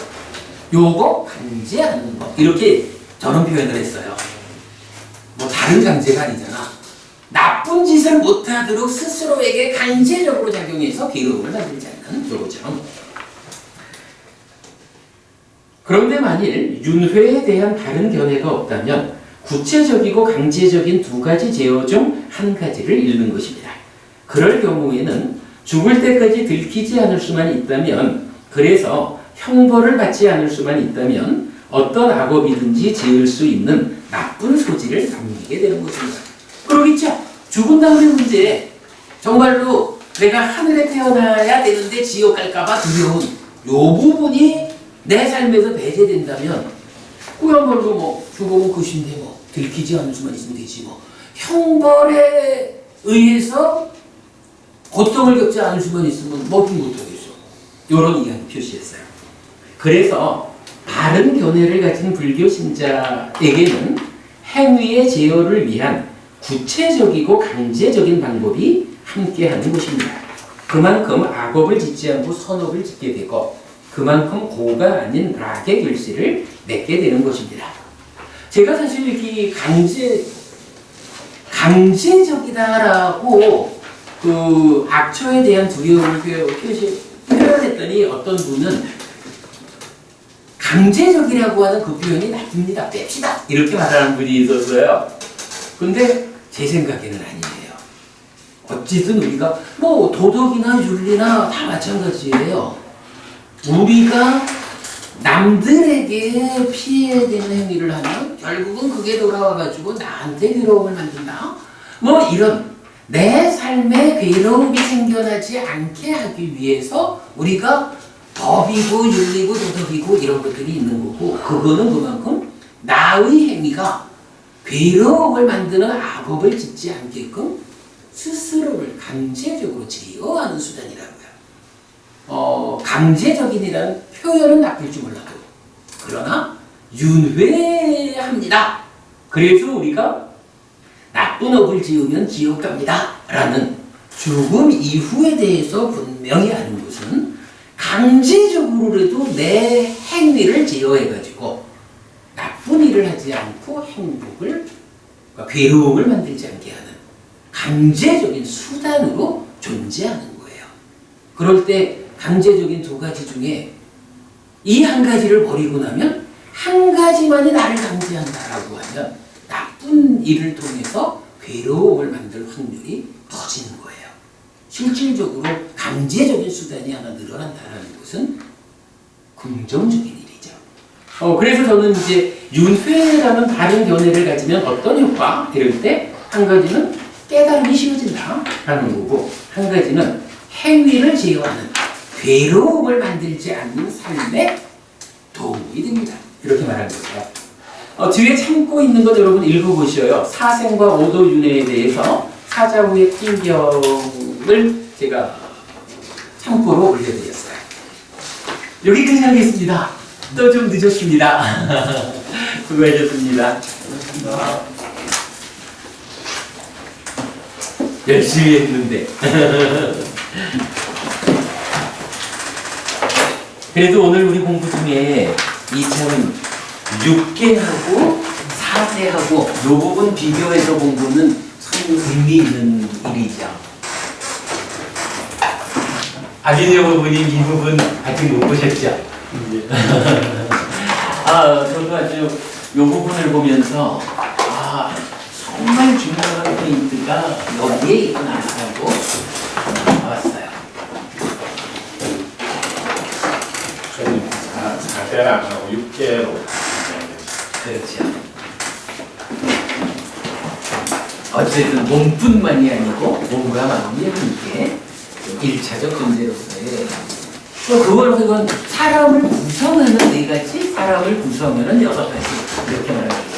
요거 강제하는 거 이렇게 저는 표현을 했어요. 뭐 다른 강제가 아니잖아. 나쁜 짓을 못하도록 스스로에게 강제적으로 작용해서 괴로움을 만들지 않는 요거죠. 그런데 만일 윤회에 대한 다른 견해가 없다면 구체적이고 강제적인 두 가지 제어 중 한 가지를 잃는 것입니다. 그럴 경우에는 죽을 때까지 들키지 않을 수만 있다면, 그래서 형벌을 받지 않을 수만 있다면 어떤 악업이든지 지을 수 있는 나쁜 소지를 남기게 되는 것입니다. 그러겠죠? 죽은 다음의 문제, 정말로 내가 하늘에 태어나야 되는데 지옥 갈까봐 두려운 요 부분이 내 삶에서 배제된다면, 그야말로 뭐 죽으면 그신데 뭐 들키지 않을 수만 있으면 되지, 뭐 형벌에 의해서 고통을 겪지 않을 수만 있으면 뭐든 못하겠어. 이런 이야기 표시했어요. 그래서 바른 견해를 가진 불교 신자에게는 행위의 제어를 위한 구체적이고 강제적인 방법이 함께하는 것입니다. 그만큼 악업을 짓지 않고 선업을 짓게 되고, 그만큼 고가 아닌 락의 결실을 맺게 되는 것입니다. 제가 사실 이렇게 강제적이다라고 그 악처에 대한 두려움을 표현했더니, 어떤 분은 강제적이라고 하는 그 표현이 나쁩니다, 뺍시다, 이렇게 말하는 분이 있었어요. 근데 제 생각에는 아니에요. 어쨌든 우리가 뭐 도덕이나 윤리나 다 마찬가지예요. 우리가 남들에게 피해되는 행위를 하면 결국은 그게 돌아와가지고 나한테 괴로움을 만든다, 뭐 이런 내 삶에 괴로움이 생겨나지 않게 하기 위해서 우리가 법이고 윤리고 도덕이고 이런 것들이 있는 거고, 그거는 그만큼 나의 행위가 괴로움을 만드는 악업을 짓지 않게끔 스스로를 강제적으로 제어하는 수단이라고요. 강제적인이라는 표현은 나쁠지 몰라도, 그러나 윤회합니다. 그래서 우리가 나쁜 업을 지으면 지옥 갑니다 라는 죽음 이후에 대해서 분명히 아는 것은, 강제적으로라도 내 행위를 제어해가지고 나쁜 일을 하지 않고 행복을, 그러니까 괴로움을 만들지 않게 하는 강제적인 수단으로 존재하는 거예요. 그럴 때 강제적인 두 가지 중에 이 한 가지를 버리고 나면, 한 가지만이 나를 강제한다라고 하면 나쁜 일을 통해서 괴로움을 만들 확률이 커지는 거예요. 실질적으로 강제적인 수단이 하나 늘어난다는 것은 긍정적인 일이죠. 그래서 저는 이제 윤회라는 바른 견해를 가지면 어떤 효과? 이럴 때 한 가지는 깨달음이 쉬워진다라는 거고, 한 가지는 행위를 제어하는, 괴로움을 만들지 않는 삶에 도움이 됩니다. 이렇게 말한 거예요. 뒤에 참고 있는 것 여러분 읽어보셔요. 사생과 오도윤회에 대해서 사자후의 풍경을 제가 참고로 올려드렸어요. 여기까지 하겠습니다. 또 좀 늦었습니다. 수고하셨습니다. 열심히 했는데. 그래도 오늘 우리 공부 중에 이참 6개하고 4대하고 요 부분 비교해서 공부는 참 의미 있는 일이죠. 아빈여 부모님 이 부분 아직 못 보셨죠? 저도 아주 요 부분을 보면서 정말 중요한 포인트가 여기에 있구나라고 봤어요. 저는 4대를 안 하고 6개로. 그렇죠. 어쨌든 몸뿐만이 아니고 몸과 마음이 함께 1차적 존재로서의, 또 그걸 사람을 구성하는 4가지, 사람을 구성하는 6가지, 이렇게 말합니다.